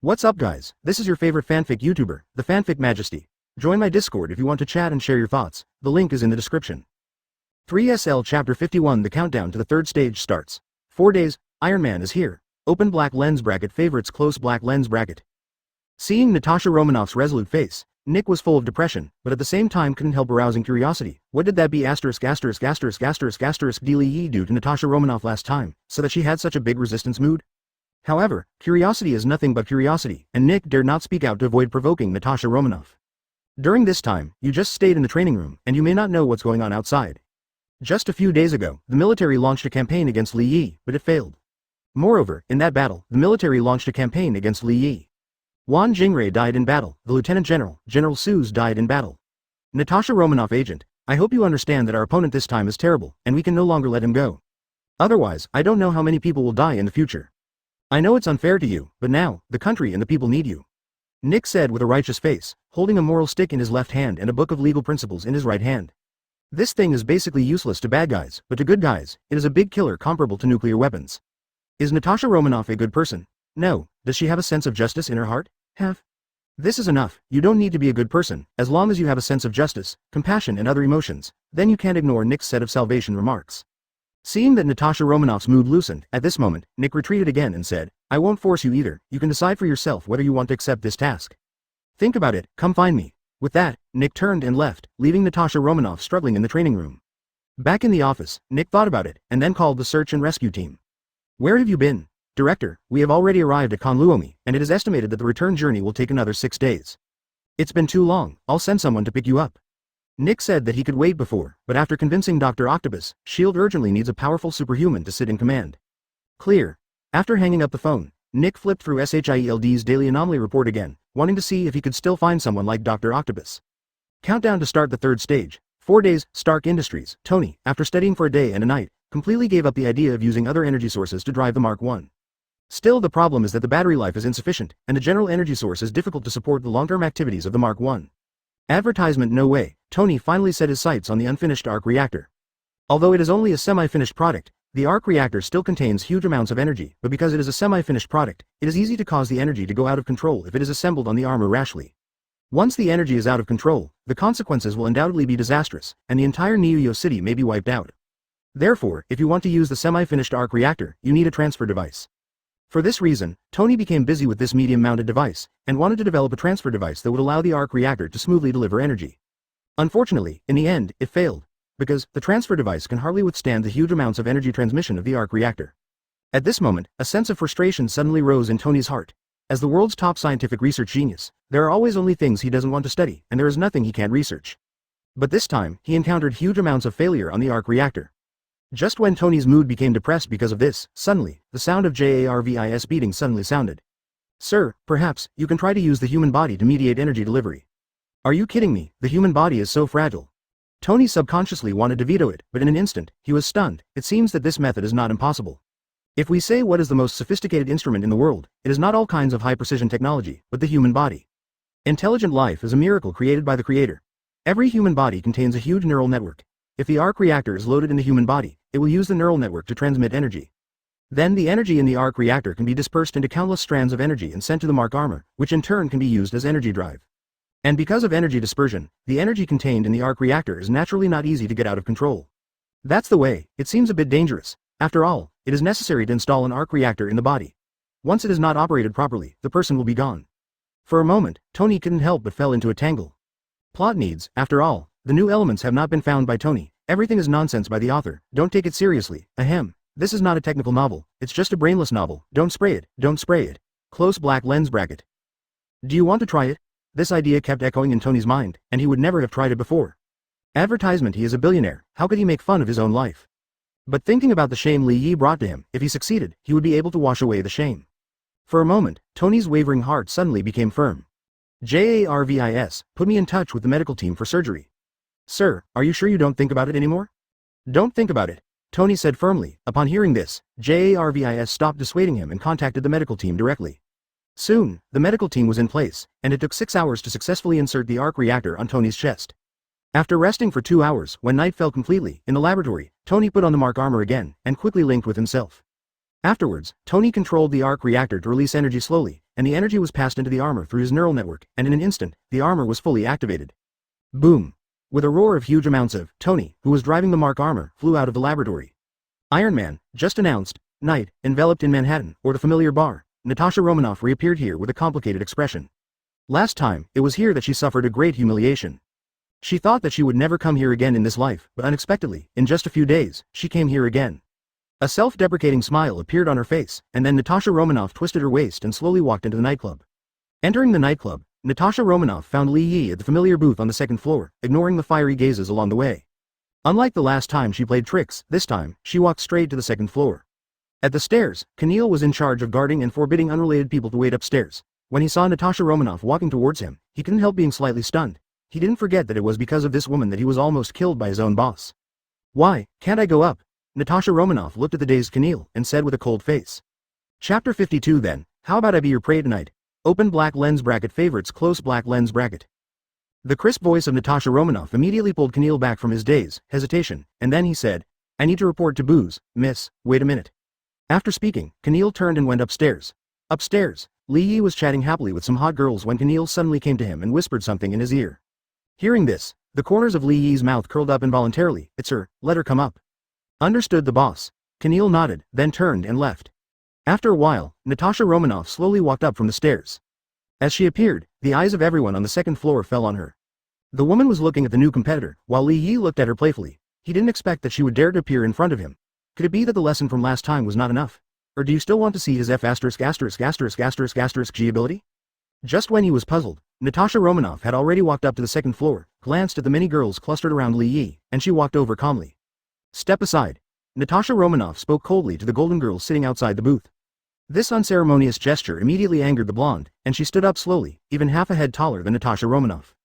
What's up guys, this is your favorite fanfic YouTuber, the Fanfic Majesty. Join my Discord if you want to chat and share your thoughts, the link is in the description. 3SL Chapter 51. The countdown to the third stage starts. 4 days, Iron Man is here. Open black lens bracket favorites close black lens bracket. Seeing Natasha Romanoff's resolute face, Nick was full of depression, but at the same time couldn't help arousing curiosity. What did that be ****** Lei do to Natasha Romanoff last time, so that she had such a big resistance mood? However, curiosity is nothing but curiosity, and Nick dared not speak out to avoid provoking Natasha Romanoff. During this time, you just stayed in the training room, and you may not know what's going on outside. Just a few days ago, the military launched a campaign against Lei, but it failed. Moreover, in that battle, the military launched a campaign against Lei. Wan Jingray died in battle, the Lieutenant General, General Suze died in battle. Natasha Romanoff agent, I hope you understand that our opponent this time is terrible, and we can no longer let him go. Otherwise, I don't know how many people will die in the future. I know it's unfair to you, but now, the country and the people need you. Nick said with a righteous face, holding a moral stick in his left hand and a book of legal principles in his right hand. This thing is basically useless to bad guys, but to good guys, it is a big killer comparable to nuclear weapons. Is Natasha Romanoff a good person? No. Does she have a sense of justice in her heart? This is enough. You don't need to be a good person, as long as you have a sense of justice, compassion and other emotions, then you can't ignore Nick's set of salvation remarks. Seeing that Natasha Romanoff's mood loosened, at this moment, Nick retreated again and said, I won't force you either, you can decide for yourself whether you want to accept this task. Think about it, come find me. With that, Nick turned and left, leaving Natasha Romanoff struggling in the training room. Back in the office, Nick thought about it, and then called the search and rescue team. Where have you been? Director, we have already arrived at Konluomi, and it is estimated that the return journey will take another 6 days. It's been too long, I'll send someone to pick you up. Nick said that he could wait before, but after convincing Dr. Octopus, S.H.I.E.L.D. urgently needs a powerful superhuman to sit in command. Clear. After hanging up the phone, Nick flipped through S.H.I.E.L.D.'s daily anomaly report again, wanting to see if he could still find someone like Dr. Octopus. Countdown to start the third stage. 4 days, Stark Industries. Tony, after studying for a day and a night, completely gave up the idea of using other energy sources to drive the Mark I. Still, the problem is that the battery life is insufficient, and the general energy source is difficult to support the long-term activities of the Mark I. Advertisement no way. Tony finally set his sights on the unfinished Arc Reactor. Although it is only a semi-finished product, the Arc Reactor still contains huge amounts of energy, but because it is a semi-finished product, it is easy to cause the energy to go out of control if it is assembled on the armor rashly. Once the energy is out of control, the consequences will undoubtedly be disastrous, and the entire Niuyo city may be wiped out. Therefore, if you want to use the semi-finished Arc Reactor, you need a transfer device. For this reason, Tony became busy with this medium-mounted device, and wanted to develop a transfer device that would allow the Arc Reactor to smoothly deliver energy. Unfortunately, in the end, it failed, because the transfer device can hardly withstand the huge amounts of energy transmission of the Arc Reactor. At this moment, a sense of frustration suddenly rose in Tony's heart. As the world's top scientific research genius, there are always only things he doesn't want to study, and there is nothing he can't research. But this time, he encountered huge amounts of failure on the Arc Reactor. Just when Tony's mood became depressed because of this, suddenly, the sound of JARVIS beating suddenly sounded. Sir, perhaps, you can try to use the human body to mediate energy delivery. Are you kidding me? The human body is so fragile. Tony subconsciously wanted to veto it, but in an instant, he was stunned. It seems that this method is not impossible. If we say what is the most sophisticated instrument in the world, it is not all kinds of high-precision technology, but the human body. Intelligent life is a miracle created by the Creator. Every human body contains a huge neural network. If the Arc Reactor is loaded in the human body, it will use the neural network to transmit energy. Then the energy in the Arc Reactor can be dispersed into countless strands of energy and sent to the Mark armor, which in turn can be used as energy drive. And because of energy dispersion, the energy contained in the Arc Reactor is naturally not easy to get out of control. That's the way. It seems a bit dangerous. After all, it is necessary to install an Arc Reactor in the body. Once it is not operated properly, the person will be gone. For a moment, Tony couldn't help but fell into a tangle. Plot needs, after all, the new elements have not been found by Tony. Everything is nonsense by the author, don't take it seriously, ahem. This is not a technical novel, it's just a brainless novel, don't spray it, don't spray it. Close black lens bracket. Do you want to try it? This idea kept echoing in Tony's mind, and he would never have tried it before. Advertisement: he is a billionaire, how could he make fun of his own life? But thinking about the shame Lei brought to him, if he succeeded, he would be able to wash away the shame. For a moment, Tony's wavering heart suddenly became firm. JARVIS, put me in touch with the medical team for surgery. Sir, are you sure you don't think about it anymore? Don't think about it, Tony said firmly. Upon hearing this, JARVIS stopped dissuading him and contacted the medical team directly. Soon, the medical team was in place, and it took 6 hours to successfully insert the Arc Reactor on Tony's chest. After resting for 2 hours, when night fell completely, in the laboratory, Tony put on the Mark armor again, and quickly linked with himself. Afterwards, Tony controlled the Arc Reactor to release energy slowly, and the energy was passed into the armor through his neural network, and in an instant, the armor was fully activated. Boom! With a roar of huge amounts of, Tony, who was driving the Mark armor, flew out of the laboratory. Iron Man, just announced, night, enveloped in Manhattan, or the familiar bar. Natasha Romanoff reappeared here with a complicated expression. Last time, it was here that she suffered a great humiliation. She thought that she would never come here again in this life, but unexpectedly, in just a few days, she came here again. A self-deprecating smile appeared on her face, and then Natasha Romanoff twisted her waist and slowly walked into the nightclub. Entering the nightclub, Natasha Romanoff found Li Yi at the familiar booth on the second floor, ignoring the fiery gazes along the way. Unlike the last time she played tricks, this time, she walked straight to the second floor. At the stairs, Keneal was in charge of guarding and forbidding unrelated people to wait upstairs. When he saw Natasha Romanoff walking towards him, he couldn't help being slightly stunned. He didn't forget that it was because of this woman that he was almost killed by his own boss. Why, can't I go up? Natasha Romanoff looked at the dazed Keneal and said with a cold face. Chapter 52 then, how about I be your prey tonight? Open black lens bracket favorites close black lens bracket. The crisp voice of Natasha Romanoff immediately pulled Keneal back from his daze, hesitation, and then he said, I need to report to Booze, miss, wait a minute. After speaking, Keneal turned and went upstairs. Upstairs, Li Yi was chatting happily with some hot girls when Keneal suddenly came to him and whispered something in his ear. Hearing this, the corners of Li Yi's mouth curled up involuntarily. It's her, let her come up. Understood the boss. Keneal nodded, then turned and left. After a while, Natasha Romanoff slowly walked up from the stairs. As she appeared, the eyes of everyone on the second floor fell on her. The woman was looking at the new competitor, while Li Yi looked at her playfully. He didn't expect that she would dare to appear in front of him. Could it be that the lesson from last time was not enough? Or do you still want to see his G ability? Just when he was puzzled, Natasha Romanoff had already walked up to the second floor, glanced at the many girls clustered around Li Yi, and she walked over calmly. Step aside. Natasha Romanoff spoke coldly to the golden girl sitting outside the booth. This unceremonious gesture immediately angered the blonde, and she stood up slowly, even half a head taller than Natasha Romanoff.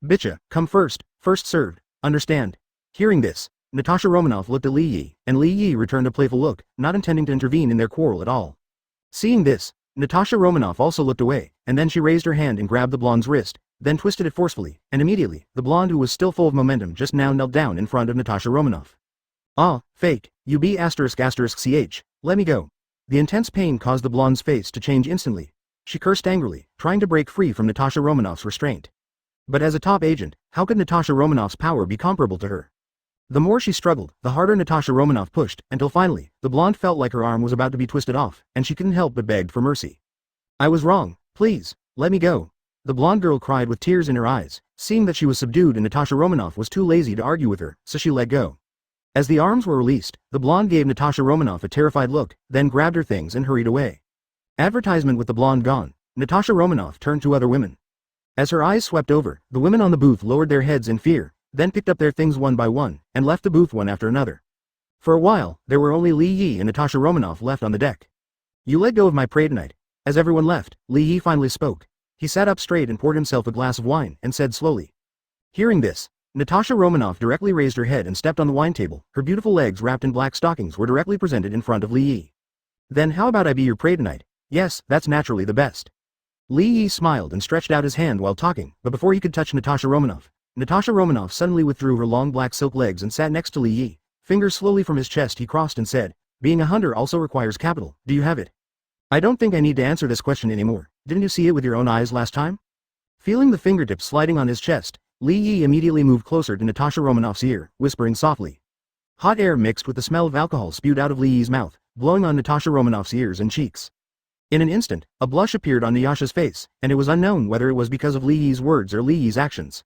Bitcha, come first served, understand? Hearing this, Natasha Romanoff looked at Li Yi, and Li Yi returned a playful look, not intending to intervene in their quarrel at all. Seeing this, Natasha Romanoff also looked away, and then she raised her hand and grabbed the blonde's wrist, then twisted it forcefully, and immediately, the blonde who was still full of momentum just now knelt down in front of Natasha Romanoff. Ah, fake, you be *****, let me go. The intense pain caused the blonde's face to change instantly. She cursed angrily, trying to break free from Natasha Romanoff's restraint. But as a top agent, how could Natasha Romanoff's power be comparable to her? The more she struggled, the harder Natasha Romanoff pushed, until finally, the blonde felt like her arm was about to be twisted off, and she couldn't help but begged for mercy. I was wrong, please, let me go. The blonde girl cried with tears in her eyes, seeing that she was subdued and Natasha Romanoff was too lazy to argue with her, so she let go. As the arms were released, the blonde gave Natasha Romanoff a terrified look, then grabbed her things and hurried away. Advertisement with the blonde gone, Natasha Romanoff turned to other women. As her eyes swept over, the women on the booth lowered their heads in fear, then picked up their things one by one, and left the booth one after another. For a while, there were only Li Yi and Natasha Romanoff left on the deck. You let go of my prey tonight. As everyone left, Li Yi finally spoke. He sat up straight and poured himself a glass of wine, and said slowly. Hearing this, Natasha Romanoff directly raised her head and stepped on the wine table. Her beautiful legs wrapped in black stockings were directly presented in front of Li Yi. Then how about I be your prey tonight? Yes, that's naturally the best. Li Yi smiled and stretched out his hand while talking, but before he could touch Natasha Romanoff suddenly withdrew her long black silk legs and sat next to Li Yi. Fingers slowly from his chest he crossed and said, being a hunter also requires capital, do you have it? I don't think I need to answer this question anymore, didn't you see it with your own eyes last time? Feeling the fingertips sliding on his chest, Li Yi immediately moved closer to Natasha Romanoff's ear, whispering softly. Hot air mixed with the smell of alcohol spewed out of Li Yi's mouth, blowing on Natasha Romanoff's ears and cheeks. In an instant, a blush appeared on Nyasha's face, and it was unknown whether it was because of Li Yi's words or Li Yi's actions.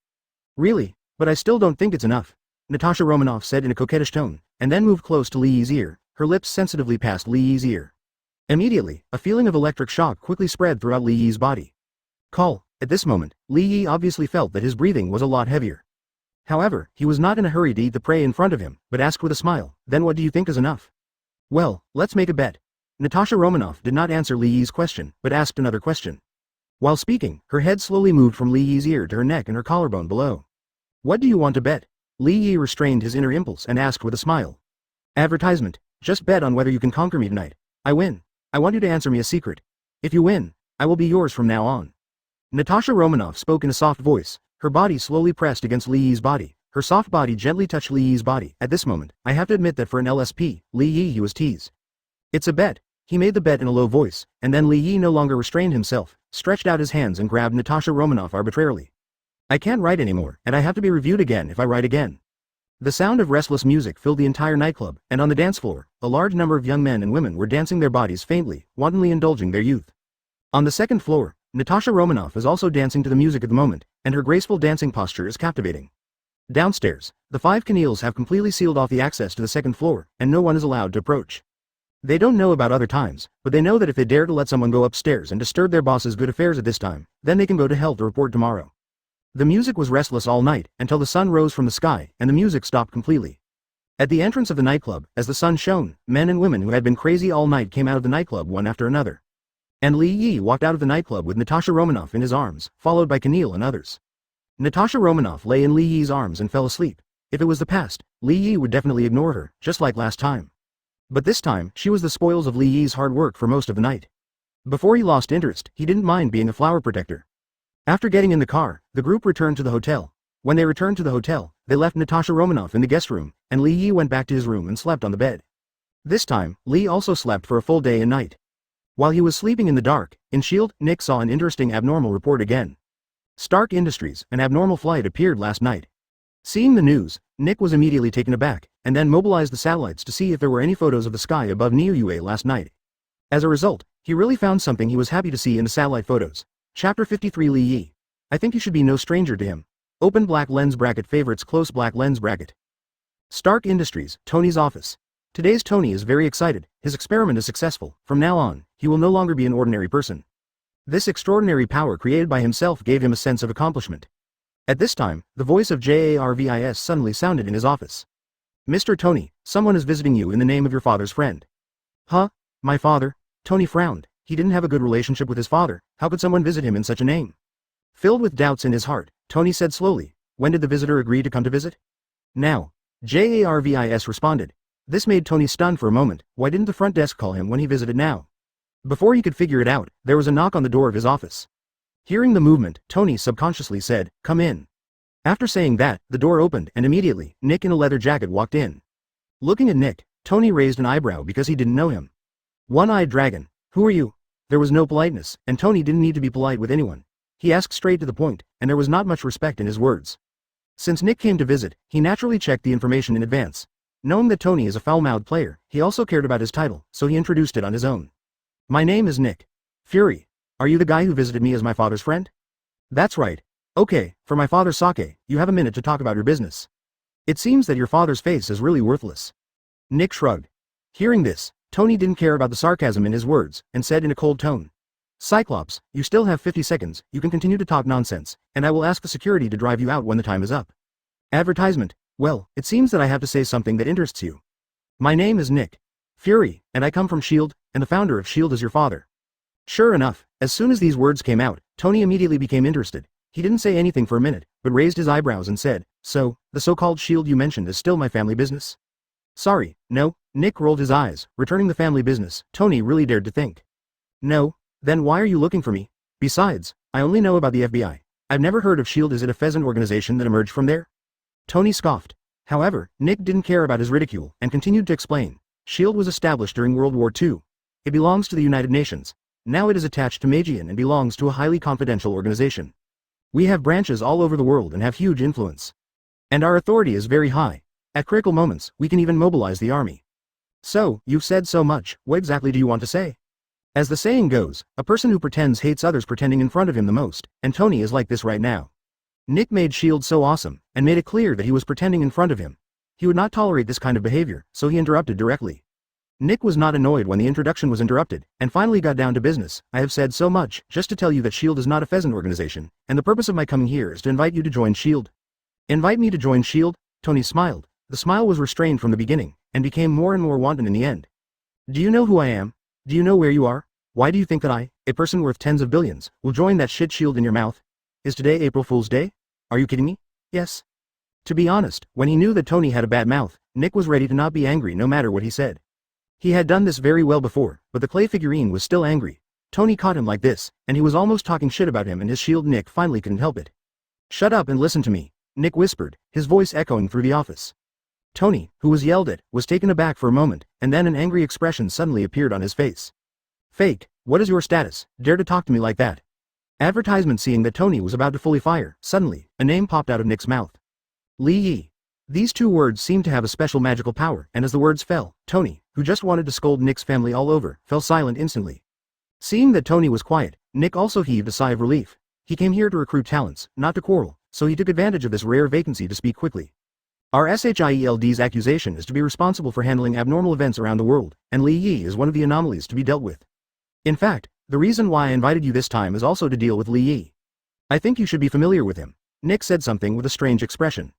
Really, but I still don't think it's enough, Natasha Romanoff said in a coquettish tone, and then moved close to Li Yi's ear, her lips sensitively past Li Yi's ear. Immediately, a feeling of electric shock quickly spread throughout Li Yi's body. Call. At this moment, Li Yi obviously felt that his breathing was a lot heavier. However, he was not in a hurry to eat the prey in front of him, but asked with a smile, then what do you think is enough? Well, let's make a bet. Natasha Romanoff did not answer Li Yi's question, but asked another question. While speaking, her head slowly moved from Li Yi's ear to her neck and her collarbone below. What do you want to bet? Li Yi restrained his inner impulse and asked with a smile. Advertisement. Just bet on whether you can conquer me tonight. I win. I want you to answer me a secret. If you win, I will be yours from now on. Natasha Romanoff spoke in a soft voice, her body slowly pressed against Li Yi's body. Her soft body gently touched Li Yi's body. At this moment, I have to admit that for an LSP, Li Yi he was teased. It's a bet. He made the bet in a low voice, and then Li Yi no longer restrained himself, stretched out his hands and grabbed Natasha Romanoff arbitrarily. I can't write anymore, and I have to be reviewed again if I write again. The sound of restless music filled the entire nightclub, and on the dance floor, a large number of young men and women were dancing their bodies faintly, wantonly indulging their youth. On the second floor, Natasha Romanoff is also dancing to the music at the moment, and her graceful dancing posture is captivating. Downstairs, the 5 Keneals have completely sealed off the access to the second floor, and no one is allowed to approach. They don't know about other times, but they know that if they dare to let someone go upstairs and disturb their boss's good affairs at this time, then they can go to hell to report tomorrow. The music was restless all night, until the sun rose from the sky, and the music stopped completely. At the entrance of the nightclub, as the sun shone, men and women who had been crazy all night came out of the nightclub one after another. And Li Yi walked out of the nightclub with Natasha Romanoff in his arms, followed by Keneal and others. Natasha Romanoff lay in Li Yi's arms and fell asleep. If it was the past, Li Yi would definitely ignore her, just like last time. But this time, she was the spoils of Li Yi's hard work for most of the night. Before he lost interest, he didn't mind being a flower protector. After getting in the car, the group returned to the hotel. When they returned to the hotel, they left Natasha Romanoff in the guest room, and Li Yi went back to his room and slept on the bed. This time, Li also slept for a full day and night. While he was sleeping in the dark, in S.H.I.E.L.D., Nick saw an interesting abnormal report again. Stark Industries, an abnormal flight appeared last night. Seeing the news, Nick was immediately taken aback, and then mobilized the satellites to see if there were any photos of the sky above Niue last night. As a result, he really found something he was happy to see in the satellite photos. Chapter 53 Li Yi. I think you should be no stranger to him. Open black lens bracket favorites close black lens bracket. Stark Industries, Tony's office. Today's Tony is very excited, his experiment is successful, from now on, he will no longer be an ordinary person. This extraordinary power created by himself gave him a sense of accomplishment. At this time, the voice of Jarvis suddenly sounded in his office. Mr. Tony, someone is visiting you in the name of your father's friend. Huh? My father? Tony frowned, he didn't have a good relationship with his father, how could someone visit him in such a name? Filled with doubts in his heart, Tony said slowly, when did the visitor agree to come to visit? Now. Jarvis responded. This made Tony stunned for a moment, why didn't the front desk call him when he visited now? Before he could figure it out, there was a knock on the door of his office. Hearing the movement, Tony subconsciously said, come in. After saying that, the door opened and immediately, Nick in a leather jacket walked in. Looking at Nick, Tony raised an eyebrow because he didn't know him. One-eyed dragon, who are you? There was no politeness, and Tony didn't need to be polite with anyone. He asked straight to the point, and there was not much respect in his words. Since Nick came to visit, he naturally checked the information in advance. Knowing that Tony is a foul-mouthed player, he also cared about his title, so he introduced it on his own. My name is Nick Fury. Are you the guy who visited me as my father's friend? That's right. Okay, for my father's sake, you have a minute to talk about your business. It seems that your father's face is really worthless. Nick shrugged. Hearing this, Tony didn't care about the sarcasm in his words, and said in a cold tone. Cyclops, you still have 50 seconds, you can continue to talk nonsense, and I will ask the security to drive you out when the time is up. Advertisement. Well, it seems that I have to say something that interests you. My name is Nick Fury, and I come from S.H.I.E.L.D., and the founder of S.H.I.E.L.D. is your father. Sure enough, as soon as these words came out, Tony immediately became interested. He didn't say anything for a minute, but raised his eyebrows and said, so, the so-called S.H.I.E.L.D. you mentioned is still my family business? Sorry, no. Nick rolled his eyes, returning the family business. Tony really dared to think. No? Then why are you looking for me? Besides, I only know about the FBI. I've never heard of S.H.I.E.L.D. Is it a pheasant organization that emerged from there? Tony scoffed. However, Nick didn't care about his ridicule, and continued to explain. S.H.I.E.L.D. was established during World War II. It belongs to the United Nations. Now it is attached to Magian and belongs to a highly confidential organization. We have branches all over the world and have huge influence. And our authority is very high. At critical moments, we can even mobilize the army. So, you've said so much, what exactly do you want to say? As the saying goes, a person who pretends hates others pretending in front of him the most, and Tony is like this right now. Nick made S.H.I.E.L.D. so awesome, and made it clear that he was pretending in front of him. He would not tolerate this kind of behavior, so he interrupted directly. Nick was not annoyed when the introduction was interrupted, and finally got down to business. I have said so much, just to tell you that S.H.I.E.L.D. is not a pheasant organization, and the purpose of my coming here is to invite you to join S.H.I.E.L.D. Invite me to join S.H.I.E.L.D.? Tony smiled. The smile was restrained from the beginning, and became more and more wanton in the end. Do you know who I am? Do you know where you are? Why do you think that I, a person worth tens of billions, will join that shit S.H.I.E.L.D. in your mouth? Is today April Fool's Day? Are you kidding me? Yes. To be honest, when he knew that Tony had a bad mouth, Nick was ready to not be angry no matter what he said. He had done this very well before, but the clay figurine was still angry. Tony caught him like this, and he was almost talking shit about him and his S.H.I.E.L.D. Nick finally couldn't help it. Shut up and listen to me, Nick whispered, his voice echoing through the office. Tony, who was yelled at, was taken aback for a moment, and then an angry expression suddenly appeared on his face. Fake, what is your status? Dare to talk to me like that? Advertisement. Seeing that Tony was about to fully fire, suddenly, a name popped out of Nick's mouth. Lei. These two words seemed to have a special magical power, and as the words fell, Tony, who just wanted to scold Nick's family all over, fell silent instantly. Seeing that Tony was quiet, Nick also heaved a sigh of relief. He came here to recruit talents, not to quarrel, so he took advantage of this rare vacancy to speak quickly. Our SHIELD's accusation is to be responsible for handling abnormal events around the world, and Lei is one of the anomalies to be dealt with. In fact, the reason why I invited you this time is also to deal with Lei. I think you should be familiar with him. Nick said something with a strange expression.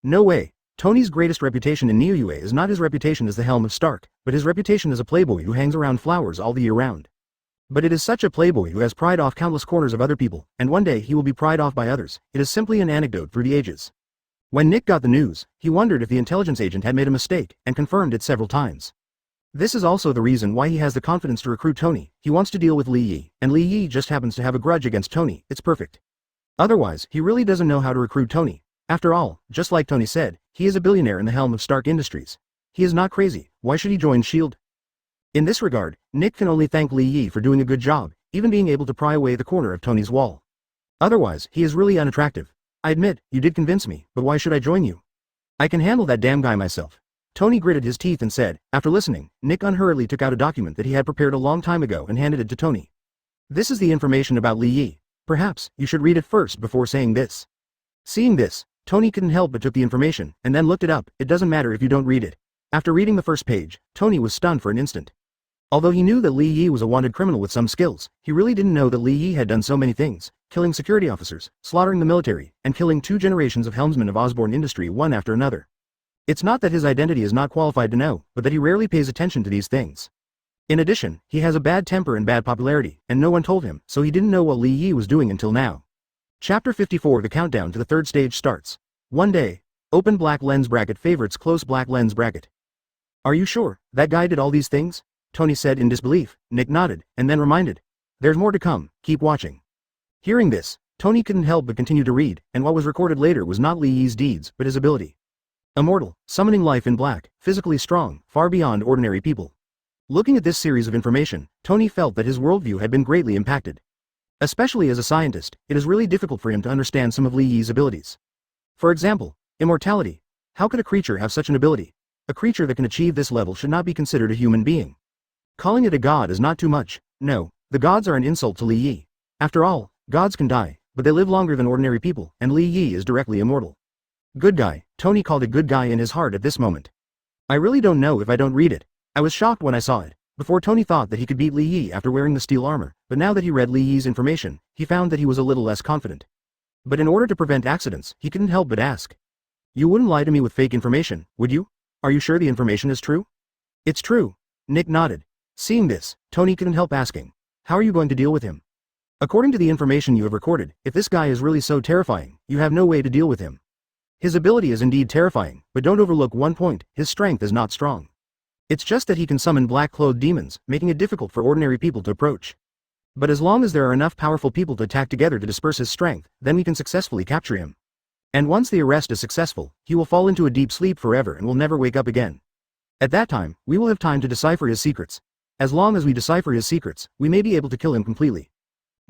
No way. Tony's greatest reputation in Niue is not his reputation as the Helm of Stark, but his reputation as a playboy who hangs around flowers all the year round. But it is such a playboy who has pried off countless corners of other people, and one day he will be pried off by others. It is simply an anecdote through the ages. When Nick got the news, he wondered if the intelligence agent had made a mistake, and confirmed it several times. This is also the reason why he has the confidence to recruit Tony. He wants to deal with Lei, and Lei just happens to have a grudge against Tony. It's perfect. Otherwise, he really doesn't know how to recruit Tony. After all, just like Tony said, he is a billionaire in the helm of Stark Industries. He is not crazy. Why should he join S.H.I.E.L.D.? In this regard, Nick can only thank Lei for doing a good job, even being able to pry away the corner of Tony's wall. Otherwise, he is really unattractive. I admit, you did convince me, but why should I join you? I can handle that damn guy myself. Tony gritted his teeth and said, after listening, Nick unhurriedly took out a document that he had prepared a long time ago and handed it to Tony. This is the information about Lei. Perhaps, you should read it first before saying this. Seeing this, Tony couldn't help but took the information, and then looked it up. It doesn't matter if you don't read it. After reading the first page, Tony was stunned for an instant. Although he knew that Lei was a wanted criminal with some skills, he really didn't know that Lei had done so many things, killing security officers, slaughtering the military, and killing 2 generations of helmsmen of Osborne Industry one after another. It's not that his identity is not qualified to know, but that he rarely pays attention to these things. In addition, he has a bad temper and bad popularity, and no one told him, so he didn't know what Lei was doing until now. Chapter 54. The countdown to the third stage starts. One day. Open black lens bracket favorites close black lens bracket. Are you sure that guy did all these things? Tony said in disbelief. Nick nodded, and then reminded. There's more to come, keep watching. Hearing this, Tony couldn't help but continue to read, and what was recorded later was not Lei's deeds, but his ability. Immortal, summoning life in black, physically strong, far beyond ordinary people. Looking at this series of information, Tony felt that his worldview had been greatly impacted. Especially as a scientist, it is really difficult for him to understand some of Lei's abilities. For example, immortality. How could a creature have such an ability? A creature that can achieve this level should not be considered a human being. Calling it a god is not too much. No, the gods are an insult to Lei. After all, gods can die, but they live longer than ordinary people, and Lei is directly immortal. Good guy. Tony called it good guy in his heart at this moment. I really don't know if I don't read it. I was shocked when I saw it. Before Tony thought that he could beat Lei after wearing the steel armor, but now that he read Lei's information, he found that he was a little less confident. But in order to prevent accidents, he couldn't help but ask. You wouldn't lie to me with fake information, would you? Are you sure the information is true? It's true. Nick nodded. Seeing this, Tony couldn't help asking. How are you going to deal with him? According to the information you have recorded, if this guy is really so terrifying, you have no way to deal with him. His ability is indeed terrifying, but don't overlook one point, his strength is not strong. It's just that he can summon black-clothed demons, making it difficult for ordinary people to approach. But as long as there are enough powerful people to attack together to disperse his strength, then we can successfully capture him. And once the arrest is successful, he will fall into a deep sleep forever and will never wake up again. At that time, we will have time to decipher his secrets. As long as we decipher his secrets, we may be able to kill him completely.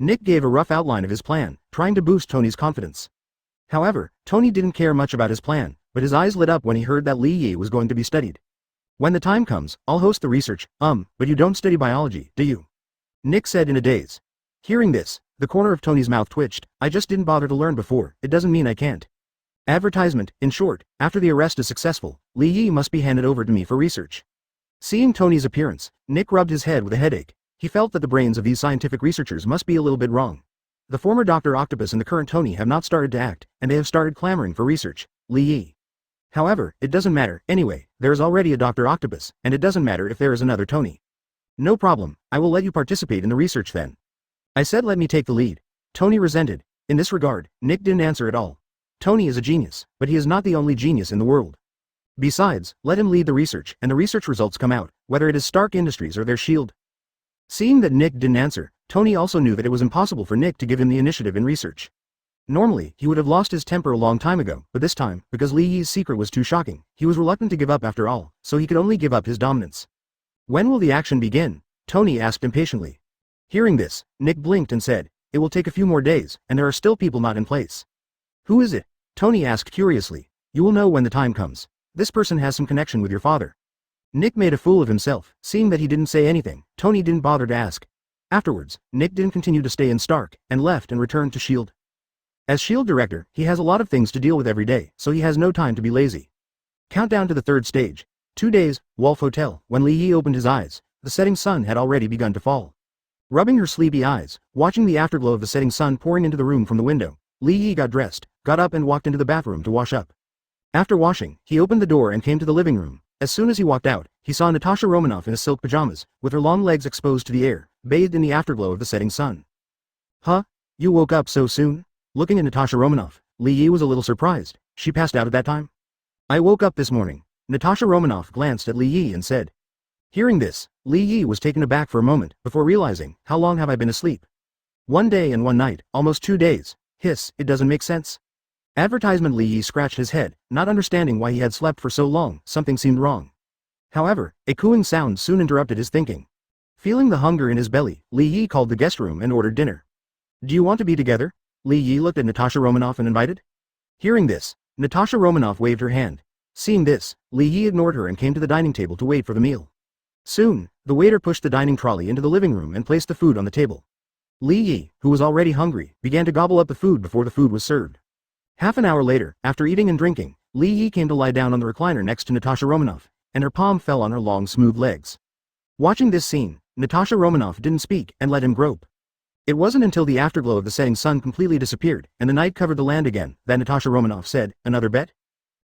Nick gave a rough outline of his plan, trying to boost Tony's confidence. However, Tony didn't care much about his plan, but his eyes lit up when he heard that Lei was going to be studied. When the time comes, I'll host the research. But you don't study biology, do you? Nick said in a daze. Hearing this, the corner of Tony's mouth twitched. I just didn't bother to learn before, it doesn't mean I can't. Advertisement. In short, after the arrest is successful, Lei must be handed over to me for research. Seeing Tony's appearance, Nick rubbed his head with a headache. He felt that the brains of these scientific researchers must be a little bit wrong. The former Dr. Octopus and the current Tony have not started to act, and they have started clamoring for research. Lei. However, it doesn't matter. Anyway, there is already a Dr. Octopus, and it doesn't matter if there is another Tony. No problem, I will let you participate in the research then. I said let me take the lead. Tony resented. In this regard, Nick didn't answer at all. Tony is a genius, but he is not the only genius in the world. Besides, let him lead the research, and the research results come out, whether it is Stark Industries or their S.H.I.E.L.D. Seeing that Nick didn't answer, Tony also knew that it was impossible for Nick to give him the initiative in research. Normally, he would have lost his temper a long time ago, but this time, because Li Yi's secret was too shocking, he was reluctant to give up after all, so he could only give up his dominance. When will the action begin? Tony asked impatiently. Hearing this, Nick blinked and said, it will take a few more days, and there are still people not in place. Who is it? Tony asked curiously. You will know when the time comes. This person has some connection with your father. Nick made a fool of himself, seeing that he didn't say anything. Tony didn't bother to ask. Afterwards, Nick didn't continue to stay in Stark, and left and returned to S.H.I.E.L.D. As S.H.I.E.L.D. director, he has a lot of things to deal with every day, so he has no time to be lazy. Countdown to the third stage. 2 days, Wolf Hotel. When Li Yi opened his eyes, the setting sun had already begun to fall. Rubbing her sleepy eyes, watching the afterglow of the setting sun pouring into the room from the window, Li Yi got dressed, got up and walked into the bathroom to wash up. After washing, he opened the door and came to the living room. As soon as he walked out, he saw Natasha Romanoff in his silk pajamas, with her long legs exposed to the air, bathed in the afterglow of the setting sun. Huh? You woke up so soon? Looking at Natasha Romanoff, Li Yi was a little surprised. She passed out at that time? I woke up this morning. Natasha Romanoff glanced at Li Yi and said. Hearing this, Li Yi was taken aback for a moment, before realizing, how long have I been asleep? 1 day and 1 night, almost 2 days. Hiss, it doesn't make sense. Advertisement. Li Yi scratched his head, not understanding why he had slept for so long. Something seemed wrong. However, a cooing sound soon interrupted his thinking. Feeling the hunger in his belly, Li Yi called the guest room and ordered dinner. Do you want to be together? Li Yi looked at Natasha Romanoff and invited. Hearing this, Natasha Romanoff waved her hand. Seeing this, Li Yi ignored her and came to the dining table to wait for the meal. Soon, the waiter pushed the dining trolley into the living room and placed the food on the table. Li Yi, who was already hungry, began to gobble up the food before the food was served. Half an hour later, after eating and drinking, Li Yi came to lie down on the recliner next to Natasha Romanoff, and her palm fell on her long smooth legs. Watching this scene, Natasha Romanoff didn't speak and let him grope. It wasn't until the afterglow of the setting sun completely disappeared and the night covered the land again that Natasha Romanoff said, another bet?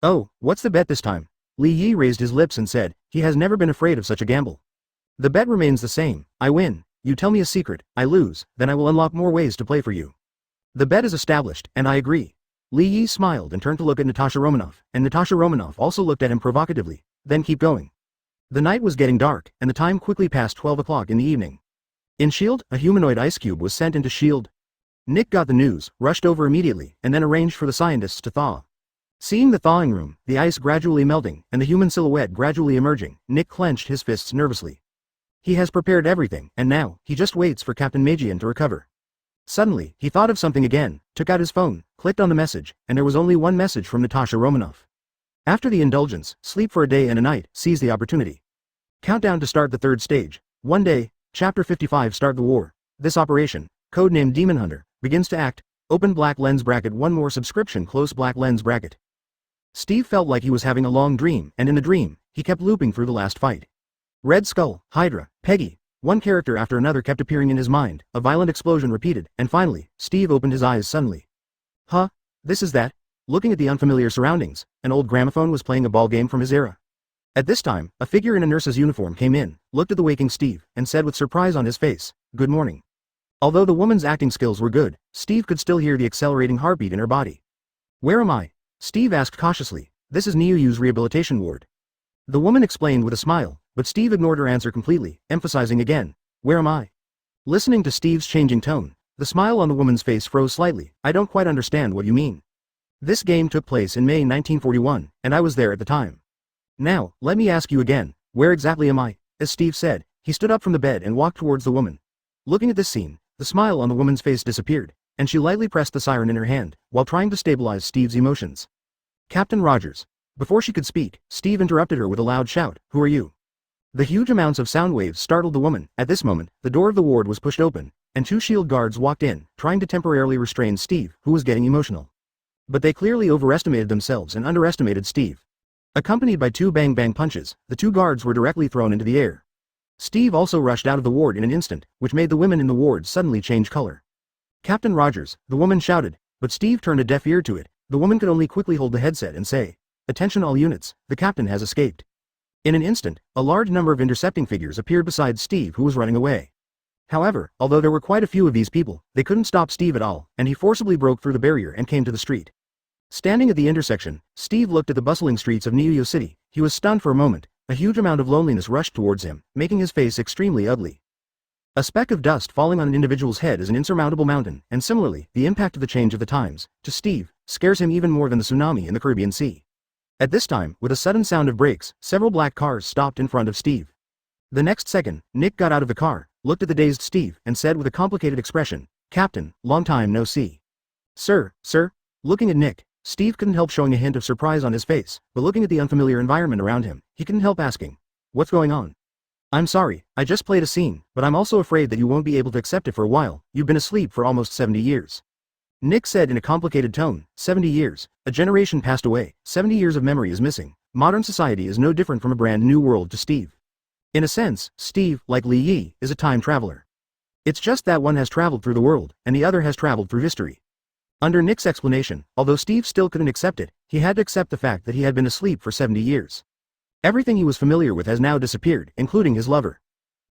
Oh, what's the bet this time? Li Yi raised his lips and said, he has never been afraid of such a gamble. The bet remains the same. I win. You tell me a secret, I lose, then I will unlock more ways to play for you. The bet is established, and I agree. Li Yi smiled and turned to look at Natasha Romanoff, and Natasha Romanoff also looked at him provocatively, then keep going. The night was getting dark, and the time quickly passed 12 o'clock in the evening. In S.H.I.E.L.D., a humanoid ice cube was sent into S.H.I.E.L.D. Nick got the news, rushed over immediately, and then arranged for the scientists to thaw. Seeing the thawing room, the ice gradually melting, and the human silhouette gradually emerging, Nick clenched his fists nervously. He has prepared everything, and now, he just waits for Captain Magian to recover. Suddenly, he thought of something again, took out his phone, clicked on the message, and there was only one message from Natasha Romanoff. After the indulgence, sleep for a day and a night, seize the opportunity. Countdown to start the third stage. 1 day, Chapter 55. Start the war. This operation, codenamed Demon Hunter, begins to act. Open black lens bracket. One more subscription. Close black lens bracket. Steve felt like he was having a long dream, and in the dream, he kept looping through the last fight. Red Skull, Hydra, Peggy. One character after another kept appearing in his mind. A violent explosion repeated, and finally, Steve opened his eyes suddenly. Huh? This is that? Looking at the unfamiliar surroundings, an old gramophone was playing a ball game from his era. At this time, a figure in a nurse's uniform came in, looked at the waking Steve, and said with surprise on his face, "Good morning." Although the woman's acting skills were good, Steve could still hear the accelerating heartbeat in her body. Where am I? Steve asked cautiously. This is Niuyu's rehabilitation ward. The woman explained with a smile, but Steve ignored her answer completely, emphasizing again, where am I? Listening to Steve's changing tone, the smile on the woman's face froze slightly. I don't quite understand what you mean. This game took place in May 1941, and I was there at the time. Now, let me ask you again, where exactly am I? As Steve said, he stood up from the bed and walked towards the woman. Looking at this scene, the smile on the woman's face disappeared, and she lightly pressed the siren in her hand, while trying to stabilize Steve's emotions. Captain Rogers. Before she could speak, Steve interrupted her with a loud shout, who are you? The huge amounts of sound waves startled the woman. At this moment, the door of the ward was pushed open, and 2 S.H.I.E.L.D. guards walked in, trying to temporarily restrain Steve, who was getting emotional. But they clearly overestimated themselves and underestimated Steve. Accompanied by 2 bang-bang punches, the 2 guards were directly thrown into the air. Steve also rushed out of the ward in an instant, which made the women in the ward suddenly change color. Captain Rogers, the woman shouted, but Steve turned a deaf ear to it. The woman could only quickly hold the headset and say, "Attention all units, the captain has escaped." In an instant, a large number of intercepting figures appeared beside Steve, who was running away. However, although there were quite a few of these people, they couldn't stop Steve at all, and he forcibly broke through the barrier and came to the street. Standing at the intersection, Steve looked at the bustling streets of Niuyu City. He was stunned for a moment. A huge amount of loneliness rushed towards him, making his face extremely ugly. A speck of dust falling on an individual's head is an insurmountable mountain, and similarly, the impact of the change of the times, to Steve, scares him even more than the tsunami in the Caribbean Sea. At this time, with a sudden sound of brakes, several black cars stopped in front of Steve. The next second, Nick got out of the car, looked at the dazed Steve, and said with a complicated expression, "Captain, long time no see." Sir. Looking at Nick, Steve couldn't help showing a hint of surprise on his face, but looking at the unfamiliar environment around him, he couldn't help asking, "What's going on?" "I'm sorry, I just played a scene, but I'm also afraid that you won't be able to accept it for a while. You've been asleep for almost 70 years. Nick said in a complicated tone, 70 years, a generation passed away, 70 years of memory is missing. Modern society is no different from a brand new world to Steve. In a sense, Steve, like Li Yi, is a time traveler. It's just that one has traveled through the world, and the other has traveled through history. Under Nick's explanation, although Steve still couldn't accept it, he had to accept the fact that he had been asleep for 70 years. Everything he was familiar with has now disappeared, including his lover.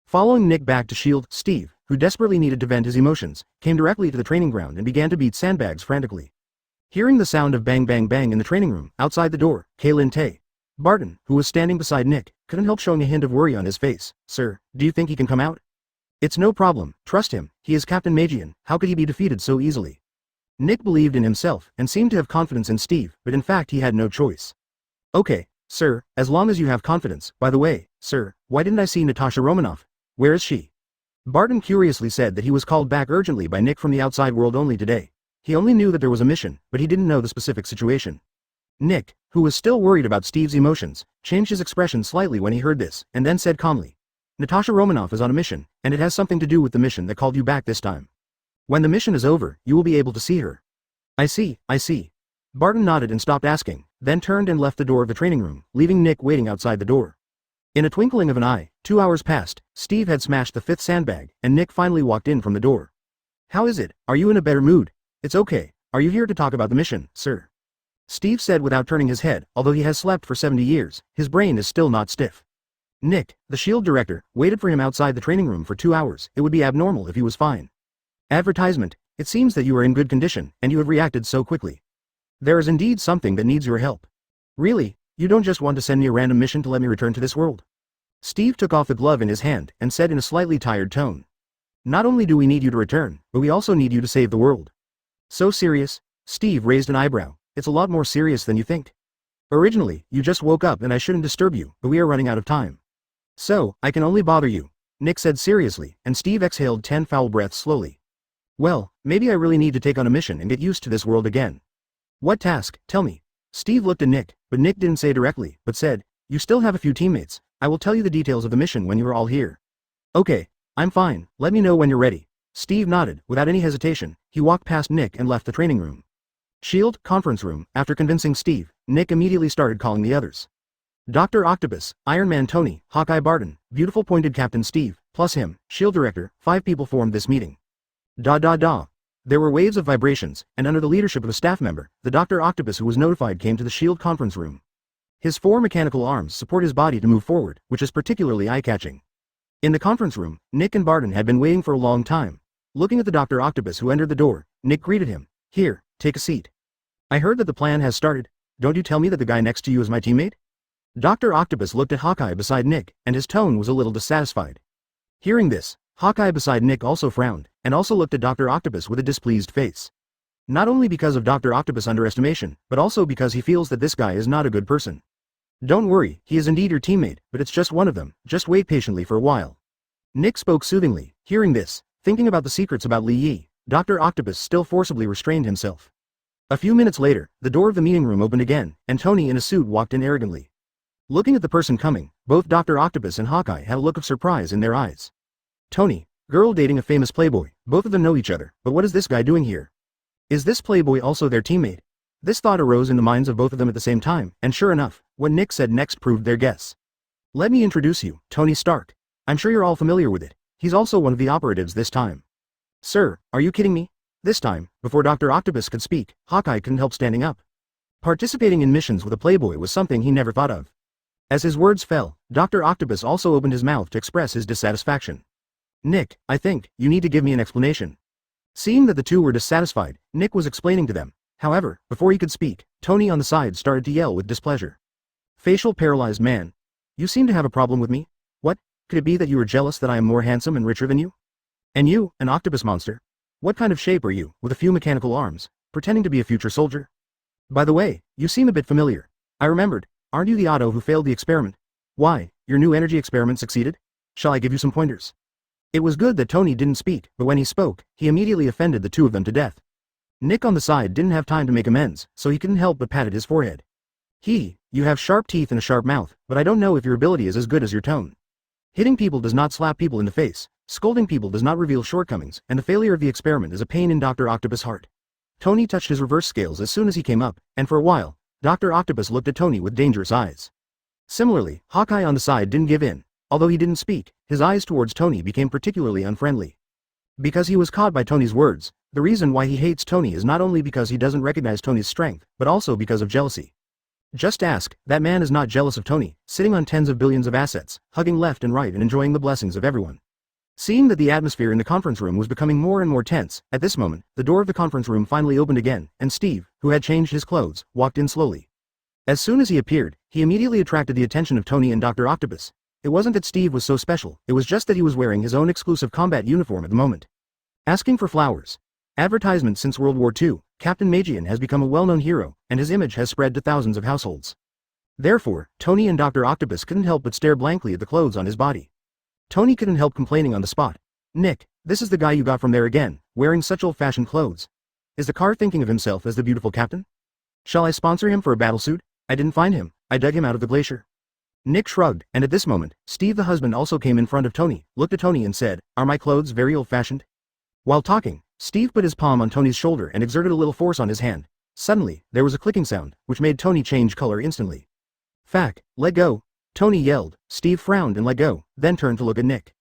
Following Nick back to S.H.I.E.L.D., Steve, who desperately needed to vent his emotions, came directly to the training ground and began to beat sandbags frantically. Hearing the sound of bang bang bang in the training room, outside the door, Kaylin Tay, Barton, who was standing beside Nick, couldn't help showing a hint of worry on his face. "Sir, do you think he can come out?" "It's no problem, trust him, he is Captain Magian, how could he be defeated so easily?" Nick believed in himself, and seemed to have confidence in Steve, but in fact he had no choice. "Okay, sir, as long as you have confidence. By the way, sir, why didn't I see Natasha Romanoff? Where is she?" Barton curiously said that he was called back urgently by Nick from the outside world only today. He only knew that there was a mission, but he didn't know the specific situation. Nick, who was still worried about Steve's emotions, changed his expression slightly when he heard this, and then said calmly, "Natasha Romanoff is on a mission, and it has something to do with the mission that called you back this time. When the mission is over, you will be able to see her." I see. Barton nodded and stopped asking, then turned and left the door of the training room, leaving Nick waiting outside the door. In a twinkling of an eye, 2 hours passed, Steve had smashed the 5th sandbag, and Nick finally walked in from the door. "How is it? Are you in a better mood?" "It's okay. Are you here to talk about the mission, sir?" Steve said without turning his head. Although he has slept for 70 years, his brain is still not stiff. Nick, the S.H.I.E.L.D. director, waited for him outside the training room for 2 hours. It would be abnormal if he was fine. "Advertisement, it seems that you are in good condition, and you have reacted so quickly. There is indeed something that needs your help. Really, you don't just want to send me a random mission to let me return to this world?" Steve took off the glove in his hand, and said in a slightly tired tone, "Not only do we need you to return, but we also need you to save the world." "So serious?" Steve raised an eyebrow. "It's a lot more serious than you think. Originally, you just woke up and I shouldn't disturb you, but we are running out of time. So, I can only bother you," Nick said seriously, and Steve exhaled 10 foul breaths slowly. "Well, maybe I really need to take on a mission and get used to this world again." "What task, tell me?" Steve looked at Nick, but Nick didn't say directly, but said, "You still have a few teammates. I will tell you the details of the mission when you are all here." "Okay, I'm fine, let me know when you're ready." Steve nodded. Without any hesitation, he walked past Nick and left the training room. S.H.I.E.L.D. conference room. After convincing Steve, Nick immediately started calling the others. Dr. Octopus, Iron Man Tony, Hawkeye Barton, Beautiful Pointed Captain Steve, plus him, S.H.I.E.L.D. director. 5 people formed this meeting. There were waves of vibrations, and under the leadership of a staff member, the Dr. Octopus who was notified came to the S.H.I.E.L.D. conference room. His 4 mechanical arms support his body to move forward, which is particularly eye-catching. In the conference room, Nick and Barton had been waiting for a long time. Looking at the Dr. Octopus who entered the door, Nick greeted him. "Here, take a seat. I heard that the plan has started. Don't you tell me that the guy next to you is my teammate?" Dr. Octopus looked at Hawkeye beside Nick, and his tone was a little dissatisfied. Hearing this, Hawkeye beside Nick also frowned, and also looked at Dr. Octopus with a displeased face. Not only because of Dr. Octopus' underestimation, but also because he feels that this guy is not a good person. "Don't worry, he is indeed your teammate, but it's just one of them. Just wait patiently for a while." Nick spoke soothingly. Hearing this, thinking about the secrets about Li Yi, Dr. Octopus still forcibly restrained himself. A few minutes later, the door of the meeting room opened again, and Tony in a suit walked in arrogantly. Looking at the person coming, both Dr. Octopus and Hawkeye had a look of surprise in their eyes. Tony, girl dating a famous playboy, both of them know each other, but what is this guy doing here? Is this playboy also their teammate? This thought arose in the minds of both of them at the same time, and sure enough, what Nick said next proved their guess. "Let me introduce you, Tony Stark. I'm sure you're all familiar with it. He's also one of the operatives this time." "Sir, are you kidding me?" This time, before Dr. Octopus could speak, Hawkeye couldn't help standing up. Participating in missions with a playboy was something he never thought of. As his words fell, Dr. Octopus also opened his mouth to express his dissatisfaction. "Nick, I think, you need to give me an explanation." Seeing that the two were dissatisfied, Nick was explaining to them. However, before he could speak, Tony on the side started to yell with displeasure. "Facial paralyzed man. You seem to have a problem with me? What? Could it be that you are jealous that I am more handsome and richer than you?" And you, an octopus monster? What kind of shape are you, with a few mechanical arms, pretending to be a future soldier? By the way, you seem a bit familiar. I remembered, aren't you the Otto who failed the experiment? Why, your new energy experiment succeeded? Shall I give you some pointers? It was good that Tony didn't speak, but when he spoke, he immediately offended the two of them to death. Nick on the side didn't have time to make amends, so he couldn't help but patted his forehead. You have sharp teeth and a sharp mouth, but I don't know if your ability is as good as your tone. Hitting people does not slap people in the face, scolding people does not reveal shortcomings, and the failure of the experiment is a pain in Dr. Octopus' heart. Tony touched his reverse scales as soon as he came up, and for a while, Dr. Octopus looked at Tony with dangerous eyes. Similarly, Hawkeye on the side didn't give in. Although he didn't speak, his eyes towards Tony became particularly unfriendly. Because he was caught by Tony's words, the reason why he hates Tony is not only because he doesn't recognize Tony's strength, but also because of jealousy. Just ask, that man is not jealous of Tony, sitting on tens of billions of assets, hugging left and right and enjoying the blessings of everyone. Seeing that the atmosphere in the conference room was becoming more and more tense, at this moment, the door of the conference room finally opened again, and Steve, who had changed his clothes, walked in slowly. As soon as he appeared, he immediately attracted the attention of Tony and Dr. Octopus. It wasn't that Steve was so special, it was just that he was wearing his own exclusive combat uniform at the moment. Asking for flowers. Advertisement. Since World War II, Captain Magian has become a well-known hero, and his image has spread to thousands of households. Therefore, Tony and Dr. Octopus couldn't help but stare blankly at the clothes on his body. Tony couldn't help complaining on the spot. Nick, this is the guy you got from there again, wearing such old-fashioned clothes. Is the car thinking of himself as the beautiful captain? Shall I sponsor him for a battlesuit? I didn't find him, I dug him out of the glacier. Nick shrugged, and at this moment, Steve the husband also came in front of Tony, looked at Tony and said, "Are my clothes very old-fashioned?" While talking, Steve put his palm on Tony's shoulder and exerted a little force on his hand. Suddenly, there was a clicking sound, which made Tony change color instantly. "Fuck, let go!" Tony yelled. Steve frowned and let go, then turned to look at Nick.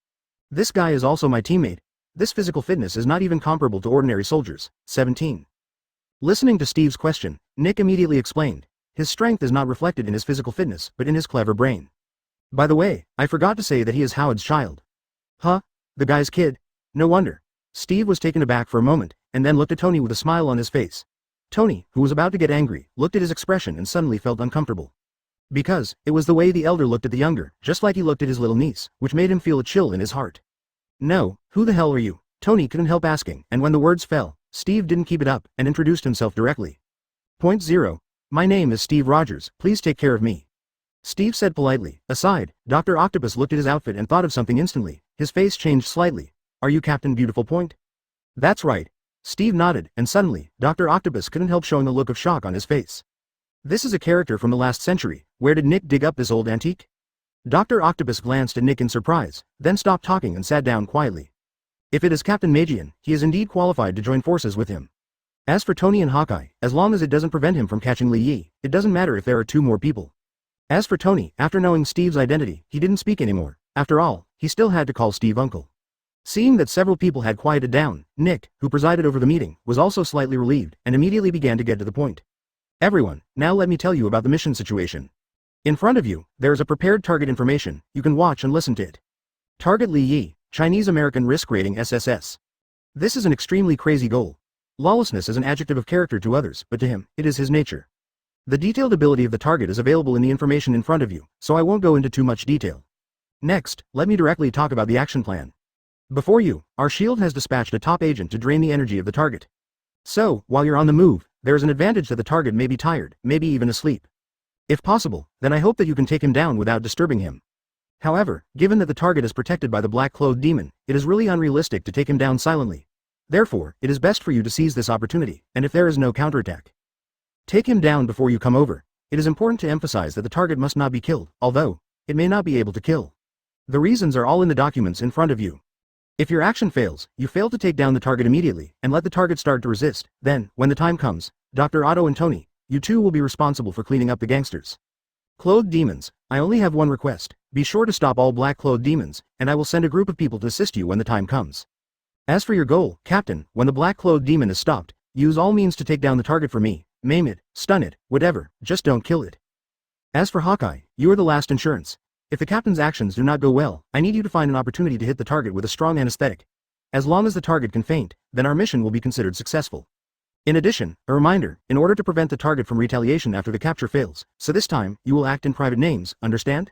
"This guy is also my teammate. This physical fitness is not even comparable to ordinary soldiers." 17. Listening to Steve's question, Nick immediately explained. His strength is not reflected in his physical fitness, but in his clever brain. By the way, I forgot to say that he is Howard's child. Huh? The guy's kid? No wonder. Steve was taken aback for a moment, and then looked at Tony with a smile on his face. Tony, who was about to get angry, looked at his expression and suddenly felt uncomfortable. Because, it was the way the elder looked at the younger, just like he looked at his little niece, which made him feel a chill in his heart. "No, who the hell are you?" Tony couldn't help asking, and when the words fell, Steve didn't keep it up, and introduced himself directly. Point 0. My name is Steve Rogers, please take care of me. Steve said politely. Aside, Dr. Octopus looked at his outfit and thought of something instantly. His face changed slightly. Are you Captain Beautiful Point? That's right. Steve nodded, and suddenly, Dr. Octopus couldn't help showing a look of shock on his face. This is a character from the last century. Where did Nick dig up this old antique? Dr. Octopus glanced at Nick in surprise, then stopped talking and sat down quietly. If it is Captain Magian, he is indeed qualified to join forces with him. As for Tony and Hawkeye, as long as it doesn't prevent him from catching Lei, it doesn't matter if there are 2 more people. As for Tony, after knowing Steve's identity, he didn't speak anymore. After all, he still had to call Steve uncle. Seeing that several people had quieted down, Nick, who presided over the meeting, was also slightly relieved, and immediately began to get to the point. Everyone, now let me tell you about the mission situation. In front of you, there is a prepared target information, you can watch and listen to it. Target Lei, Chinese-American risk rating SSS. This is an extremely crazy goal. Lawlessness is an adjective of character to others, but to him, it is his nature. The detailed ability of the target is available in the information in front of you, so I won't go into too much detail. Next, let me directly talk about the action plan. Before you, our shield has dispatched a top agent to drain the energy of the target. So, while you're on the move, there is an advantage that the target may be tired, maybe even asleep. If possible, then I hope that you can take him down without disturbing him. However, given that the target is protected by the black-clothed demon, it is really unrealistic to take him down silently. Therefore, it is best for you to seize this opportunity, and if there is no counterattack, take him down before you come over. It is important to emphasize that the target must not be killed, although, it may not be able to kill. The reasons are all in the documents in front of you. If your action fails, you fail to take down the target immediately, and let the target start to resist. Then, when the time comes, Dr. Otto and Tony, you two will be responsible for cleaning up the gangsters. Clothed demons, I only have one request. Be sure to stop all black-clothed demons, and I will send a group of people to assist you when the time comes. As for your goal, Captain, when the black-clothed demon is stopped, use all means to take down the target for me. Maim it, stun it, whatever, just don't kill it. As for Hawkeye, you are the last insurance. If the captain's actions do not go well, I need you to find an opportunity to hit the target with a strong anesthetic. As long as the target can faint, then our mission will be considered successful. In addition, a reminder, in order to prevent the target from retaliation after the capture fails, so this time, you will act in private names, understand?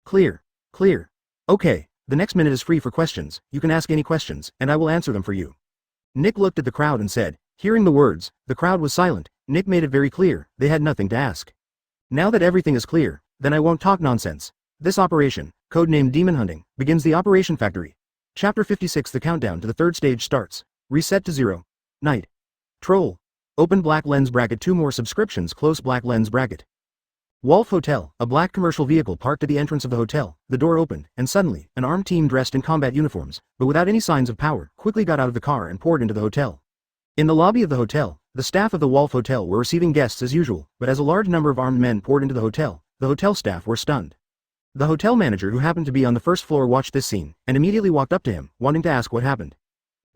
Clear. Clear. Okay, The next minute is free for questions, you can ask any questions, and I will answer them for you. Nick looked at the crowd and said. Hearing the words, the crowd was silent. Nick made it very clear, they had nothing to ask. Now that everything is clear, then I won't talk nonsense. This operation, codenamed Demon Hunting, begins the Operation Factory. Chapter 56. The countdown to the third stage starts. Reset to 0. Night. Troll. Open black lens bracket. 2 more subscriptions. Close black lens bracket. Wolf Hotel, a black commercial vehicle parked at the entrance of the hotel. The door opened, and suddenly, an armed team dressed in combat uniforms, but without any signs of power, quickly got out of the car and poured into the hotel. In the lobby of the hotel, the staff of the Wolf Hotel were receiving guests as usual, but as a large number of armed men poured into the hotel staff were stunned. The hotel manager, who happened to be on the first floor, watched this scene, and immediately walked up to him, wanting to ask what happened.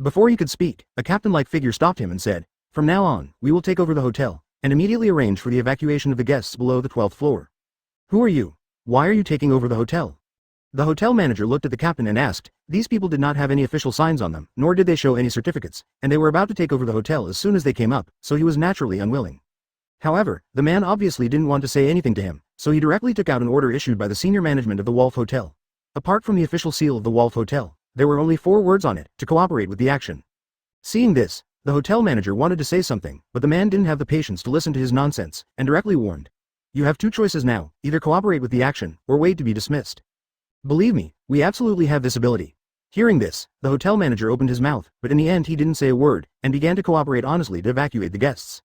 Before he could speak, a captain-like figure stopped him and said, "From now on, we will take over the hotel, and immediately arrange for the evacuation of the guests below the 12th floor. Who are you? Why are you taking over the hotel?" The hotel manager looked at the captain and asked. These people did not have any official signs on them, nor did they show any certificates, and they were about to take over the hotel as soon as they came up, so he was naturally unwilling. However, the man obviously didn't want to say anything to him, so he directly took out an order issued by the senior management of the Wolf Hotel. Apart from the official seal of the Wolf Hotel, there were only 4 words on it: to cooperate with the action. Seeing this, the hotel manager wanted to say something, but the man didn't have the patience to listen to his nonsense, and directly warned. You have 2 choices now, either cooperate with the action, or wait to be dismissed. Believe me, we absolutely have this ability. Hearing this, the hotel manager opened his mouth, but in the end he didn't say a word, and began to cooperate honestly to evacuate the guests.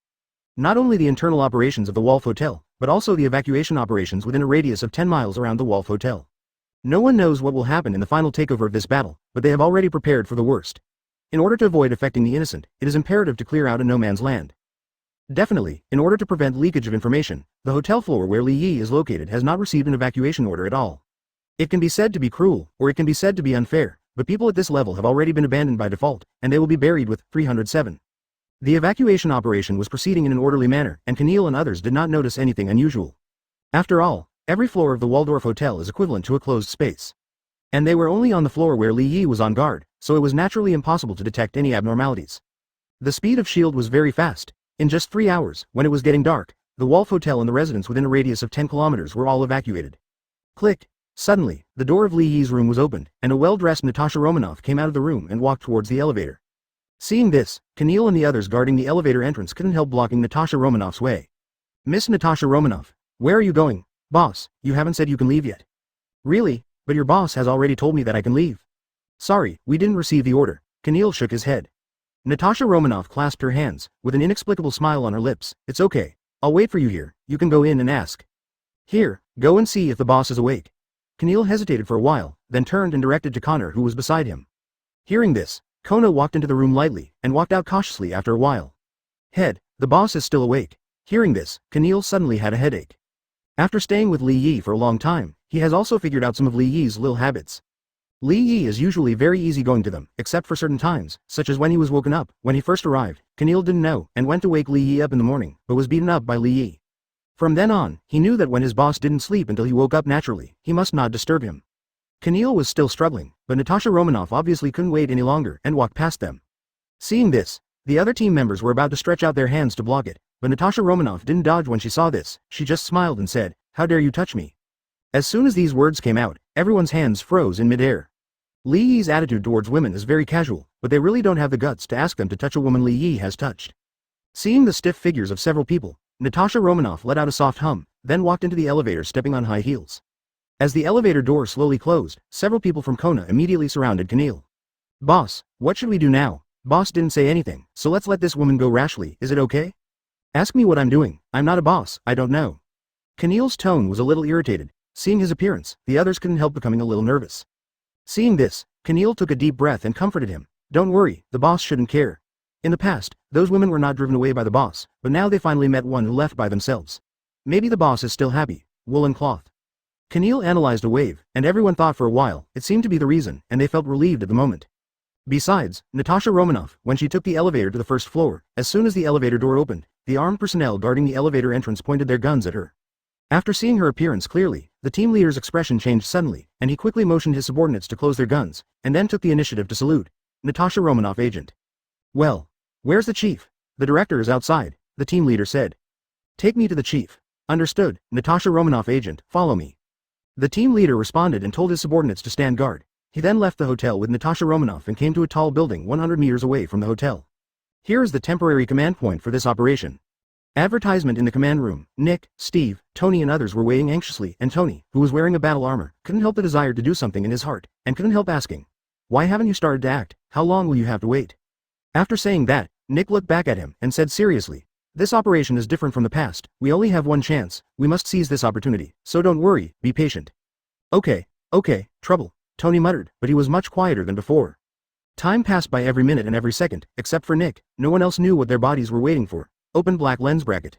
Not only the internal operations of the Wolf Hotel, but also the evacuation operations within a radius of 10 miles around the Wolf Hotel. No one knows what will happen in the final takeover of this battle, but they have already prepared for the worst. In order to avoid affecting the innocent, it is imperative to clear out a no man's land. Definitely, in order to prevent leakage of information, the hotel floor where Li Yi is located has not received an evacuation order at all. It can be said to be cruel, or it can be said to be unfair, but people at this level have already been abandoned by default, and they will be buried with 307. The evacuation operation was proceeding in an orderly manner, and Keneal and others did not notice anything unusual. After all, every floor of the Waldorf Hotel is equivalent to a closed space. And they were only on the floor where Li Yi was on guard, so it was naturally impossible to detect any abnormalities. The speed of shield was very fast. In just 3 hours, when it was getting dark, the Wolf Hotel and the residents within a radius of 10 kilometers were all evacuated. Click. Suddenly, the door of Li Yi's room was opened, and a well-dressed Natasha Romanoff came out of the room and walked towards the elevator. Seeing this, Keneal and the others guarding the elevator entrance couldn't help blocking Natasha Romanoff's way. Miss Natasha Romanoff, where are you going? Boss, you haven't said you can leave yet. Really? But your boss has already told me that I can leave. Sorry, we didn't receive the order. Keneal shook his head. Natasha Romanoff clasped her hands, with an inexplicable smile on her lips. It's okay. I'll wait for you here, you can go in and ask. Here, go and see if the boss is awake. Keneal hesitated for a while, then turned and directed to Connor, who was beside him. Hearing this, Kona walked into the room lightly, and walked out cautiously after a while. Head, the boss is still awake. Hearing this, Keneal suddenly had a headache. After staying with Li Yi for a long time, he has also figured out some of Li Yi's little habits. Li Yi is usually very easygoing to them, except for certain times, such as when he was woken up. When he first arrived, Keneal didn't know, and went to wake Li Yi up in the morning, but was beaten up by Li Yi. From then on, he knew that when his boss didn't sleep until he woke up naturally, he must not disturb him. Keneal was still struggling, but Natasha Romanoff obviously couldn't wait any longer and walked past them. Seeing this, the other team members were about to stretch out their hands to block it, but Natasha Romanoff didn't dodge when she saw this. She just smiled and said, "How dare you touch me?" As soon as these words came out, everyone's hands froze in midair. Li Yi's attitude towards women is very casual, but they really don't have the guts to ask them to touch a woman Li Yi has touched. Seeing the stiff figures of several people, Natasha Romanoff let out a soft hum, then walked into the elevator stepping on high heels. As the elevator door slowly closed, several people from Kona immediately surrounded Keneal. Boss, what should we do now? Boss didn't say anything, so let's let this woman go rashly, is it okay? Ask me what I'm doing, I'm not a boss, I don't know. Keneal's tone was a little irritated. Seeing his appearance, the others couldn't help becoming a little nervous. Seeing this, Keneal took a deep breath and comforted him. Don't worry, the boss shouldn't care. In the past, those women were not driven away by the boss, but now they finally met one who left by themselves. Maybe the boss is still happy. Woolen cloth. Keneal analyzed a wave, and everyone thought for a while, it seemed to be the reason, and they felt relieved at the moment. Besides, Natasha Romanoff, when she took the elevator to the first floor, as soon as the elevator door opened, the armed personnel guarding the elevator entrance pointed their guns at her. After seeing her appearance clearly, the team leader's expression changed suddenly, and he quickly motioned his subordinates to close their guns, and then took the initiative to salute. Natasha Romanoff, agent. Well, where's the chief? The director is outside, the team leader said. Take me to the chief. Understood, Natasha Romanoff, agent, follow me. The team leader responded and told his subordinates to stand guard. He then left the hotel with Natasha Romanoff and came to a tall building 100 meters away from the hotel. Here is the temporary command point for this operation. Advertisement in the command room. Nick, Steve, Tony and others were waiting anxiously, and Tony, who was wearing a battle armor, couldn't help the desire to do something in his heart, and couldn't help asking, "Why haven't you started to act? How long will you have to wait?" After saying that, Nick looked back at him and said seriously, "This operation is different from the past. We only have one chance. We must seize this opportunity. So don't worry, be patient." Okay, trouble, Tony muttered, but he was much quieter than before. Time passed by every minute and every second, except for Nick. No one else knew what their bodies were waiting for. Open black lens bracket.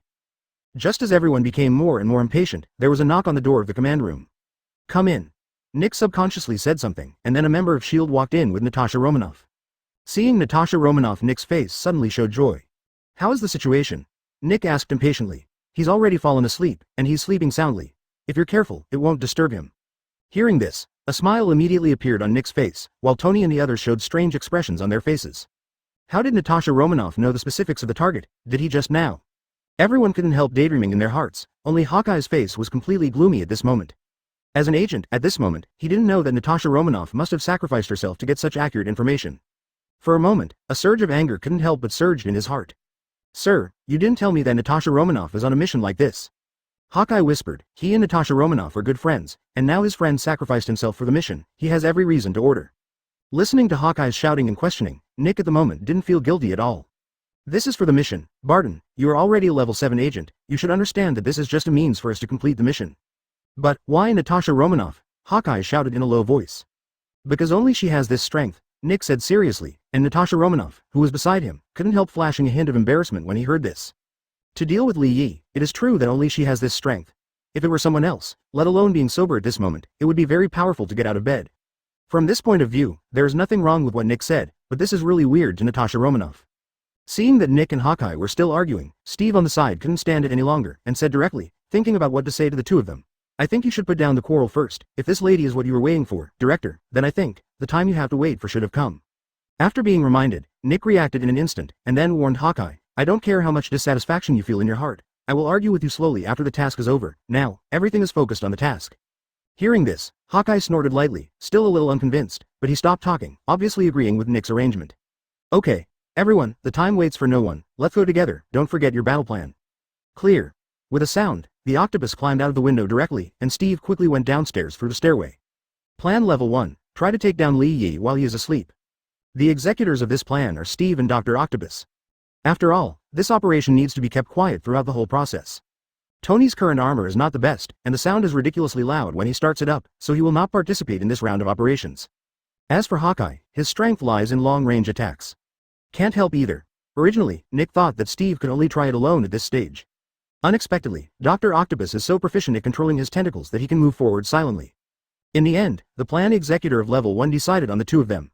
Just as everyone became more and more impatient, there was a knock on the door of the command room. "Come in." Nick subconsciously said something, and then a member of S.H.I.E.L.D. walked in with Natasha Romanoff. Seeing Natasha Romanoff, Nick's face suddenly showed joy. "How is the situation?" Nick asked impatiently. "He's already fallen asleep, and he's sleeping soundly. If you're careful, it won't disturb him." Hearing this, a smile immediately appeared on Nick's face, while Tony and the others showed strange expressions on their faces. How did Natasha Romanoff know the specifics of the target? Did he just now? Everyone couldn't help daydreaming in their hearts. Only Hawkeye's face was completely gloomy at this moment. As an agent, at this moment, he didn't know that Natasha Romanoff must have sacrificed herself to get such accurate information. For a moment, a surge of anger couldn't help but surged in his heart. "Sir, you didn't tell me that Natasha Romanoff is on a mission like this." Hawkeye whispered. He and Natasha Romanoff are good friends, and now his friend sacrificed himself for the mission. He has every reason to order. Listening to Hawkeye's shouting and questioning, Nick at the moment didn't feel guilty at all. "This is for the mission, Barton. You are already a level 7 agent. You should understand that this is just a means for us to complete the mission." "But, why Natasha Romanoff?" Hawkeye shouted in a low voice. "Because only she has this strength," Nick said seriously, and Natasha Romanoff, who was beside him, couldn't help flashing a hint of embarrassment when he heard this. To deal with Li Yi, it is true that only she has this strength. If it were someone else, let alone being sober at this moment, it would be very powerful to get out of bed. From this point of view, there is nothing wrong with what Nick said, but this is really weird to Natasha Romanoff. Seeing that Nick and Hawkeye were still arguing, Steve on the side couldn't stand it any longer, and said directly, thinking about what to say to the two of them, "I think you should put down the quarrel first. If this lady is what you were waiting for, Director, then I think the time you have to wait for should have come." After being reminded, Nick reacted in an instant, and then warned Hawkeye, "I don't care how much dissatisfaction you feel in your heart. I will argue with you slowly after the task is over. Now, everything is focused on the task." Hearing this, Hawkeye snorted lightly, still a little unconvinced, but he stopped talking, obviously agreeing with Nick's arrangement. "Okay, everyone, the time waits for no one. Let's go together. Don't forget your battle plan." Clear. With a sound, the octopus climbed out of the window directly, and Steve quickly went downstairs through the stairway. Plan Level 1. Try to take down Li Yi while he is asleep. The executors of this plan are Steve and Dr. Octopus. After all, this operation needs to be kept quiet throughout the whole process. Tony's current armor is not the best, and the sound is ridiculously loud when he starts it up, so he will not participate in this round of operations. As for Hawkeye, his strength lies in long-range attacks. Can't help either. Originally, Nick thought that Steve could only try it alone at this stage. Unexpectedly, Dr. Octopus is so proficient at controlling his tentacles that he can move forward silently. In the end, the plan executor of Level 1 decided on the two of them.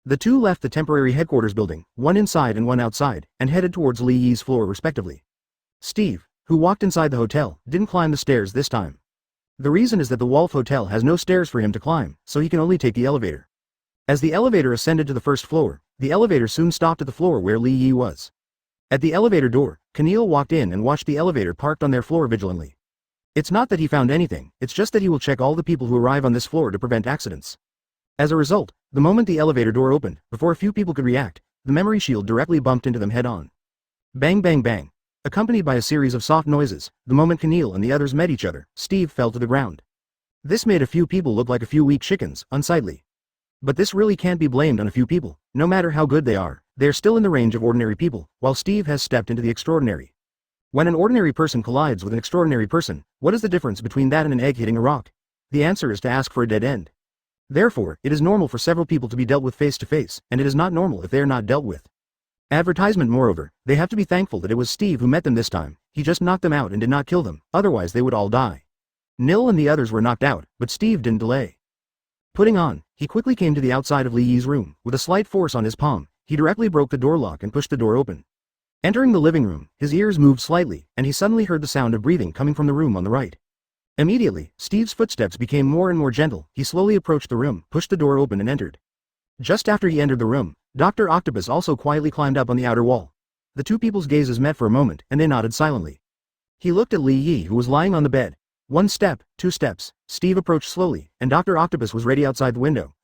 The two left the temporary headquarters building, one inside and one outside, and headed towards Li Yi's floor respectively. Steve, who walked inside the hotel, didn't climb the stairs this time. The reason is that the Wolf Hotel has no stairs for him to climb, so he can only take the elevator. As the elevator ascended to the first floor, the elevator soon stopped at the floor where Li Yi was. At the elevator door, Keneal walked in and watched the elevator parked on their floor vigilantly. It's not that he found anything, it's just that he will check all the people who arrive on this floor to prevent accidents. As a result, the moment the elevator door opened, before a few people could react, the memory shield directly bumped into them head-on. Bang bang bang. Accompanied by a series of soft noises, the moment Keneal and the others met each other, Steve fell to the ground. This made a few people look like a few weak chickens, unsightly. But this really can't be blamed on a few people. No matter how good they are still in the range of ordinary people, while Steve has stepped into the extraordinary. When an ordinary person collides with an extraordinary person, what is the difference between that and an egg hitting a rock? The answer is to ask for a dead end. Therefore, it is normal for several people to be dealt with face to face, and it is not normal if they are not dealt with. Advertisement. Moreover, they have to be thankful that it was Steve who met them this time. He just knocked them out and did not kill them, otherwise they would all die. Nil and the others were knocked out, but Steve didn't delay. Putting on, he quickly came to the outside of Li Yi's room. With a slight force on his palm, he directly broke the door lock and pushed the door open. Entering the living room, his ears moved slightly, and he suddenly heard the sound of breathing coming from the room on the right. Immediately, Steve's footsteps became more and more gentle. He slowly approached the room, pushed the door open and entered. Just after he entered the room, Dr. Octopus also quietly climbed up on the outer wall. The two people's gazes met for a moment, and they nodded silently. He looked at Li Yi, who was lying on the bed. 1 step, 2 steps, Steve approached slowly, and Dr. Octopus was ready outside the window.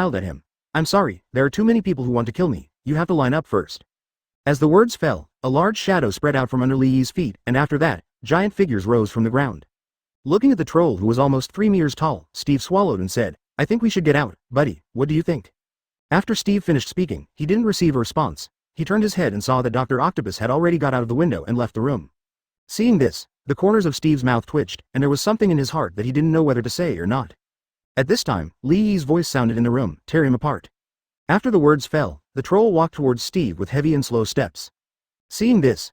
smiled at him. I'm sorry, there are too many people who want to kill me, you have to line up first. As the words fell, a large shadow spread out from under Lei's feet, and after that, giant figures rose from the ground. Looking at the troll who was almost 3 meters tall, Steve swallowed and said, I think we should get out, buddy, what do you think? After Steve finished speaking, he didn't receive a response. He turned his head and saw that Dr. Octopus had already got out of the window and left the room. Seeing this, the corners of Steve's mouth twitched, and there was something in his heart that he didn't know whether to say or not. At this time, Lei's voice sounded in the room, tear him apart. After the words fell, the troll walked towards Steve with heavy and slow steps. Seeing this,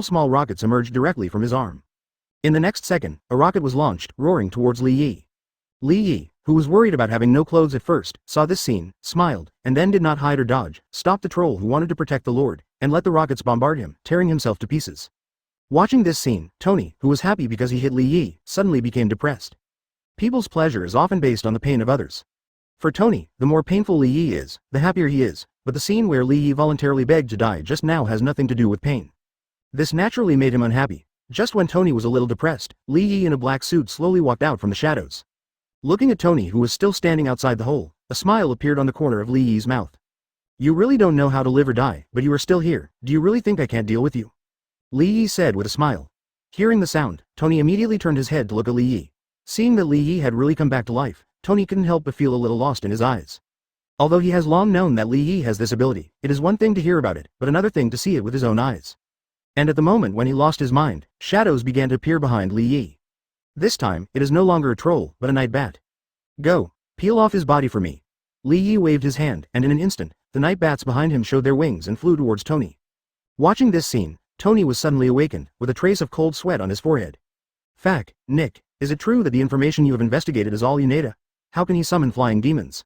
several small rockets emerged directly from his arm. In the next second, a rocket was launched, roaring towards Li Yi. Li Yi, who was worried about having no clothes at first, saw this scene, smiled, and then did not hide or dodge, stopped the troll who wanted to protect the Lord, and let the rockets bombard him, tearing himself to pieces. Watching this scene, Tony, who was happy because he hit Li Yi, suddenly became depressed. People's pleasure is often based on the pain of others. For Tony, the more painful Li Yi is, the happier he is, but the scene where Li Yi voluntarily begged to die just now has nothing to do with pain. This naturally made him unhappy. Just when Tony was a little depressed, Li Yi in a black suit slowly walked out from the shadows. Looking at Tony, who was still standing outside the hole, a smile appeared on the corner of Li Yi's mouth. "You really don't know how to live or die, but you are still here. Do you really think I can't deal with you?" Li Yi said with a smile. Hearing the sound, Tony immediately turned his head to look at Li Yi. Seeing that Li Yi had really come back to life, Tony couldn't help but feel a little lost in his eyes. Although he has long known that Li Yi has this ability, it is one thing to hear about it, but another thing to see it with his own eyes. And at the moment when he lost his mind, shadows began to appear behind Li Yi. This time, it is no longer a troll, but a night bat. "Go, peel off his body for me." Li Yi waved his hand, and in an instant, the night bats behind him showed their wings and flew towards Tony. Watching this scene, Tony was suddenly awakened, with a trace of cold sweat on his forehead. "Fact, Nick, is it true that the information you have investigated is all you need? How can he summon flying demons?"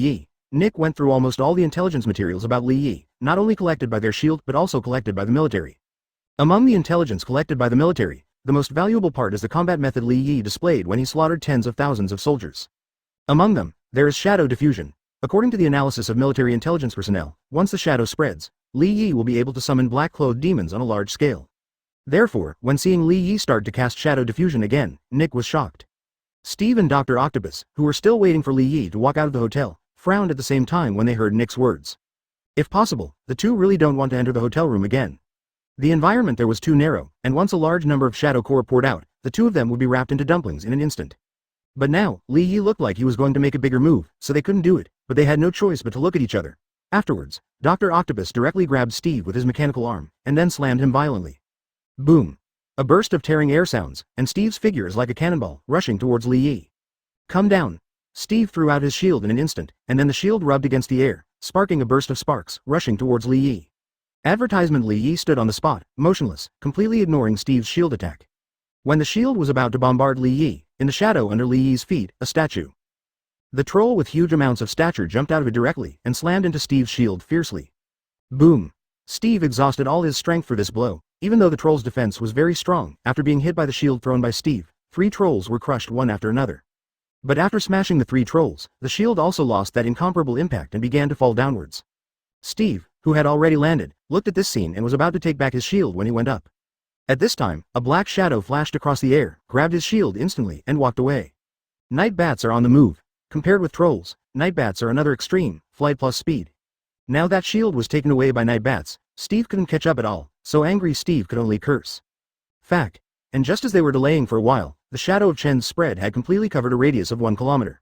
Yi. Nick went through almost all the intelligence materials about Li Yi, not only collected by their shield but also collected by the military. Among the intelligence collected by the military, the most valuable part is the combat method Li Yi displayed when he slaughtered tens of thousands of soldiers. Among them, there is shadow diffusion. According to the analysis of military intelligence personnel, once the shadow spreads, Li Yi will be able to summon black-clothed demons on a large scale. Therefore, when seeing Li Yi start to cast shadow diffusion again, Nick was shocked. Steve and Dr. Octopus, who were still waiting for Li Yi to walk out of the hotel, frowned at the same time when they heard Nick's words. If possible, the two really don't want to enter the hotel room again. The environment there was too narrow, and once a large number of shadow core poured out, the two of them would be wrapped into dumplings in an instant. But now, Li Yi looked like he was going to make a bigger move, so they couldn't do it, but they had no choice but to look at each other. Afterwards, Dr. Octopus directly grabbed Steve with his mechanical arm, and then slammed him violently. Boom! A burst of tearing air sounds, and Steve's figure is like a cannonball, rushing towards Li Yi. Come down! Steve threw out his shield in an instant, and then the shield rubbed against the air, sparking a burst of sparks, rushing towards Li Yi. Advertisement Li Yi stood on the spot, motionless, completely ignoring Steve's shield attack. When the shield was about to bombard Li Yi, in the shadow under Li Yi's feet, a statue. The troll with huge amounts of stature jumped out of it directly and slammed into Steve's shield fiercely. Boom! Steve exhausted all his strength for this blow. Even though the troll's defense was very strong, after being hit by the shield thrown by Steve, 3 trolls were crushed one after another. But after smashing the 3 trolls, the shield also lost that incomparable impact and began to fall downwards. Steve, who had already landed, looked at this scene and was about to take back his shield when he went up. At this time, a black shadow flashed across the air, grabbed his shield instantly, and walked away. Night bats are on the move. Compared with trolls, night bats are another extreme, flight plus speed. Now that shield was taken away by night bats, Steve couldn't catch up at all, so angry Steve could only curse. Fact. And just as they were delaying for a while, the shadow of Chen's spread had completely covered a radius of 1 kilometer.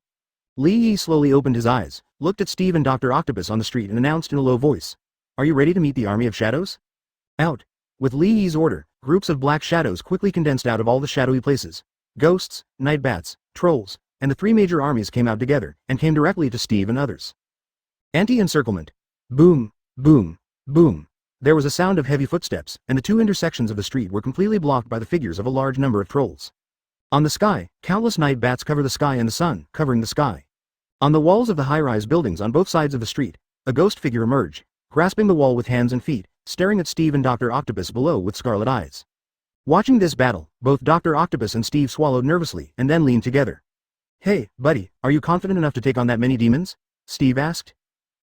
Li Yi slowly opened his eyes, looked at Steve and Dr. Octopus on the street and announced in a low voice, "Are you ready to meet the army of shadows?" Out. With Li Yi's order, groups of black shadows quickly condensed out of all the shadowy places. Ghosts, night bats, trolls, and the 3 major armies came out together, and came directly to Steve and others. Anti-encirclement. Boom, boom, boom. There was a sound of heavy footsteps, and the 2 intersections of the street were completely blocked by the figures of a large number of trolls. On the sky, countless night bats cover the sky and the sun, covering the sky. On the walls of the high-rise buildings on both sides of the street, a ghost figure emerged, grasping the wall with hands and feet, staring at Steve and Dr. Octopus below with scarlet eyes. Watching this battle, both Dr. Octopus and Steve swallowed nervously and then leaned together. "Hey, buddy, are you confident enough to take on that many demons?" Steve asked.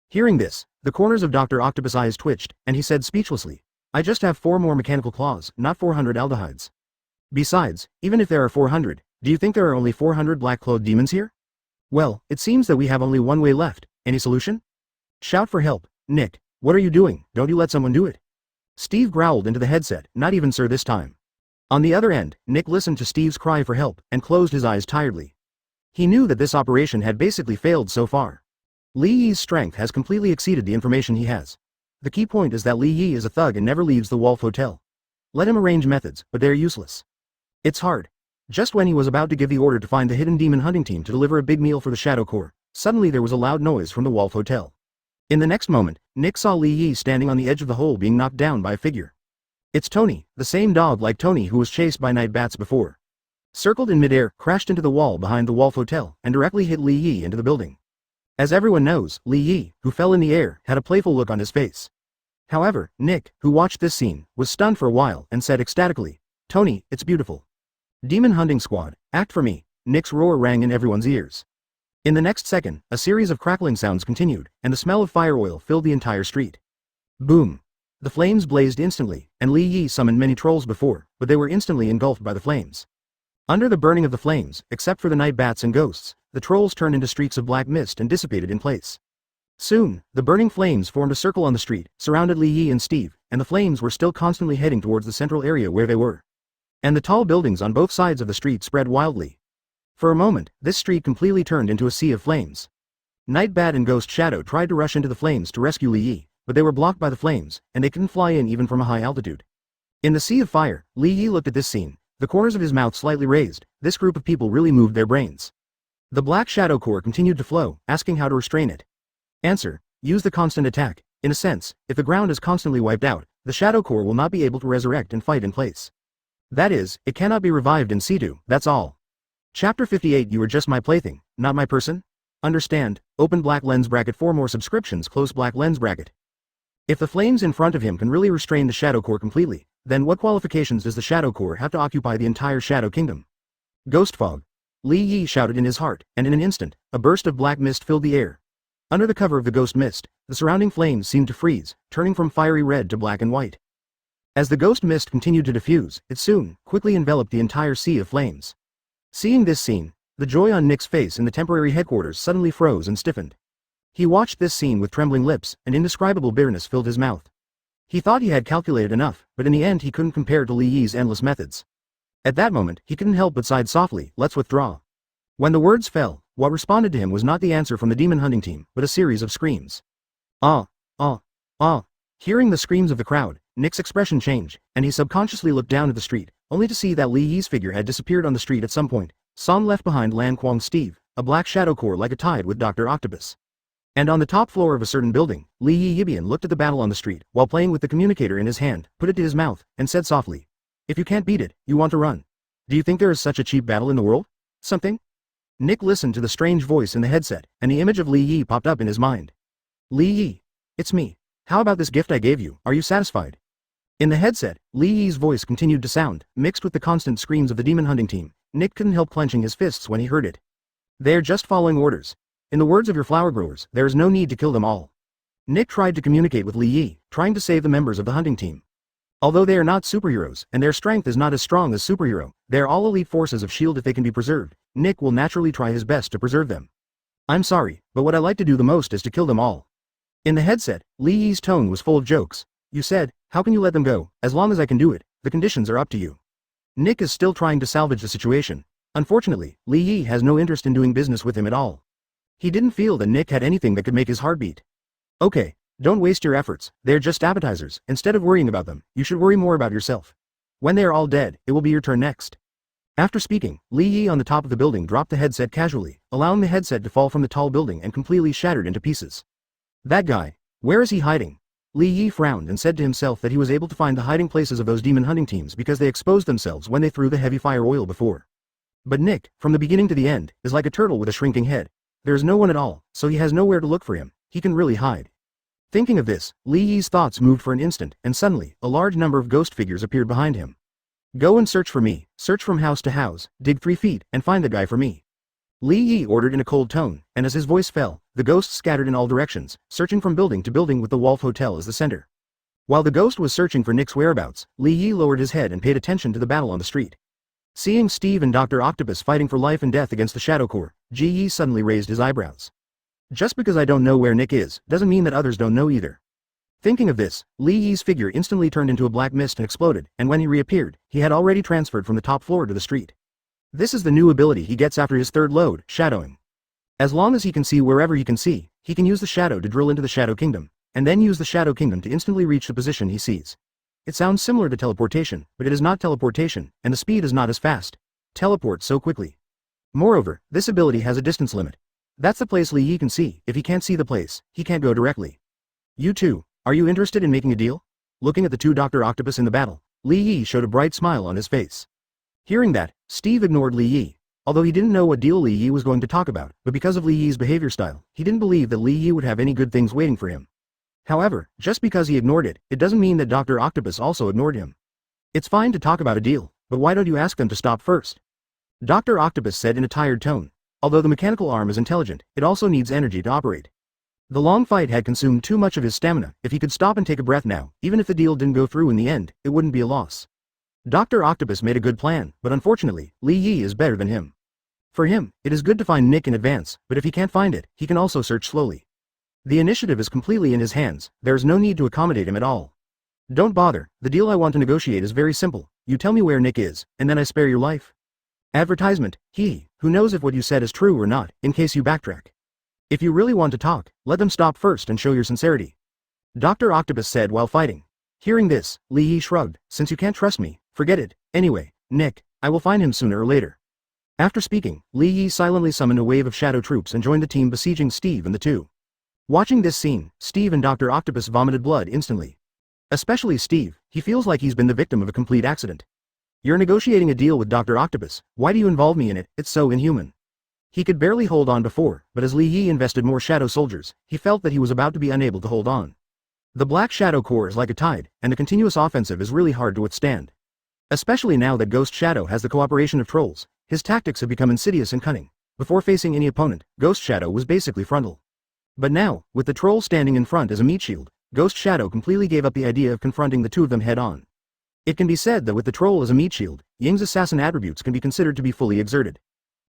Hearing this, the corners of Dr. Octopus' eyes twitched, and he said speechlessly, "I just have 4 more mechanical claws, not 400 aldehydes. Besides, even if there are 400, do you think there are only 400 black-clothed demons here? Well, it seems that we have only one way left. Any solution? Shout for help, Nick. What are you doing? Don't you let someone do it." Steve growled into the headset, "Not even sir this time." On the other end, Nick listened to Steve's cry for help, and closed his eyes tiredly. He knew that this operation had basically failed so far. Li Yi's strength has completely exceeded the information he has. The key point is that Li Yi is a thug and never leaves the Wolf Hotel. Let him arrange methods, but they're useless. It's hard. Just when he was about to give the order to find the hidden demon hunting team to deliver a big meal for the Shadow Corps, suddenly there was a loud noise from the Wolf Hotel. In the next moment, Nick saw Li Yi standing on the edge of the hole being knocked down by a figure. It's Tony, the same dog like Tony who was chased by night bats before. Circled in midair, crashed into the wall behind the Wolf Hotel, and directly hit Li Yi into the building. As everyone knows, Li Yi, who fell in the air, had a playful look on his face. However, Nick, who watched this scene, was stunned for a while and said ecstatically, "Tony, it's beautiful." Demon Hunting Squad, act for me. Nick's roar rang in everyone's ears. In the next second, a series of crackling sounds continued, and the smell of fire oil filled the entire street. Boom! The flames blazed instantly, and Li Yi summoned many trolls before, but they were instantly engulfed by the flames. Under the burning of the flames, except for the night bats and ghosts, the trolls turned into streaks of black mist and dissipated in place. Soon, the burning flames formed a circle on the street, surrounded Li Yi and Steve, and the flames were still constantly heading towards the central area where they were. And the tall buildings on both sides of the street spread wildly. For a moment, this street completely turned into a sea of flames. Night Bat and Ghost Shadow tried to rush into the flames to rescue Li Yi, but they were blocked by the flames, and they couldn't fly in even from a high altitude. In the sea of fire, Li Yi looked at this scene, the corners of his mouth slightly raised. This group of people really moved their brains. The Black Shadow Core continued to flow, asking how to restrain it. Answer: use the constant attack. In a sense, if the ground is constantly wiped out, the Shadow Core will not be able to resurrect and fight in place. That is, it cannot be revived in situ, that's all. Chapter 58. You are just my plaything, not my person? Understand? Open black lens bracket for more subscriptions. Close black lens bracket. If the flames in front of him can really restrain the Shadow Core completely, then what qualifications does the Shadow Core have to occupy the entire Shadow Kingdom? Ghost Fog. Li Yi shouted in his heart, and in an instant, a burst of black mist filled the air. Under the cover of the ghost mist, the surrounding flames seemed to freeze, turning from fiery red to black and white. As the ghost mist continued to diffuse, it soon, quickly enveloped the entire sea of flames. Seeing this scene, the joy on Nick's face in the temporary headquarters suddenly froze and stiffened. He watched this scene with trembling lips, and indescribable bitterness filled his mouth. He thought he had calculated enough, but in the end he couldn't compare to Li Yi's endless methods. At that moment, he couldn't help but sigh softly, "Let's withdraw." When the words fell, what responded to him was not the answer from the demon hunting team, but a series of screams. Ah! Ah! Ah! Hearing the screams of the crowd, Nick's expression changed, and he subconsciously looked down at the street, only to see that Li Yi's figure had disappeared on the street at some point. Son left behind Lan Kuang's Steve, a black shadow core like a tide with Dr. Octopus. And on the top floor of a certain building, Li Yi Yibian looked at the battle on the street, while playing with the communicator in his hand, put it to his mouth, and said softly, "If you can't beat it, you want to run. Do you think there is such a cheap battle in the world? Something?" Nick listened to the strange voice in the headset, and the image of Li Yi popped up in his mind. "Li Yi. It's me. How about this gift I gave you, are you satisfied?" In the headset, Li Yi's voice continued to sound, mixed with the constant screams of the demon hunting team. Nick couldn't help clenching his fists when he heard it. "They're just following orders. In the words of your flower growers, there is no need to kill them all." Nick tried to communicate with Li Yi, trying to save the members of the hunting team. Although they are not superheroes, and their strength is not as strong as superhero, they are all elite forces of S.H.I.E.L.D. If they can be preserved, Nick will naturally try his best to preserve them. "I'm sorry, but what I like to do the most is to kill them all." In the headset, Li Yi's tone was full of jokes. "You said, how can you let them go? As long as I can do it, the conditions are up to you." Nick is still trying to salvage the situation. Unfortunately, Li Yi has no interest in doing business with him at all. He didn't feel that Nick had anything that could make his heart beat. "Okay, don't waste your efforts, they're just appetizers. Instead of worrying about them, you should worry more about yourself. When they are all dead, it will be your turn next." After speaking, Li Yi on the top of the building dropped the headset casually, allowing the headset to fall from the tall building and completely shattered into pieces. "That guy, where is he hiding?" Li Yi frowned and said to himself that he was able to find the hiding places of those demon hunting teams because they exposed themselves when they threw the heavy fire oil before. But Nick, from the beginning to the end, is like a turtle with a shrinking head. There is no one at all, so he has nowhere to look for him. He can really hide. Thinking of this, Li Yi's thoughts moved for an instant, and suddenly, a large number of ghost figures appeared behind him. "Go and search for me, search from house to house, dig 3 feet, and find the guy for me." Li Yi ordered in a cold tone, and as his voice fell, the ghosts scattered in all directions, searching from building to building with the Wolf Hotel as the center. While the ghost was searching for Nick's whereabouts, Li Yi lowered his head and paid attention to the battle on the street. Seeing Steve and Dr. Octopus fighting for life and death against the Shadow Core, Ji Yi suddenly raised his eyebrows. "Just because I don't know where Nick is, doesn't mean that others don't know either." Thinking of this, Li Yi's figure instantly turned into a black mist and exploded, and when he reappeared, he had already transferred from the top floor to the street. This is the new ability he gets after his third load, shadowing. As long as he can see wherever he can see, he can use the shadow to drill into the Shadow Kingdom, and then use the Shadow Kingdom to instantly reach the position he sees. It sounds similar to teleportation, but it is not teleportation, and the speed is not as fast. Teleport so quickly. Moreover, this ability has a distance limit. That's the place Li Yi can see. If he can't see the place, he can't go directly. "You too, are you interested in making a deal?" Looking at the 2 Dr. Octopus in the battle, Li Yi showed a bright smile on his face. Hearing that, Steve ignored Li Yi. although he didn't know what deal Li Yi was going to talk about, but because of Li Yi's behavior style, he didn't believe that Li Yi would have any good things waiting for him. However, just because he ignored it, it doesn't mean that Dr. Octopus also ignored him. It's fine to talk about a deal, but why don't you ask them to stop first? Dr. Octopus said in a tired tone. Although the mechanical arm is intelligent, it also needs energy to operate. The long fight had consumed too much of his stamina. If he could stop and take a breath now, even if the deal didn't go through in the end, it wouldn't be a loss. Dr. Octopus made a good plan, but unfortunately, Li Yi is better than him. For him, it is good to find Nick in advance, but if he can't find it, he can also search slowly. The initiative is completely in his hands, there's no need to accommodate him at all. Don't bother, the deal I want to negotiate is very simple, you tell me where Nick is, and then I spare your life. Advertisement, who knows if what you said is true or not, in case you backtrack. If you really want to talk, let them stop first and show your sincerity. Dr. Octopus said while fighting. Hearing this, Li Yi shrugged, since you can't trust me, forget it, anyway, Nick, I will find him sooner or later. After speaking, Li Yi silently summoned a wave of shadow troops and joined the team besieging Steve and the two. Watching this scene, Steve and Dr. Octopus vomited blood instantly. Especially Steve, he feels like he's been the victim of a complete accident. You're negotiating a deal with Dr. Octopus, why do you involve me in it, it's so inhuman. He could barely hold on before, but as Li Yi invested more shadow soldiers, he felt that he was about to be unable to hold on. The Black Shadow Corps is like a tide, and the continuous offensive is really hard to withstand. Especially now that Ghost Shadow has the cooperation of trolls, his tactics have become insidious and cunning. Before facing any opponent, Ghost Shadow was basically frontal. But now, with the troll standing in front as a meat shield, Ghost Shadow completely gave up the idea of confronting the two of them head-on. It can be said that with the troll as a meat shield, Ying's assassin attributes can be considered to be fully exerted.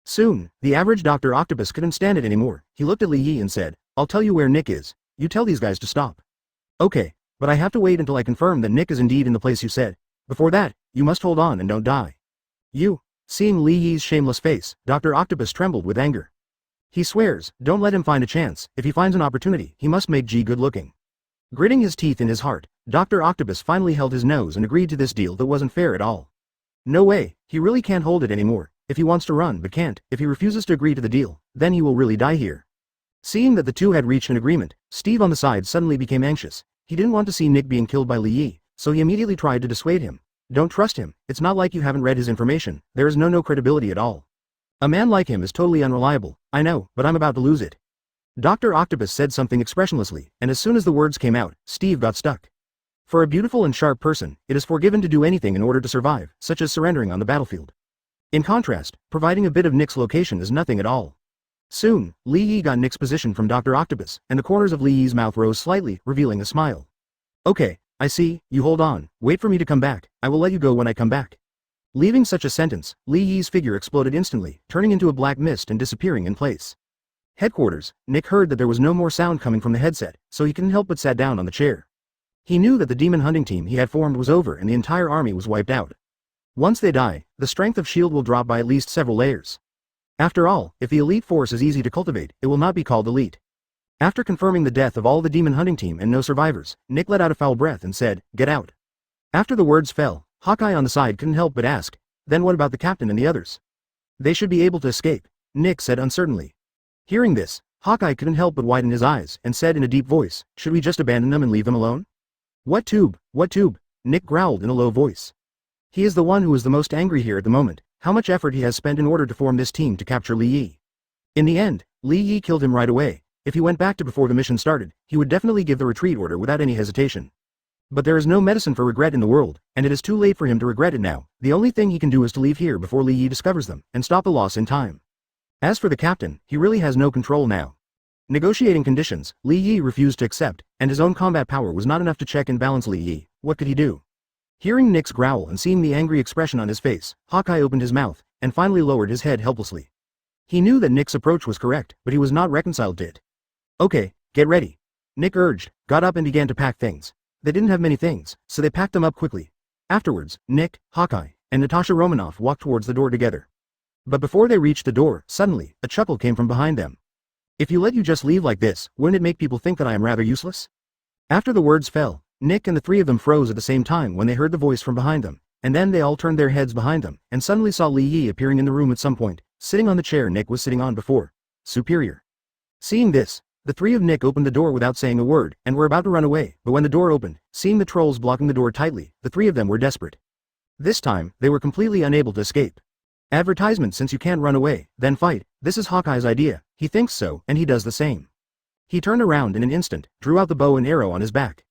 Soon, the average Dr. Octopus couldn't stand it anymore. He looked at Li Yi and said, I'll tell you where Nick is, you tell these guys to stop. Okay, but I have to wait until I confirm that Nick is indeed in the place you said. Before that, you must hold on and don't die. Seeing Li Yi's shameless face, Dr. Octopus trembled with anger. He swears, don't let him find a chance, if he finds an opportunity, he must make G good looking. Gritting his teeth in his heart, Dr. Octopus finally held his nose and agreed to this deal that wasn't fair at all. No way, he really can't hold it anymore, if he wants to run but can't, if he refuses to agree to the deal, then he will really die here. Seeing that the two had reached an agreement, Steve on the side suddenly became anxious. He didn't want to see Nick being killed by Li Yi, so he immediately tried to dissuade him. Don't trust him, it's not like you haven't read his information, there is no credibility at all. A man like him is totally unreliable, I know, but I'm about to lose it. Dr. Octopus said something expressionlessly, and as soon as the words came out, Steve got stuck. For a beautiful and sharp person, it is forgiven to do anything in order to survive, such as surrendering on the battlefield. In contrast, providing a bit of Nick's location is nothing at all. Soon, Li Yi got Nick's position from Dr. Octopus, and the corners of Li Yi's mouth rose slightly, revealing a smile. Okay, I see, you hold on, wait for me to come back, I will let you go when I come back. Leaving such a sentence, Li Yi's figure exploded instantly, turning into a black mist and disappearing in place. Headquarters, Nick heard that there was no more sound coming from the headset, so he couldn't help but sat down on the chair. He knew that the demon hunting team he had formed was over and the entire army was wiped out. Once they die, the strength of S.H.I.E.L.D. will drop by at least several layers. After all, if the elite force is easy to cultivate, it will not be called elite. After confirming the death of all the demon hunting team and no survivors, Nick let out a foul breath and said, "Get out." After the words fell, Hawkeye on the side couldn't help but ask, "Then what about the captain and the others? They should be able to escape," Nick said uncertainly. Hearing this, Hawkeye couldn't help but widen his eyes and said in a deep voice, "Should we just abandon them and leave them alone?" What tube? What tube?" Nick growled in a low voice. He is the one who is the most angry here at the moment, how much effort he has spent in order to form this team to capture Li Yi. In the end, Li Yi killed him right away. If he went back to before the mission started, he would definitely give the retreat order without any hesitation. But there is no medicine for regret in the world, and it is too late for him to regret it now. The only thing he can do is to leave here before Li Yi discovers them, and stop the loss in time. As for the captain, he really has no control now. Negotiating conditions, Li Yi refused to accept, and his own combat power was not enough to check and balance Li Yi. What could he do? Hearing Nick's growl and seeing the angry expression on his face, Hawkeye opened his mouth, and finally lowered his head helplessly. He knew that Nick's approach was correct, but he was not reconciled to it. "Okay, get ready," Nick urged, got up and began to pack things. They didn't have many things, so they packed them up quickly. Afterwards, Nick, Hawkeye, and Natasha Romanoff walked towards the door together. But before they reached the door, suddenly, a chuckle came from behind them. "If you let you just leave like this, wouldn't it make people think that I am rather useless?" After the words fell, Nick and the three of them froze at the same time when they heard the voice from behind them, and then they all turned their heads behind them, and suddenly saw Li Yi appearing in the room at some point, sitting on the chair Nick was sitting on before. Superior. Seeing this, the three of Nick opened the door without saying a word, and were about to run away, but when the door opened, seeing the trolls blocking the door tightly, the three of them were desperate. This time, they were completely unable to escape. Advertisement: since you can't run away, then fight. This is Hawkeye's idea. He thinks so, and he does the same. He turned around in an instant, drew out the bow and arrow on his back.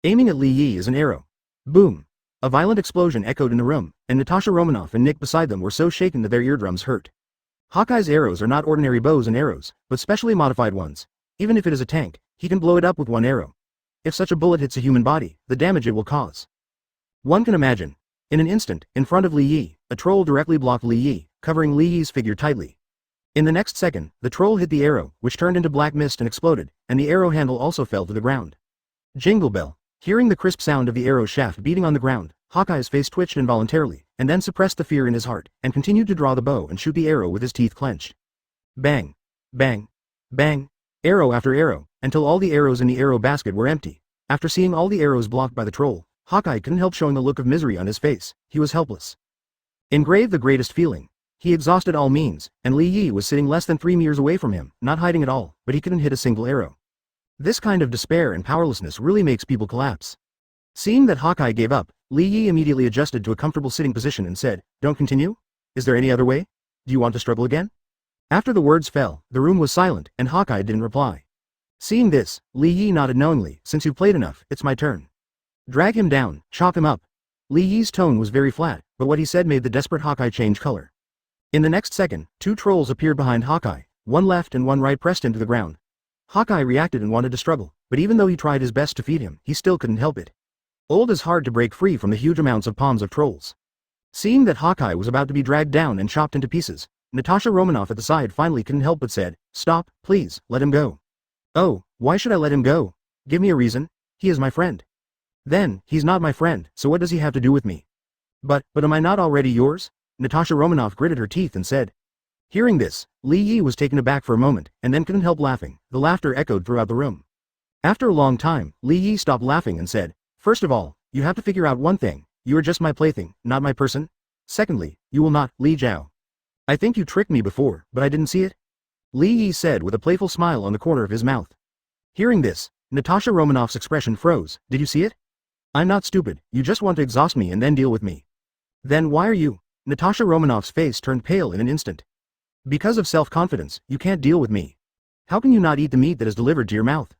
Aiming at Li Yi as an arrow. Boom! A violent explosion echoed in the room, and Natasha Romanoff and Nick beside them were so shaken that their eardrums hurt. Hawkeye's arrows are not ordinary bows and arrows, but specially modified ones. Even if it is a tank, he can blow it up with one arrow. If such a bullet hits a human body, the damage it will cause. One can imagine. In an instant, in front of Li Yi, a troll directly blocked Li Yi, covering Li Yi's figure tightly. In the next second, the troll hit the arrow, which turned into black mist and exploded, and the arrow handle also fell to the ground. Jingle bell. Hearing the crisp sound of the arrow shaft beating on the ground, Hawkeye's face twitched involuntarily, and then suppressed the fear in his heart, and continued to draw the bow and shoot the arrow with his teeth clenched. Bang! Bang! Bang! Arrow after arrow, until all the arrows in the arrow basket were empty. After seeing all the arrows blocked by the troll, Hawkeye couldn't help showing the look of misery on his face. He was helpless. Engraved the greatest feeling. He exhausted all means, and Li Yi was sitting less than 3 meters away from him, not hiding at all, but he couldn't hit a single arrow. This kind of despair and powerlessness really makes people collapse. Seeing that Hawkeye gave up, Li Yi immediately adjusted to a comfortable sitting position and said, "Don't continue? Is there any other way? Do you want to struggle again?" After the words fell, the room was silent, and Hawkeye didn't reply. Seeing this, Li Yi nodded knowingly. "Since you've played enough, it's my turn. Drag him down, chop him up." Li Yi's tone was very flat, but what he said made the desperate Hawkeye change color. In the next second, 2 trolls appeared behind Hawkeye, one left and one right pressed into the ground. Hawkeye reacted and wanted to struggle, but even though he tried his best to feed him, he still couldn't help it. Old is hard to break free from the huge amounts of palms of trolls. Seeing that Hawkeye was about to be dragged down and chopped into pieces, Natasha Romanoff at the side finally couldn't help but said, "Stop, please, let him go." "Oh, why should I let him go? Give me a reason. He is my friend." "Then, he's not my friend, so what does he have to do with me?" But am I not already yours?" Natasha Romanoff gritted her teeth and said. Hearing this, Li Yi was taken aback for a moment, and then couldn't help laughing. The laughter echoed throughout the room. After a long time, Li Yi stopped laughing and said, "First of all, you have to figure out one thing. You are just my plaything, not my person. Secondly, you will not, Li Jiao. I think you tricked me before, but I didn't see it," Li Yi said with a playful smile on the corner of his mouth. Hearing this, Natasha Romanoff's expression froze. "Did you see it? I'm not stupid. You just want to exhaust me and then deal with me. Then why are you?" Natasha Romanoff's face turned pale in an instant. "Because of self-confidence, you can't deal with me. How can you not eat the meat that is delivered to your mouth?"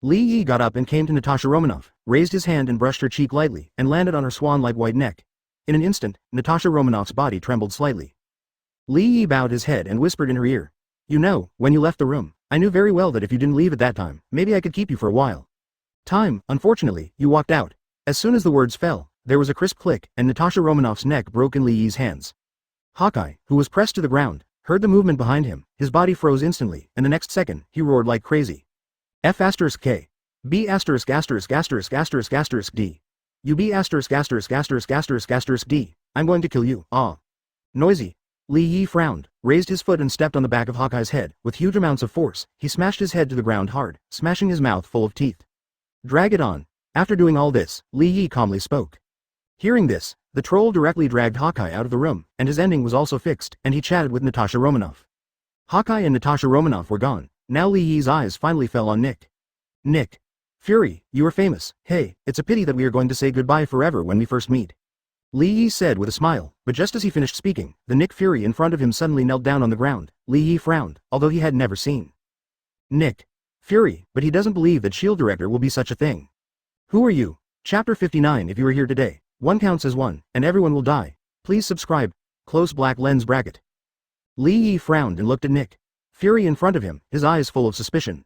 Li Yi got up and came to Natasha Romanoff, raised his hand and brushed her cheek lightly, and landed on her swan-like white neck. In an instant, Natasha Romanoff's body trembled slightly. Li Yi bowed his head and whispered in her ear, "You know, when you left the room, I knew very well that if you didn't leave at that time, maybe I could keep you for a while. Unfortunately, you walked out." As soon as the words fell, there was a crisp click, and Natasha Romanoff's neck broke in Li Yi's hands. Hawkeye, who was pressed to the ground, heard the movement behind him. His body froze instantly, and the next second, he roared like crazy. F***K. B*************D. You B***********D. I'm going to kill you. Ah. Noisy. Li Yi frowned, raised his foot and stepped on the back of Hawkeye's head. With huge amounts of force, he smashed his head to the ground hard, smashing his mouth full of teeth. "Drag it on." After doing all this, Li Yi calmly spoke. Hearing this, the troll directly dragged Hawkeye out of the room, and his ending was also fixed, and he chatted with Natasha Romanoff. Hawkeye and Natasha Romanoff were gone. Now Li Yi's eyes finally fell on Nick. "Nick. Fury, you are famous. Hey, it's a pity that we are going to say goodbye forever when we first meet," Li Yi said with a smile, but just as he finished speaking, the Nick Fury in front of him suddenly knelt down on the ground. Li Yi frowned, although he had never seen Nick Fury, but he doesn't believe that S.H.I.E.L.D. director will be such a thing. Who are you? Chapter 59. If you are here today, one counts as one, and everyone will die. Please subscribe. Close black lens bracket. Li Yi frowned and looked at Nick Fury in front of him, his eyes full of suspicion.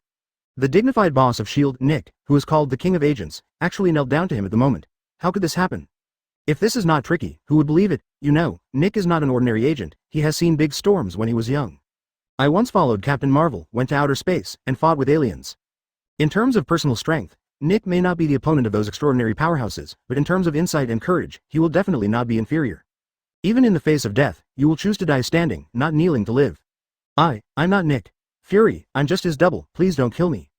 The dignified boss of S.H.I.E.L.D., Nick, who is called the King of Agents, actually knelt down to him at the moment. How could this happen? If this is not tricky, who would believe it? You know, Nick is not an ordinary agent. He has seen big storms when he was young. I once followed Captain Marvel, went to outer space, and fought with aliens. In terms of personal strength, Nick may not be the opponent of those extraordinary powerhouses, but in terms of insight and courage, he will definitely not be inferior. Even in the face of death, you will choose to die standing, not kneeling to live. I'm not Nick Fury, I'm just his double. Please don't kill me.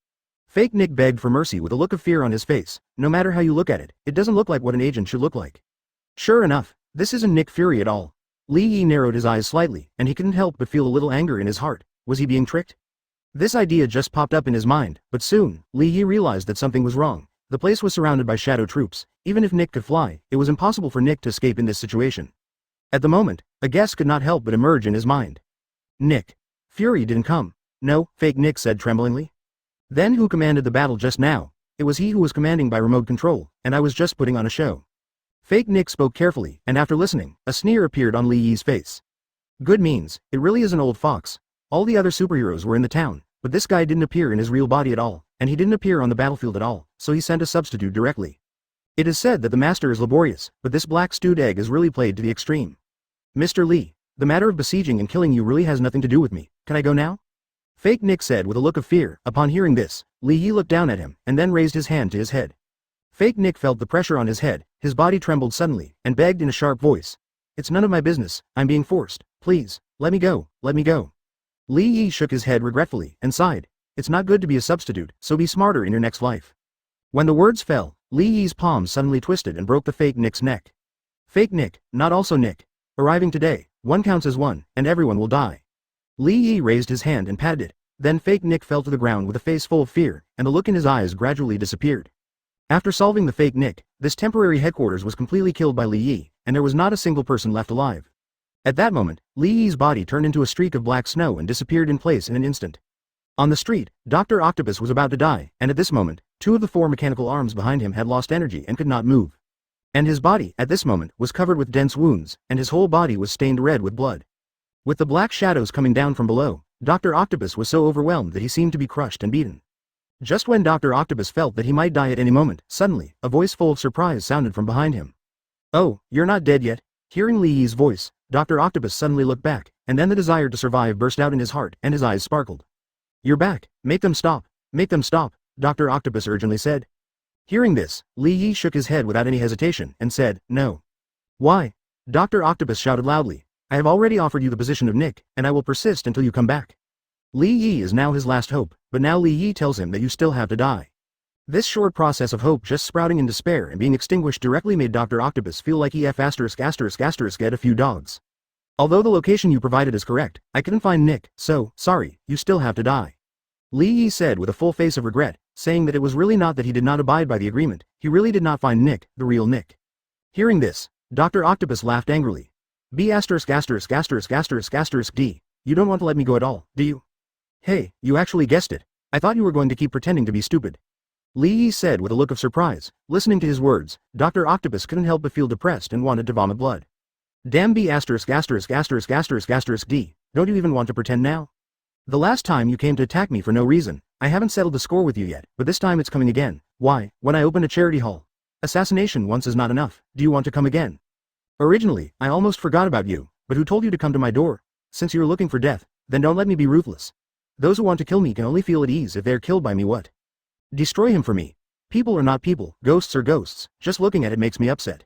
Fake Nick begged for mercy with a look of fear on his face. No matter how you look at it, it doesn't look like what an agent should look like. Sure enough, this isn't Nick Fury at all. Li Yi narrowed his eyes slightly, and he couldn't help but feel a little anger in his heart. Was he being tricked? This idea just popped up in his mind, but soon, Li Yi realized that something was wrong. The place was surrounded by shadow troops. Even if Nick could fly, it was impossible for Nick to escape in this situation. At the moment, A guess could not help but emerge in his mind. Nick. Fury didn't come. No, fake Nick said tremblingly. Then who commanded the battle just now? It was he who was commanding by remote control, and I was just putting on a show. Fake Nick spoke carefully, and after listening, a sneer appeared on Li Yi's face. Good means, it really is an old fox. All the other superheroes were in the town, but this guy didn't appear in his real body at all, and he didn't appear on the battlefield at all, so he sent a substitute directly. It is said that the master is laborious, but this black stewed egg is really played to the extreme. Mr. Lee, the matter of besieging and killing you really has nothing to do with me. Can I go now? Fake Nick said with a look of fear. Upon hearing this, Li Yi looked down at him, and then raised his hand to his head. Fake Nick felt the pressure on his head, his body trembled suddenly, and begged in a sharp voice. It's none of my business, I'm being forced, please, let me go, let me go. Li Yi shook his head regretfully, and sighed. It's not good to be a substitute, so be smarter in your next life. When the words fell, Li Yi's palms suddenly twisted and broke the fake Nick's neck. Fake Nick, not also Nick. Arriving today, one counts as one, and everyone will die. Li Yi raised his hand and patted it, then fake Nick fell to the ground with a face full of fear, and the look in his eyes gradually disappeared. After solving the fake Nick, this temporary headquarters was completely killed by Li Yi, and there was not a single person left alive. At that moment, Li Yi's body turned into a streak of black snow and disappeared in place in an instant. On the street, Dr. Octopus was about to die, and at this moment, 2 of the 4 mechanical arms behind him had lost energy and could not move. And his body, at this moment, was covered with dense wounds, and his whole body was stained red with blood. With the black shadows coming down from below, Dr. Octopus was so overwhelmed that he seemed to be crushed and beaten. Just when Dr. Octopus felt that he might die at any moment, suddenly, a voice full of surprise sounded from behind him. Oh, you're not dead yet? Hearing Li Yi's voice, Dr. Octopus suddenly looked back, and then the desire to survive burst out in his heart, and his eyes sparkled. You're back, make them stop, Dr. Octopus urgently said. Hearing this, Li Yi shook his head without any hesitation, and said, no. Why? Dr. Octopus shouted loudly. I have already offered you the position of Nick, and I will persist until you come back. Li Yi is now his last hope, but now Li Yi tells him that you still have to die. This short process of hope just sprouting in despair and being extinguished directly made Dr. Octopus feel like he had a few dogs. Although the location you provided is correct, I couldn't find Nick, so, sorry, you still have to die. Li Yi said with a full face of regret, saying that it was really not that he did not abide by the agreement, he really did not find Nick, the real Nick. Hearing this, Dr. Octopus laughed angrily. D. You don't want to let me go at all, do you? Hey, you actually guessed it. I thought you were going to keep pretending to be stupid. Li Yi said with a look of surprise. Listening to his words, Dr. Octopus couldn't help but feel depressed and wanted to vomit blood. Damn D. Don't you even want to pretend now? The last time you came to attack me for no reason, I haven't settled the score with you yet, but this time it's coming again. Why, when I opened a charity hall. Assassination once is not enough, do you want to come again? Originally, I almost forgot about you, but who told you to come to my door? Since you're looking for death, then don't let me be ruthless. Those who want to kill me can only feel at ease if they are killed by me. What? Destroy him for me. People are not people, ghosts are ghosts, just looking at it makes me upset.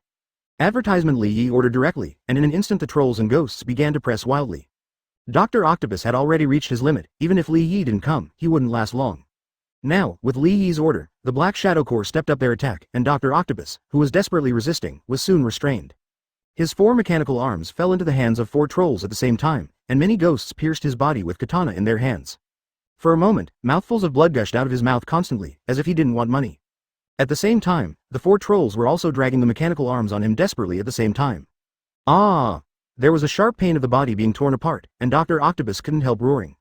Advertisement. Li Yi ordered directly, and in an instant the trolls and ghosts began to press wildly. Dr. Octopus had already reached his limit, even if Li Yi didn't come, he wouldn't last long. Now, with Li Yi's order, the Black Shadow Corps stepped up their attack, and Dr. Octopus, who was desperately resisting, was soon restrained. His 4 mechanical arms fell into the hands of 4 trolls at the same time, and many ghosts pierced his body with katana in their hands. For a moment, mouthfuls of blood gushed out of his mouth constantly, as if he didn't want money. At the same time, the 4 trolls were also dragging the mechanical arms on him desperately at the same time. Ah! There was a sharp pain of the body being torn apart, and Dr. Octopus couldn't help roaring.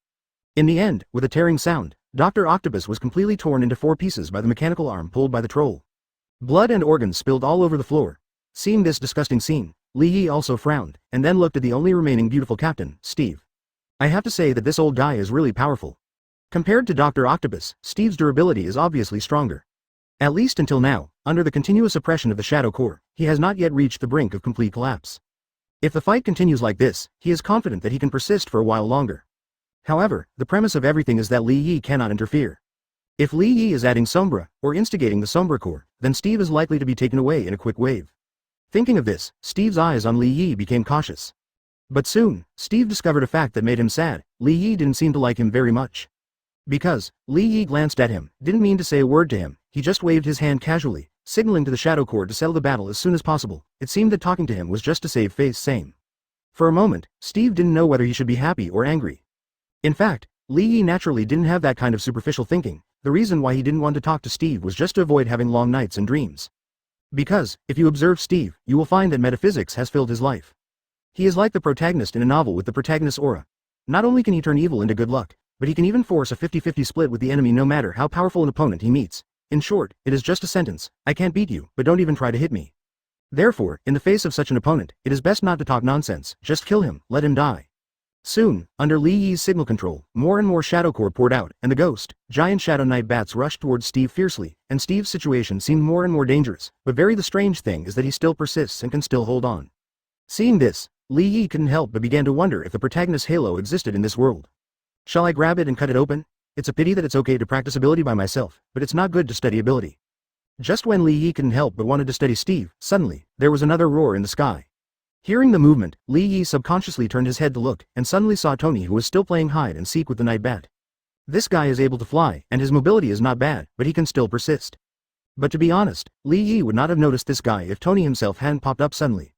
In the end, with a tearing sound, Dr. Octopus was completely torn into 4 pieces by the mechanical arm pulled by the troll. Blood and organs spilled all over the floor. Seeing this disgusting scene, Li Yi also frowned, and then looked at the only remaining beautiful captain, Steve. I have to say that this old guy is really powerful. Compared to Dr. Octopus, Steve's durability is obviously stronger. At least until now, under the continuous oppression of the Shadow Corps, he has not yet reached the brink of complete collapse. If the fight continues like this, he is confident that he can persist for a while longer. However, the premise of everything is that Li Yi cannot interfere. If Li Yi is adding Sombra, or instigating the Sombra Corps, then Steve is likely to be taken away in a quick wave. Thinking of this, Steve's eyes on Li Yi became cautious. But soon, Steve discovered a fact that made him sad. Li Yi didn't seem to like him very much. Because, Li Yi glanced at him, didn't mean to say a word to him, he just waved his hand casually, signaling to the Shadow Corps to settle the battle as soon as possible. It seemed that talking to him was just to save face same. For a moment, Steve didn't know whether he should be happy or angry. In fact, Li Yi naturally didn't have that kind of superficial thinking. The reason why he didn't want to talk to Steve was just to avoid having long nights and dreams. Because, if you observe Steve, you will find that metaphysics has filled his life. He is like the protagonist in a novel with the protagonist's aura. Not only can he turn evil into good luck, but he can even force a 50-50 split with the enemy no matter how powerful an opponent he meets. In short, it is just a sentence: I can't beat you, but don't even try to hit me. Therefore, in the face of such an opponent, it is best not to talk nonsense, just kill him, let him die. Soon, under Li Yi's signal control, more and more shadow core poured out, and the ghost, giant shadow night bats rushed towards Steve fiercely, and Steve's situation seemed more and more dangerous, but the strange thing is that he still persists and can still hold on. Seeing this, Li Yi couldn't help but began to wonder if the protagonist's halo existed in this world. Shall I grab it and cut it open? It's a pity that it's okay to practice ability by myself, but it's not good to study ability. Just when Li Yi couldn't help but wanted to study Steve, suddenly, there was another roar in the sky. Hearing the movement, Li Yi subconsciously turned his head to look, and suddenly saw Tony, who was still playing hide and seek with the night bat. This guy is able to fly, and his mobility is not bad, but he can still persist. But to be honest, Li Yi would not have noticed this guy if Tony himself hadn't popped up suddenly.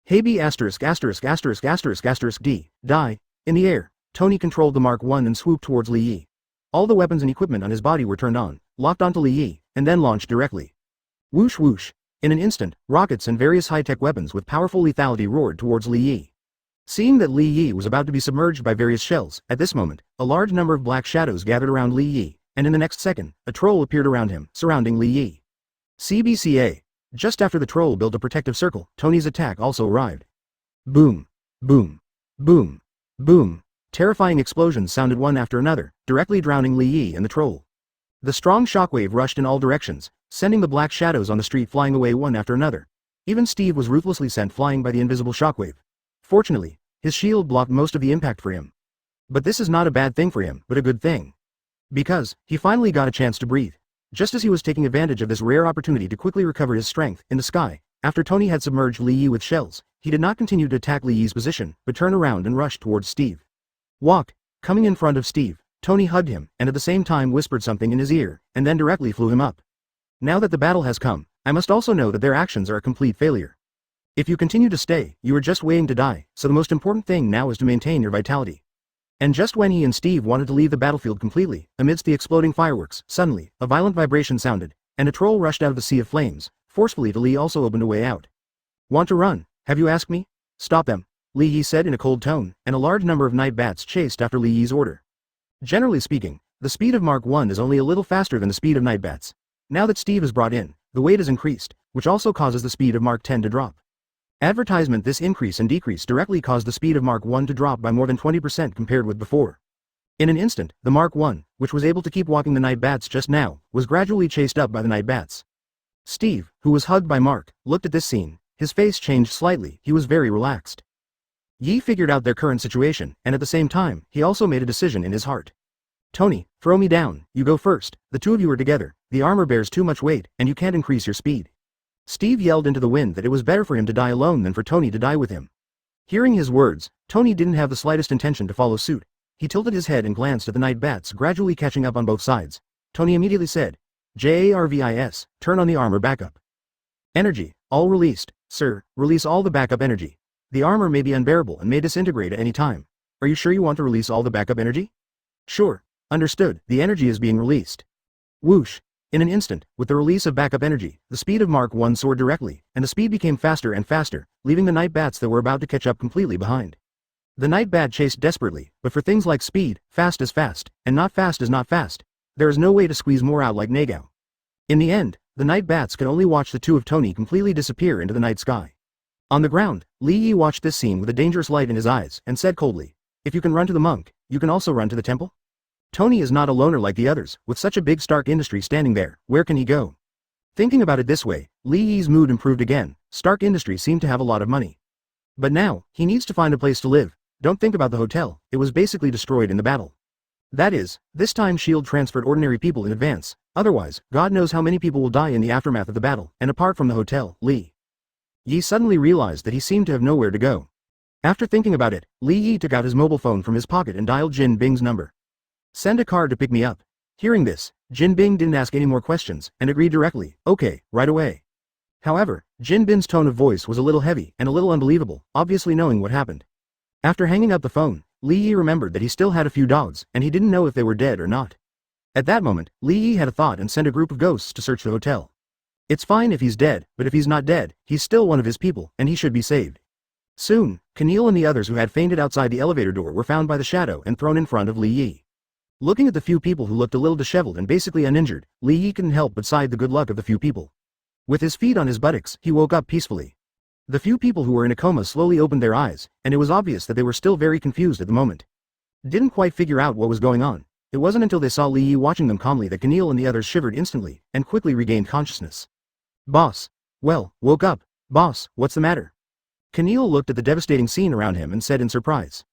Hey B asterisk asterisk asterisk asterisk asterisk D, die. In the air, Tony controlled the Mark I and swooped towards Li Yi. All the weapons and equipment on his body were turned on, locked onto Li Yi, and then launched directly. Whoosh whoosh. In an instant, rockets and various high-tech weapons with powerful lethality roared towards Li Yi. Seeing that Li Yi was about to be submerged by various shells, at this moment, a large number of black shadows gathered around Li Yi, and in the next second, a troll appeared around him, surrounding Li Yi. CBCA. Just after the troll built a protective circle, Tony's attack also arrived. Boom. Boom. Boom. Boom. Terrifying explosions sounded one after another, directly drowning Li Yi and the troll. The strong shockwave rushed in all directions, sending the black shadows on the street flying away one after another. Even Steve was ruthlessly sent flying by the invisible shockwave. Fortunately, his shield blocked most of the impact for him. But this is not a bad thing for him, but a good thing. Because, he finally got a chance to breathe. Just as he was taking advantage of this rare opportunity to quickly recover his strength, in the sky, after Tony had submerged Li Yi with shells, he did not continue to attack Li Yi's position, but turned around and rushed towards Steve. Walk. Coming in front of Steve, Tony hugged him, and at the same time whispered something in his ear, and then directly flew him up. Now that the battle has come, I must also know that their actions are a complete failure. If you continue to stay, you are just waiting to die, so the most important thing now is to maintain your vitality. And just when he and Steve wanted to leave the battlefield completely, amidst the exploding fireworks, suddenly, a violent vibration sounded, and a troll rushed out of the sea of flames. Forcefully, Li also opened a way out. Want to run? Have you asked me? Stop them, Li Yi said in a cold tone, and a large number of night bats chased after Li Yi's order. Generally speaking, the speed of Mark I is only a little faster than the speed of night bats. Now that Steve is brought in, the weight is increased, which also causes the speed of Mark X to drop. Advertisement: this increase and decrease directly caused the speed of Mark I to drop by more than 20% compared with before. In an instant, the Mark I, which was able to keep walking the night bats just now, was gradually chased up by the night bats. Steve, who was hugged by Mark, looked at this scene. His face changed slightly, he was very relaxed. Yi figured out their current situation, and at the same time, he also made a decision in his heart. Tony, throw me down, you go first, the two of you are together, the armor bears too much weight, and you can't increase your speed. Steve yelled into the wind that it was better for him to die alone than for Tony to die with him. Hearing his words, Tony didn't have the slightest intention to follow suit. He tilted his head and glanced at the night bats gradually catching up on both sides. Tony immediately said, "JARVIS, turn on the armor backup. Energy, all released, sir, release all the backup energy. The armor may be unbearable and may disintegrate at any time. Are you sure you want to release all the backup energy?" "Sure. Understood, the energy is being released." Whoosh. In an instant, with the release of backup energy, the speed of Mark I soared directly, and the speed became faster and faster, leaving the night bats that were about to catch up completely behind. The night bat chased desperately, but for things like speed, fast is fast, and not fast is not fast. There is no way to squeeze more out like Nagao. In the end, the night bats could only watch the two of Tony completely disappear into the night sky. On the ground, Li Yi watched this scene with a dangerous light in his eyes, and said coldly, "If you can run to the monk, you can also run to the temple?" Tony is not a loner like the others, with such a big Stark Industry standing there, where can he go? Thinking about it this way, Li Yi's mood improved again. Stark Industries seemed to have a lot of money. But now, he needs to find a place to live. Don't think about the hotel, it was basically destroyed in the battle. That is, this time S.H.I.E.L.D. transferred ordinary people in advance, otherwise, God knows how many people will die in the aftermath of the battle, and apart from the hotel, Li Yi suddenly realized that he seemed to have nowhere to go. After thinking about it, Li Yi took out his mobile phone from his pocket and dialed Jin Bing's number. "Send a car to pick me up." Hearing this, Jin Bing didn't ask any more questions, and agreed directly, "Okay, right away." However, Jin Bing's tone of voice was a little heavy and a little unbelievable, obviously knowing what happened. After hanging up the phone, Li Yi remembered that he still had a few dogs, and he didn't know if they were dead or not. At that moment, Li Yi had a thought and sent a group of ghosts to search the hotel. It's fine if he's dead, but if he's not dead, he's still one of his people, and he should be saved. Soon, Keneal and the others who had fainted outside the elevator door were found by the shadow and thrown in front of Li Yi. Looking at the few people who looked a little disheveled and basically uninjured, Li Yi couldn't help but sigh the good luck of the few people. With his feet on his buttocks, he woke up peacefully. The few people who were in a coma slowly opened their eyes, and it was obvious that they were still very confused at the moment. Didn't quite figure out what was going on. It wasn't until they saw Li Yi watching them calmly that Keneal and the others shivered instantly, and quickly regained consciousness. Boss. Well, woke up. Boss, what's the matter? Keneal looked at the devastating scene around him and said in surprise.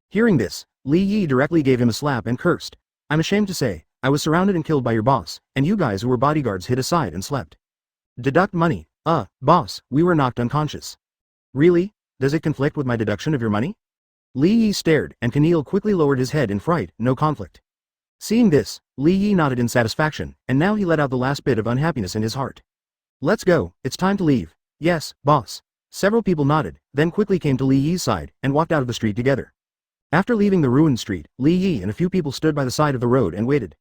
Hearing this, Li Yi directly gave him a slap and cursed. I'm ashamed to say, I was surrounded and killed by your boss, and you guys who were bodyguards hid aside and slept. Deduct money. Boss, we were knocked unconscious. Really? Does it conflict with my deduction of your money? Li Yi stared, and Keneal quickly lowered his head in fright. No conflict. Seeing this, Li Yi nodded in satisfaction, and now he let out the last bit of unhappiness in his heart. Let's go, it's time to leave. Yes, boss. Several people nodded, then quickly came to Li Yi's side, and walked out of the street together. After leaving the ruined street, Li Yi and a few people stood by the side of the road and waited.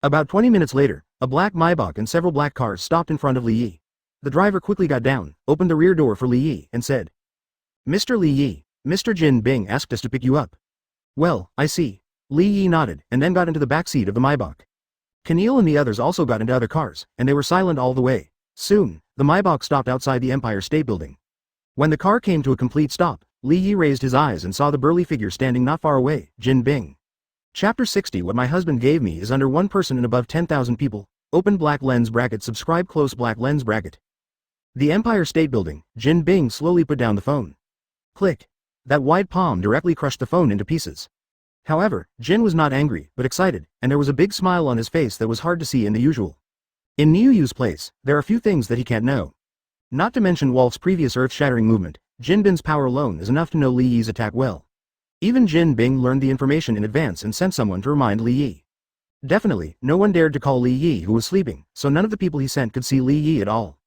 About 20 minutes later, a black Maybach and several black cars stopped in front of Li Yi. The driver quickly got down, opened the rear door for Li Yi, and said, Mr. Li Yi, Mr. Jin Bing asked us to pick you up. Well, I see. Li Yi nodded, and then got into the back seat of the Maybach. Keneal and the others also got into other cars, and they were silent all the way. Soon, the Maybach stopped outside the Empire State Building. When the car came to a complete stop, Li Yi raised his eyes and saw the burly figure standing not far away, Jin Bing. Chapter 60. What my husband gave me is under 1 person and above 10,000 people. Open black lens bracket. Subscribe close black lens bracket. The Empire State Building. Jin Bing slowly put down the phone. Click. That wide palm directly crushed the phone into pieces. However, Jin was not angry, but excited, and there was a big smile on his face that was hard to see in the usual. In Niu Yu's place, there are few things that he can't know. Not to mention Wolf's previous earth-shattering movement, Jin Bin's power alone is enough to know Li Yi's attack well. Even Jin Bing learned the information in advance and sent someone to remind Li Yi. Definitely, no one dared to call Li Yi who was sleeping, so none of the people he sent could see Li Yi at all.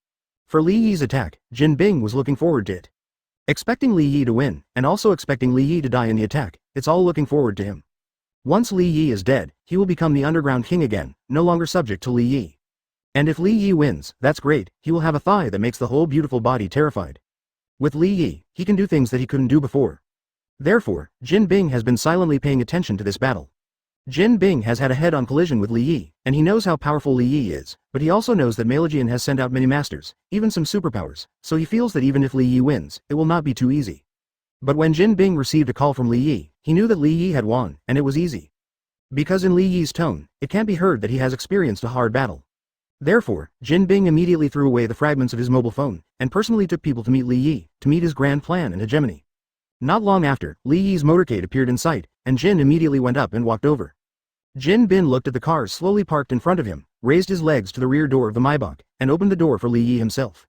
For Li Yi's attack, Jin Bing was looking forward to it. Expecting Li Yi to win, and also expecting Li Yi to die in the attack, it's all looking forward to him. Once Li Yi is dead, he will become the underground king again, no longer subject to Li Yi. And if Li Yi wins, that's great, he will have a thigh that makes the whole beautiful body terrified. With Li Yi, he can do things that he couldn't do before. Therefore, Jin Bing has been silently paying attention to this battle. Jin Bing has had a head-on collision with Li Yi, and he knows how powerful Li Yi is, but he also knows that Meijian has sent out many masters, even some superpowers, so he feels that even if Li Yi wins, it will not be too easy. But when Jin Bing received a call from Li Yi, he knew that Li Yi had won, and it was easy. Because in Li Yi's tone, it can be heard that he has experienced a hard battle. Therefore, Jin Bing immediately threw away the fragments of his mobile phone, and personally took people to meet Li Yi, to meet his grand plan and hegemony. Not long after, Li Yi's motorcade appeared in sight, and Jin immediately went up and walked over. Jin Bin looked at the cars slowly parked in front of him, raised his legs to the rear door of the Maybach, and opened the door for Li Yi himself.